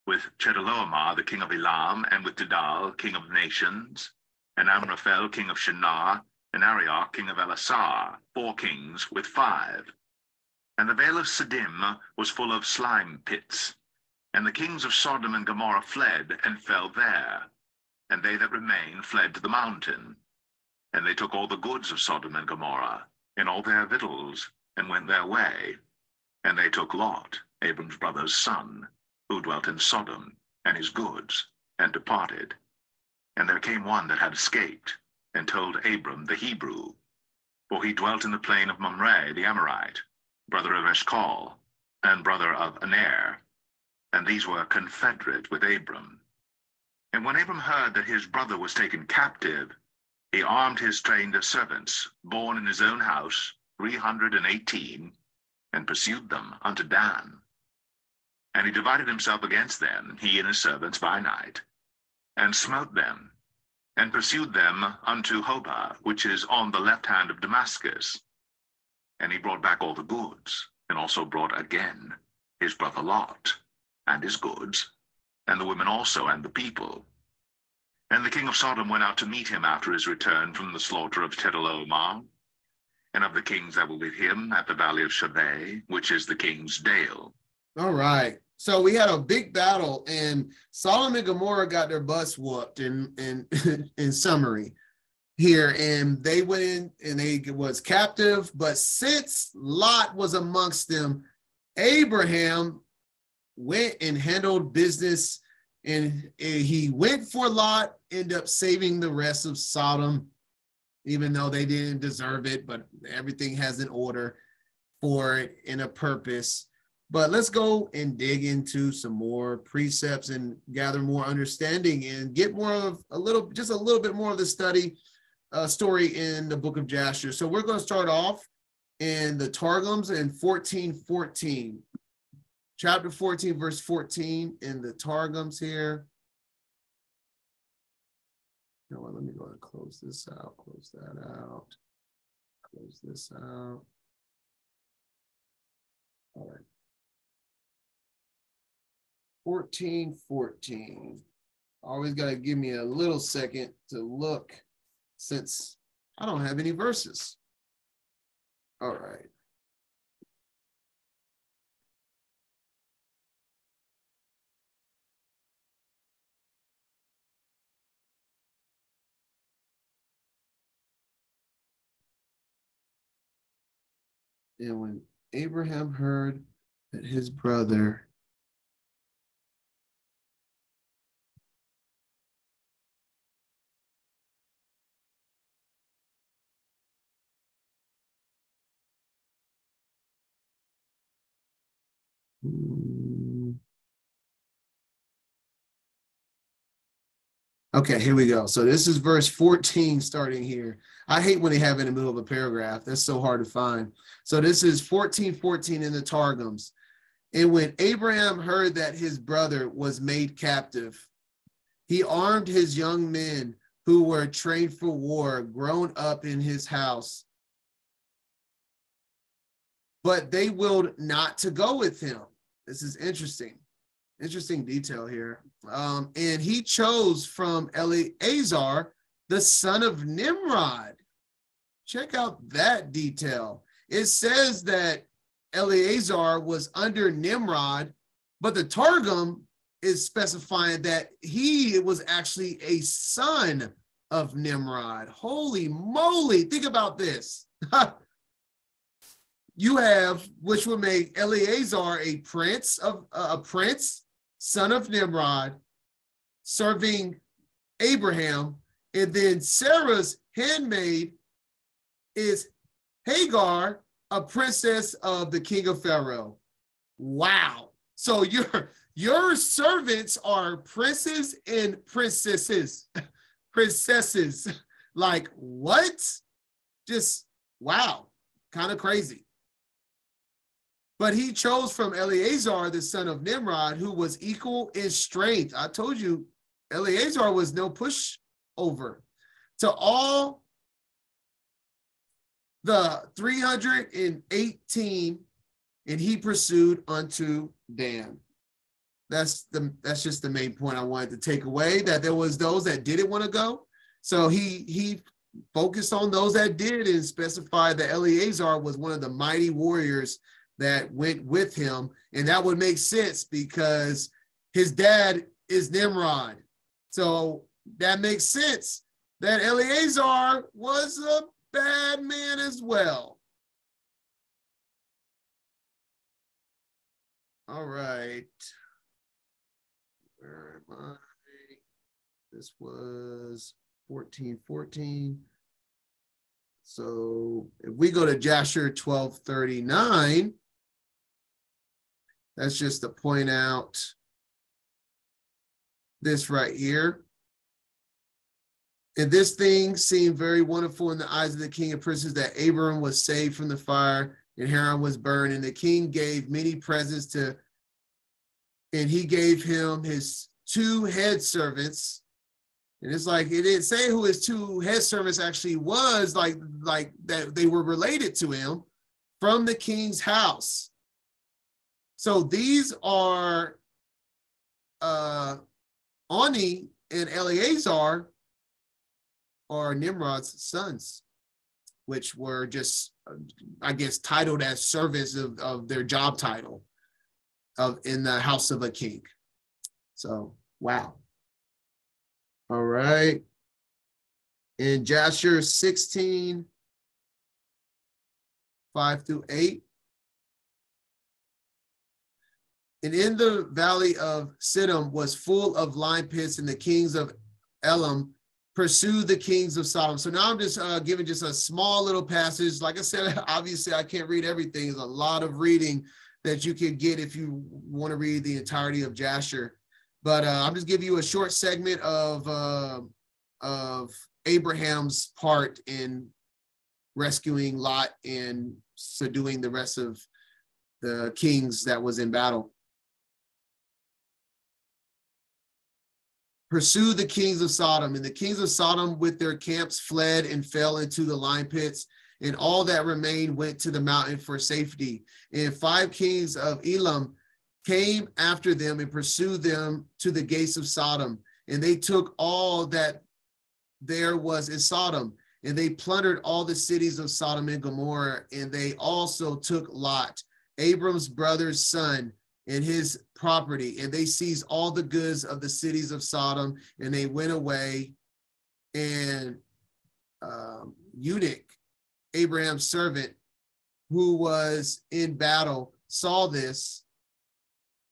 with Chedorlaomer, the king of Elam, and with Tidal, king of nations, and Amraphel, king of Shinar, and Arioch, king of Elasar, 4 kings with 5. And the vale of Siddim was full of slime pits. And the kings of Sodom and Gomorrah fled, and fell there. And they that remained fled to the mountain. And they took all the goods of Sodom and Gomorrah, and all their victuals, and went their way. And they took Lot, Abram's brother's son, who dwelt in Sodom, and his goods, and departed. And there came one that had escaped, and told Abram the Hebrew, for he dwelt in the plain of Mamre the Amorite, brother of Eshcol, and brother of Aner, and these were confederate with Abram. And when Abram heard that his brother was taken captive, he armed his trained servants, born in his own house, 318, and pursued them unto Dan. And he divided himself against them, he and his servants, by night, and smote them, and pursued them unto Hobah, which is on the left hand of Damascus. And he brought back all the goods, and also brought again his brother Lot, and his goods, and the women also, and the people. And the king of Sodom went out to meet him after his return from the slaughter of Chedorlaomer, and of the kings that were with him at the valley of Shaveh, which is the king's dale. All right. So we had a big battle, and Sodom and Gomorrah got their butts whooped in summary here, and they went in and they was captive. But since Lot was amongst them, Abraham went and handled business, and he went for Lot, ended up saving the rest of Sodom, even though they didn't deserve it, but everything has an order for it and a purpose. But let's go and dig into some more precepts and gather more understanding and get more of just a little bit more of the story in the book of Jasher. So we're going to start off in the Targums in 14:14. Chapter 14, verse 14 in the Targums here. You know what, let me go ahead and close this out, close that out, close this out. All right. 14:14. Always got to give me a little second to look since I don't have any verses. All right. And when Abraham heard that his brother Okay, here we go. So this is verse 14 starting here. I hate when they have it in the middle of a paragraph. That's so hard to find. So this is 14:14 in the Targums. And when Abraham heard that his brother was made captive, he armed his young men who were trained for war, grown up in his house. But they willed not to go with him. This is interesting. Interesting detail here. And he chose from Eleazar, the son of Nimrod. Check out that detail. It says that Eleazar was under Nimrod, but the Targum is specifying that he was actually a son of Nimrod. Holy moly, think about this. You have, which would make Eleazar a prince, son of Nimrod, serving Abraham, and then Sarah's handmaid is Hagar, a princess of the king of Pharaoh. Wow. So your servants are princes and princesses. Princesses. Like what? Just wow. Kind of crazy. But he chose from Eleazar, the son of Nimrod, who was equal in strength. I told you, Eleazar was no pushover. To all the 318, and he pursued unto Dan. That's just the main point I wanted to take away, that there was those that didn't want to go. So he focused on those that did and specified that Eleazar was one of the mighty warriors that went with him. And that would make sense because his dad is Nimrod. So that makes sense that Eleazar was a bad man as well. All right. Where am I? This was 14:14. So if we go to Jasher 12:39, that's just to point out this right here. And this thing seemed very wonderful in the eyes of the king of princes, that Abram was saved from the fire and Haran was burned. And the king gave many presents to, and he gave him his 2 head servants. And it's like, it didn't say who his 2 head servants actually was, like that they were related to him from the king's house. So these are Ani and Eleazar are Nimrod's sons, which were just, I guess, titled as servants of their job title in the house of a king. So, wow. All right. In Jasher 16, 5-8. And in the valley of Siddim was full of lime pits, and the kings of Elam pursued the kings of Sodom. So now I'm just giving just a small little passage. Like I said, obviously I can't read everything. There's a lot of reading that you can get if you want to read the entirety of Jasher. But I'm just giving you a short segment of Abraham's part in rescuing Lot and subduing the rest of the kings that was in battle. Pursue the kings of Sodom, and the kings of Sodom with their camps fled and fell into the lime pits, and all that remained went to the mountain for safety. And 5 kings of Elam came after them and pursued them to the gates of Sodom, and they took all that there was in Sodom, and they plundered all the cities of Sodom and Gomorrah, and they also took Lot, Abram's brother's son, and his property, and they seized all the goods of the cities of Sodom, and they went away. And Eunuch, Abraham's servant, who was in battle, saw this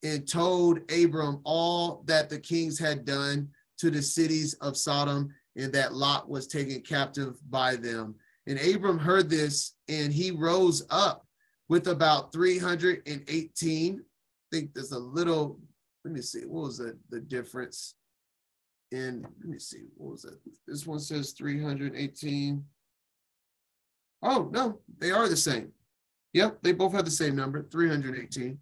and told Abram all that the kings had done to the cities of Sodom, and that Lot was taken captive by them. And Abram heard this, and he rose up with about 318. I think there's a little, let me see, what was the difference in, let me see, what was it? This one says 318. Oh, no, they are the same. Yep, they both have the same number, 318.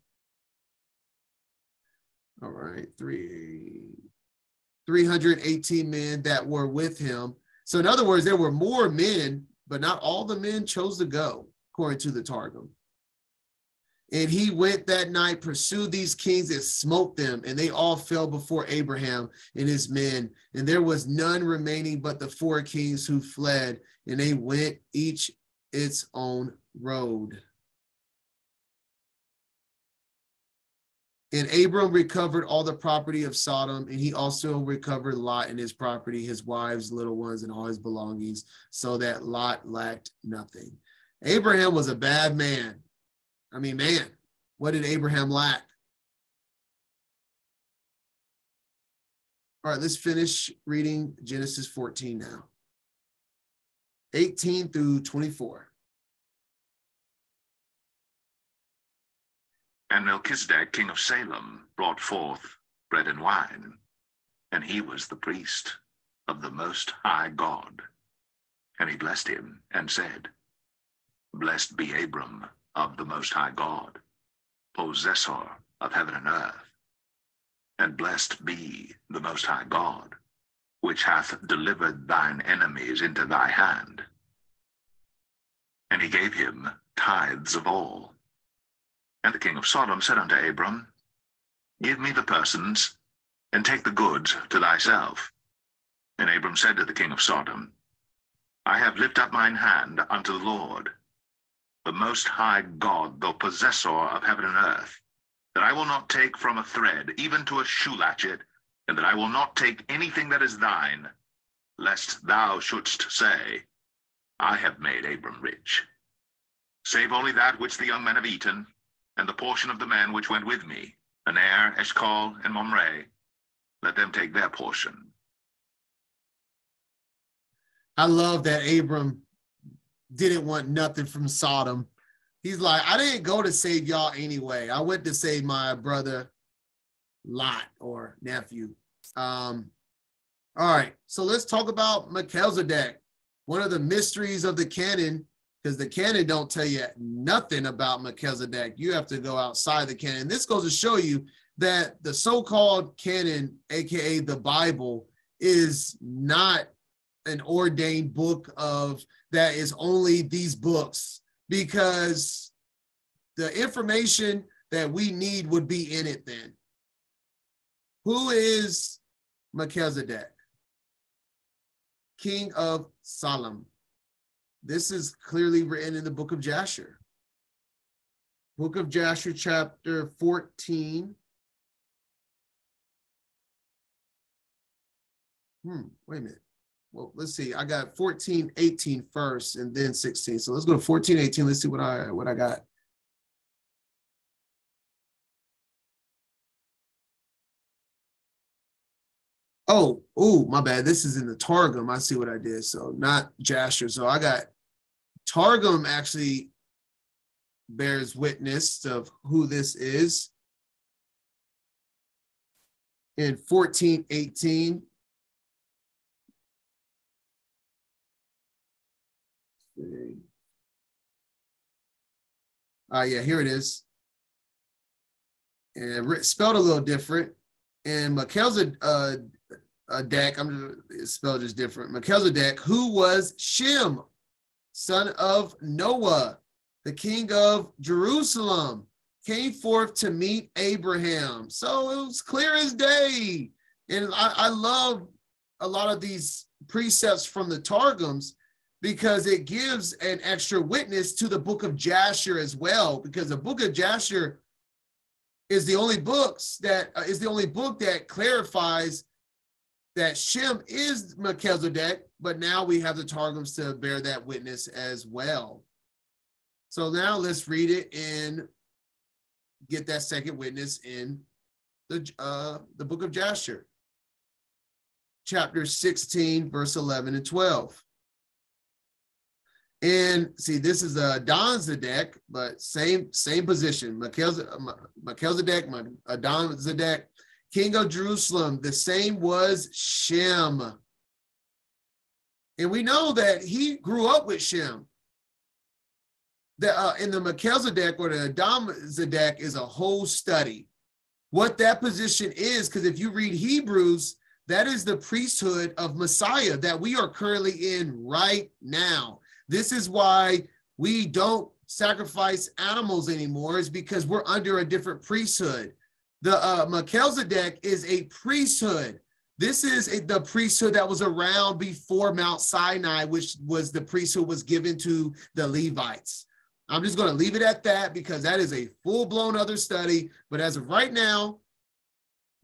All right, 318 men that were with him. So in other words, there were more men, but not all the men chose to go, according to the Targum. And he went that night, pursued these kings, and smote them, and they all fell before Abraham and his men. And there was none remaining but the 4 kings who fled, and they went each its own road. And Abram recovered all the property of Sodom, and he also recovered Lot and his property, his wives, little ones, and all his belongings, so that Lot lacked nothing. Abraham was a bad man. I mean, man, what did Abraham lack? All right, let's finish reading Genesis 14 now. 18 through 24. And Melchizedek, king of Salem, brought forth bread and wine, and he was the priest of the Most High God. And he blessed him and said, Blessed be Abram of the Most High God, possessor of heaven and earth. And blessed be the Most High God, which hath delivered thine enemies into thy hand. And he gave him tithes of all. And the king of Sodom said unto Abram, Give me the persons, and take the goods to thyself. And Abram said to the king of Sodom, I have lifted up mine hand unto the Lord, the Most High God, the possessor of heaven and earth, that I will not take from a thread, even to a shoe latchet, and that I will not take anything that is thine, lest thou shouldst say, I have made Abram rich. Save only that which the young men have eaten, and the portion of the men which went with me, Aner, Eshcol, and Mamre, let them take their portion. I love that Abram didn't want nothing from Sodom. He's like, I didn't go to save y'all anyway. I went to save my brother Lot or nephew. All right, so let's talk about Melchizedek, one of the mysteries of the canon, because the canon don't tell you nothing about Melchizedek. You have to go outside the canon. This goes to show you that the so-called canon, aka the Bible, is not an ordained book of that is only these books, because the information that we need would be in it then. Who is Melchizedek? King of Salem. This is clearly written in the book of Jasher. Book of Jasher, chapter 14. Wait a minute. Well, let's see. I got 14, 18 first, and then 16. So let's go to 14, 18. Let's see what I got. Oh, my bad. This is in the Targum. I see what I did. So not Jasher. So I got Targum actually bears witness of who this is. In 14:18. Yeah, here it is. And spelled a little different. And Melchizedek, it's spelled just different. Melchizedek, who was Shem, son of Noah, the king of Jerusalem, came forth to meet Abraham. So it was clear as day. And I love a lot of these precepts from the Targums, because it gives an extra witness to the book of Jasher as well, because the book of Jasher is the only book that clarifies that Shem is Melchizedek, but now we have the Targums to bear that witness as well. So now let's read it and get that second witness in the book of Jasher, chapter 16, verse 11 and 12. And see, this is Adonzedek, but same position. Melchizedek, Adonzedek, king of Jerusalem. The same was Shem. And we know that he grew up with Shem. In the Melchizedek or the Adonzedek is a whole study. What that position is, because if you read Hebrews, that is the priesthood of Messiah that we are currently in right now. This is why we don't sacrifice animals anymore, is because we're under a different priesthood. The Melchizedek is a priesthood. This is the priesthood that was around before Mount Sinai, which was the priesthood was given to the Levites. I'm just going to leave it at that, because that is a full-blown other study. But as of right now,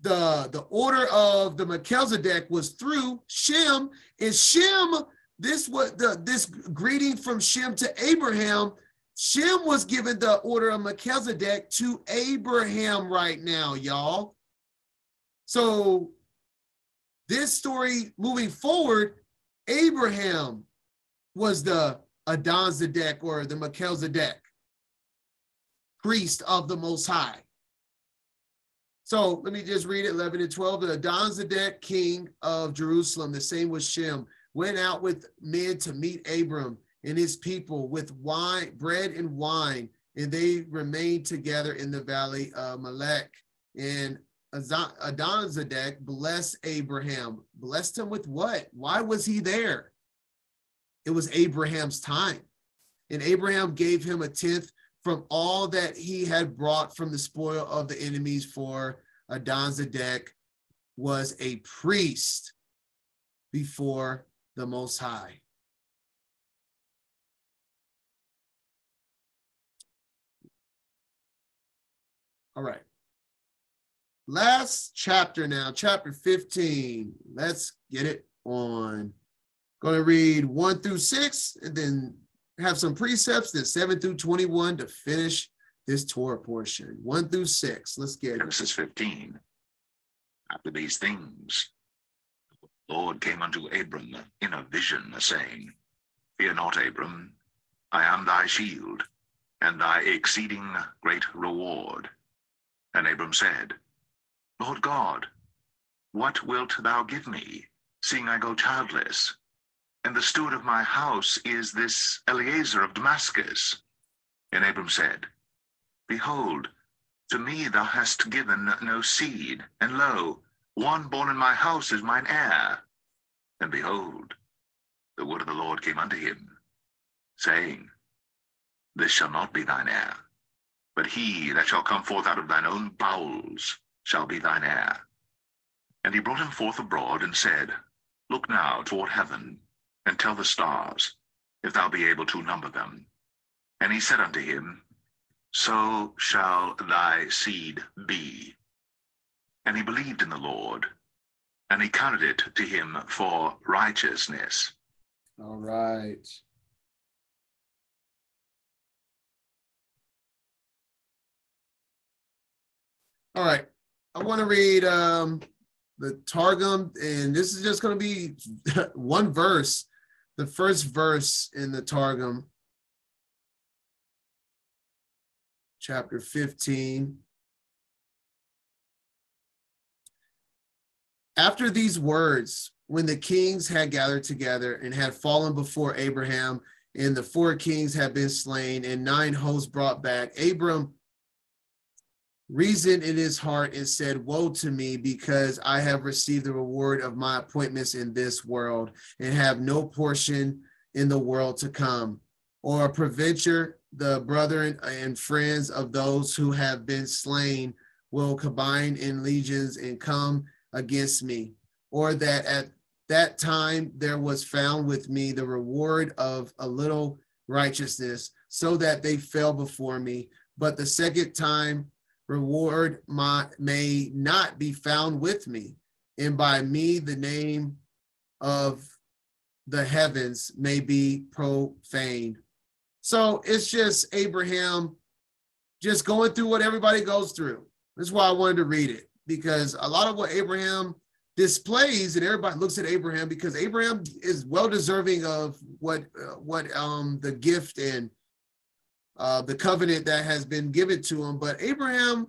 the order of the Melchizedek was through Shem, and Shem, this greeting from Shem to Abraham. Shem was given the order of Melchizedek to Abraham right now, y'all. So this story moving forward, Abraham was the Adonzedek or the Melchizedek. priest of the Most High. So let me just read it, 11 and 12. The Adonzedek, king of Jerusalem, the same was Shem, went out with men to meet Abram and his people with wine, bread and wine, and they remained together in the valley of Melech. And Adonzedek blessed Abraham. Blessed him with what? Why was he there? It was Abraham's time. And Abraham gave him a tenth from all that he had brought from the spoil of the enemies, for Adonzedek was a priest before the Most High. All right. Last chapter now, chapter 15. Let's get it on. Going to read 1 through 6 and then have some precepts, then 7 through 21 to finish this Torah portion. 1 through 6. Let's get it. Genesis 15. After these things, the Lord came unto Abram in a vision, saying, Fear not, Abram, I am thy shield, and thy exceeding great reward. And Abram said, Lord God, what wilt thou give me, seeing I go childless? And the steward of my house is this Eliezer of Damascus. And Abram said, Behold, to me thou hast given no seed, and lo, one born in my house is mine heir. And behold, the word of the Lord came unto him, saying, This shall not be thine heir, but he that shall come forth out of thine own bowels shall be thine heir. And he brought him forth abroad, and said, Look now toward heaven, and tell the stars, if thou be able to number them. And he said unto him, So shall thy seed be. And he believed in the Lord, and he counted it to him for righteousness. All right. All right. I want to read the Targum, and this is just going to be one verse, the first verse in the Targum, chapter 15. After these words, when the kings had gathered together and had fallen before Abraham, and the 4 kings had been slain, and 9 hosts brought back, Abram reasoned in his heart and said, Woe to me, because I have received the reward of my appointments in this world, and have no portion in the world to come. Or peradventure, the brethren and friends of those who have been slain will combine in legions and come against me. Or that at that time there was found with me the reward of a little righteousness, so that they fell before me. But the second time reward may not be found with me, and by me the name of the heavens may be profaned. So it's just Abraham just going through what everybody goes through. That's why I wanted to read it, because a lot of what Abraham displays, and everybody looks at Abraham because Abraham is well deserving of what the gift and the covenant that has been given to him. But Abraham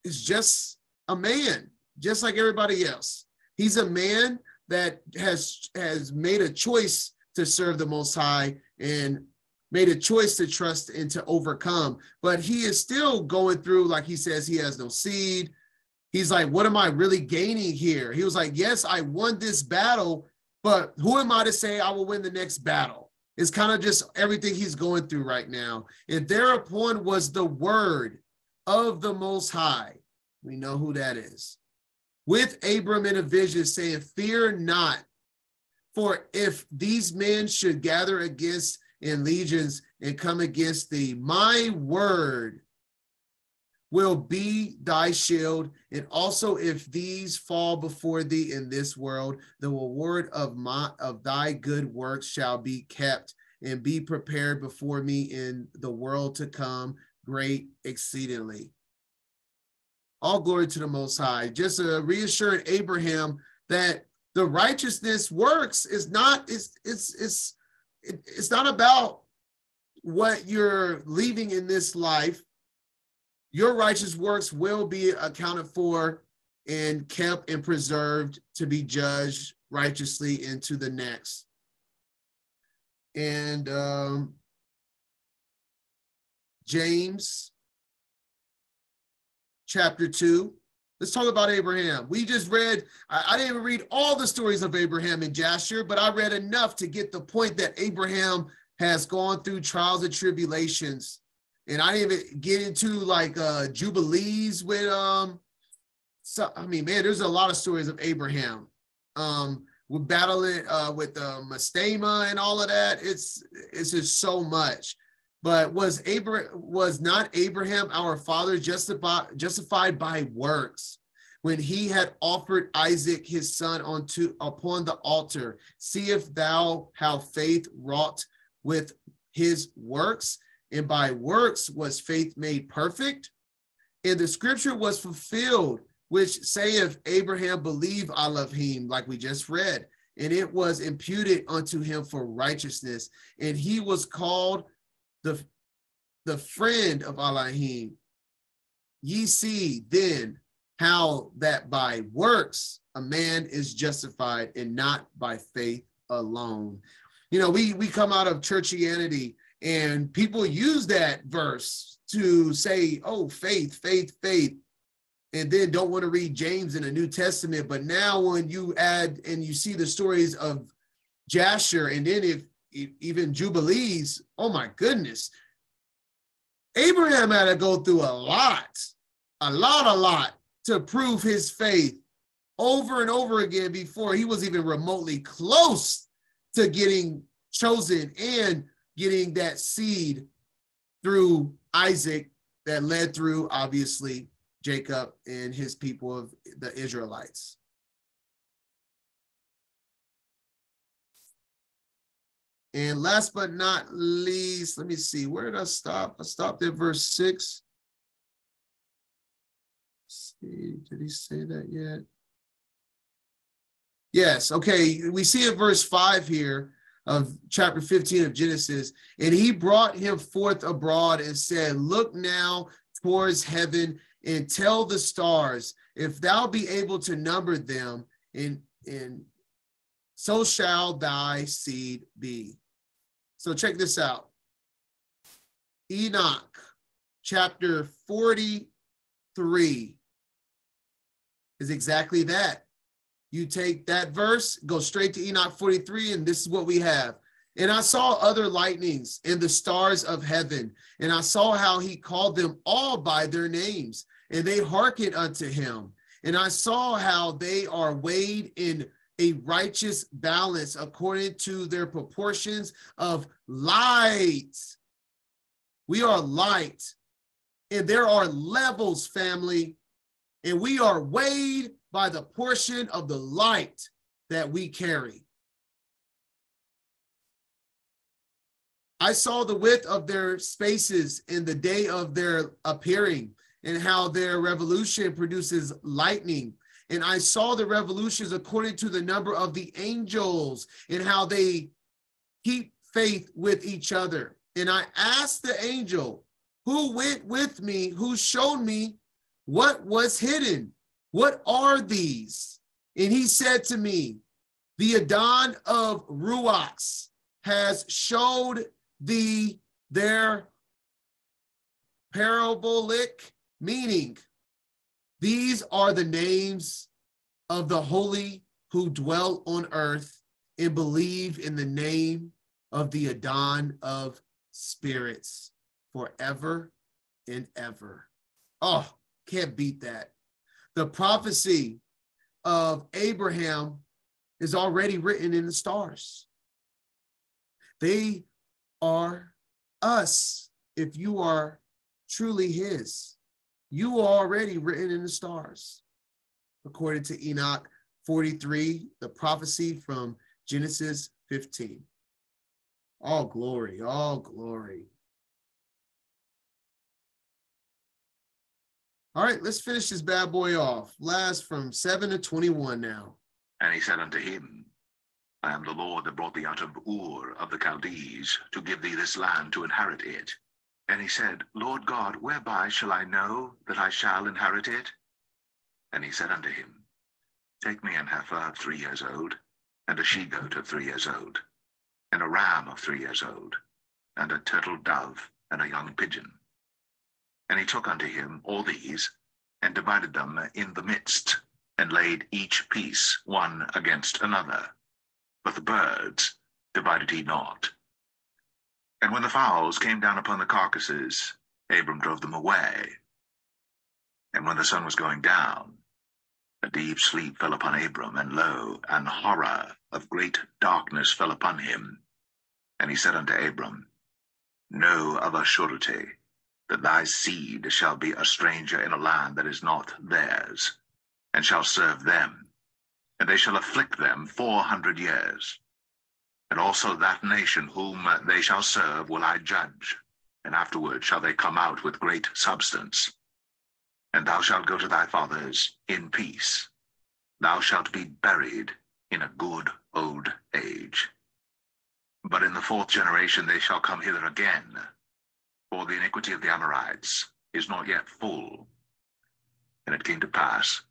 is just a man, just like everybody else. He's a man that has made a choice to serve the Most High and made a choice to trust and to overcome. But he is still going through, like he says, he has no seed. He's like, what am I really gaining here? He was like, yes, I won this battle, but who am I to say I will win the next battle? It's kind of just everything he's going through right now. And thereupon was the word of the Most High. We know who that is. With Abram in a vision, saying, Fear not, for if these men should gather against in legions and come against thee, my word will be thy shield. And also if these fall before thee in this world, the reward of thy good works shall be kept, and be prepared before me in the world to come, great exceedingly. All glory to the Most High. Just reassuring Abraham that the righteousness works is not, it's not about what you're leaving in this life. Your righteous works will be accounted for and kept and preserved to be judged righteously into the next. And James chapter 2. Let's talk about Abraham. We just read, I didn't even read all the stories of Abraham and Jasher, but I read enough to get the point that Abraham has gone through trials and tribulations. And I didn't even get into like jubilees with, so, I mean, man, there's a lot of stories of Abraham. We're battling with Mastema and all of that. It's just so much. But was not Abraham our father justified by works when he had offered Isaac his son upon the altar? Seest thou how faith wrought with his works, and by works was faith made perfect? And the scripture was fulfilled, which saith, Abraham believed Elohim, like we just read, and it was imputed unto him for righteousness, and he was called the friend of Elohim. Ye see then how that by works a man is justified, and not by faith alone. You know, we come out of churchianity, and people use that verse to say, oh, faith, faith, faith, and then don't want to read James in the New Testament. But now when you add and you see the stories of Jasher, and then if even Jubilees, oh my goodness, Abraham had to go through a lot to prove his faith over and over again before he was even remotely close to getting chosen and getting that seed through Isaac that led through, obviously, Jacob and his people of the Israelites. And last but not least, let me see, where did I stop? I stopped at verse 6. Let's see, did he say that yet? Yes, okay, we see in verse 5 here of chapter 15 of Genesis, and he brought him forth abroad and said, look now towards heaven and tell the stars, if thou be able to number them, and so shall thy seed be. So check this out. Enoch, chapter 43 is exactly that. You take that verse, go straight to Enoch 43, and this is what we have. And I saw other lightnings in the stars of heaven, and I saw how he called them all by their names, and they hearkened unto him. And I saw how they are weighed in a righteous balance according to their proportions of light. We are light, and there are levels, family, and we are weighed by the portion of the light that we carry. I saw the width of their spaces in the day of their appearing, and how their revolution produces lightning. And I saw the revolutions according to the number of the angels, and how they keep faith with each other. And I asked the angel who went with me, who showed me what was hidden. What are these? And he said to me, the Adon of Ruachs has showed thee their parabolic meaning. These are the names of the holy who dwell on earth and believe in the name of the Adon of spirits forever and ever. Oh, can't beat that. The prophecy of Abraham is already written in the stars. They are us. If you are truly his, you are already written in the stars. According to Enoch 43, the prophecy from Genesis 15. All glory, all glory. All right, let's finish this bad boy off. Last from 7 to 21 now. And he said unto him, I am the Lord that brought thee out of Ur of the Chaldees, to give thee this land to inherit it. And he said, Lord God, whereby shall I know that I shall inherit it? And he said unto him, Take me an heifer of 3 years old, and a she-goat of 3 years old, and a ram of 3 years old, and a turtle dove, and a young pigeon. And he took unto him all these, and divided them in the midst, and laid each piece one against another. But the birds divided he not. And when the fowls came down upon the carcasses, Abram drove them away. And when the sun was going down, a deep sleep fell upon Abram, and lo, an horror of great darkness fell upon him. And he said unto Abram, Know of a surety that thy seed shall be a stranger in a land that is not theirs, and shall serve them, and they shall afflict them 400 years. And also that nation whom they shall serve will I judge, and afterward shall they come out with great substance. And thou shalt go to thy fathers in peace. Thou shalt be buried in a good old age. But in the 4th generation they shall come hither again, for the iniquity of the Amorites is not yet full. And it came to pass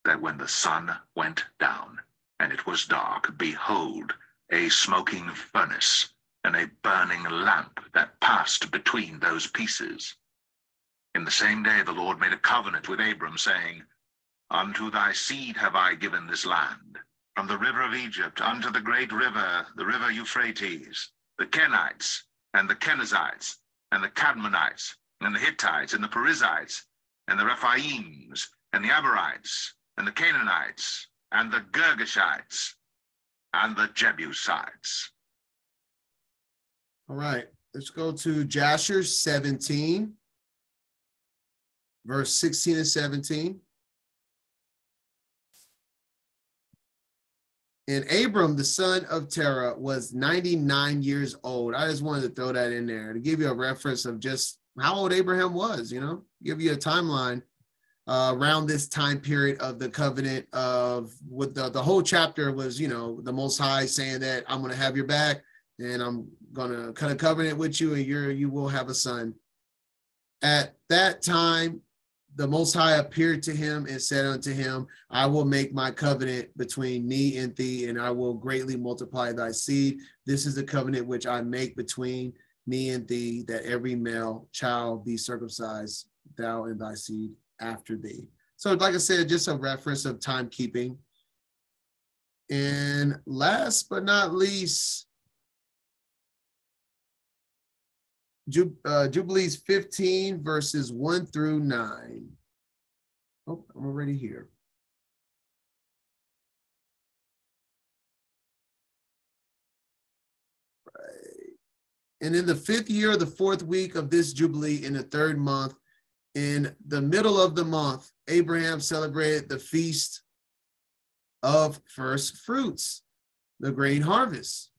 that when the sun went down, and it was dark, behold, a smoking furnace, and a burning lamp that passed between those pieces. In the same day the Lord made a covenant with Abram, saying, Unto thy seed have I given this land, from the river of Egypt unto the great river, the river Euphrates, the Kenites, and the Kenizzites, and the Cadmonites, and the Hittites, and the Perizzites, and the Rephaims, and the Amorites, and the Canaanites, and the Girgashites, and the Jebusites. All right, let's go to Jasher 17, verse 16 and 17. And Abram, the son of Terah, was 99 years old. I just wanted to throw that in there to give you a reference of just how old Abraham was, give you a timeline around this time period of the covenant of what the whole chapter was, the Most High saying that I'm going to have your back and I'm going to cut a covenant with you and you will have a son. At that time, the Most High appeared to him and said unto him, I will make my covenant between me and thee, and I will greatly multiply thy seed. This is the covenant which I make between me and thee, that every male child be circumcised, thou and thy seed after thee. So like I said, just a reference of timekeeping. And last but not least, Jubilees 15 verses 1 through 9. Oh, I'm already here. Right. And in the 5th year of the 4th week of this Jubilee, in the 3rd month, in the middle of the month, Abraham celebrated the feast of first fruits, the grain harvest.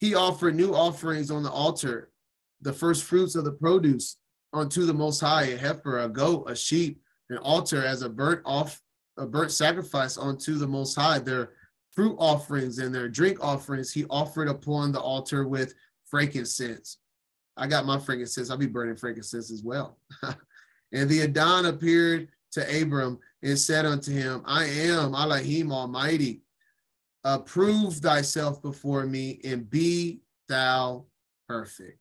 He offered new offerings on the altar, the first fruits of the produce unto the Most High, a heifer, a goat, a sheep, an altar as a burnt sacrifice unto the Most High. Their fruit offerings and their drink offerings he offered upon the altar with frankincense. I got my frankincense. I'll be burning frankincense as well. And the Adon appeared to Abram and said unto him, I am Elohim Almighty. Approve thyself before me and be thou perfect.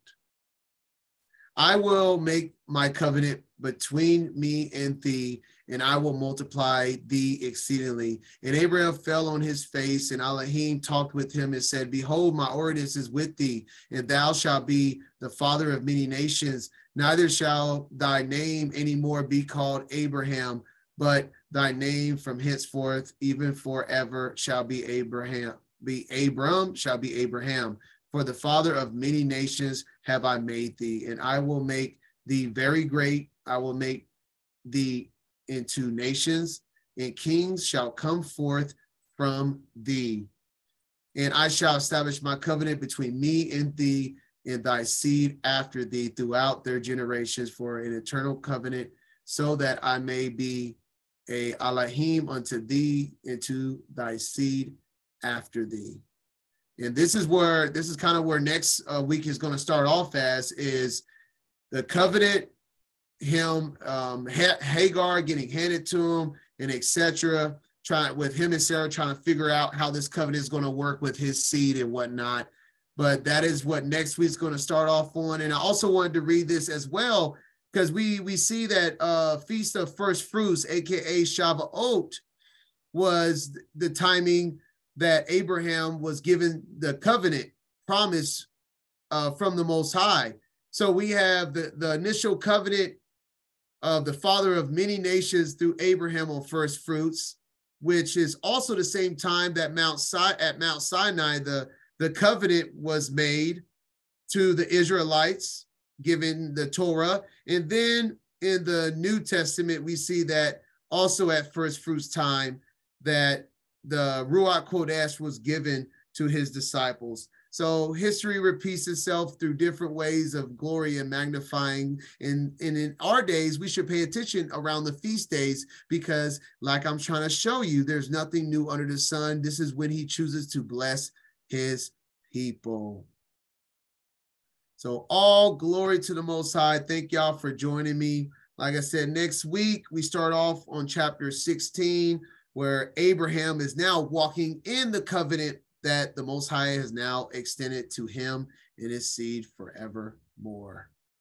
I will make my covenant between me and thee, and I will multiply thee exceedingly. And Abraham fell on his face, and Elohim talked with him and said, Behold, my ordinance is with thee, and thou shalt be the father of many nations. Neither shall thy name any more be called Abraham, but thy name from henceforth, even forever, shall be Abraham. Abram shall be Abraham. For the father of many nations have I made thee, and I will make thee very great. I will make thee into nations, and kings shall come forth from thee. And I shall establish my covenant between me and thee and thy seed after thee throughout their generations for an eternal covenant, so that I may be a Elohim unto thee and to thy seed after thee. And this is kind of where next week is going to start off as is the covenant, Hagar getting handed to him, and etc. With him and Sarah trying to figure out how this covenant is going to work with his seed and whatnot. But that is what next week's going to start off on. And I also wanted to read this as well, because we see that Feast of First Fruits, aka Shavuot, was the timing that Abraham was given the covenant promise from the Most High. So we have the initial covenant of the father of many nations through Abraham on first fruits, which is also the same time that at Mount Sinai, the covenant was made to the Israelites, given the Torah. And then in the New Testament, we see that also at first fruits time that the Ruach Kodesh was given to his disciples. So history repeats itself through different ways of glory and magnifying. And in our days, we should pay attention around the feast days, because like I'm trying to show you, there's nothing new under the sun. This is when he chooses to bless his people. So all glory to the Most High. Thank y'all for joining me. Like I said, next week, we start off on chapter 16, where Abraham is now walking in the covenant that the Most High has now extended to him and his seed forevermore.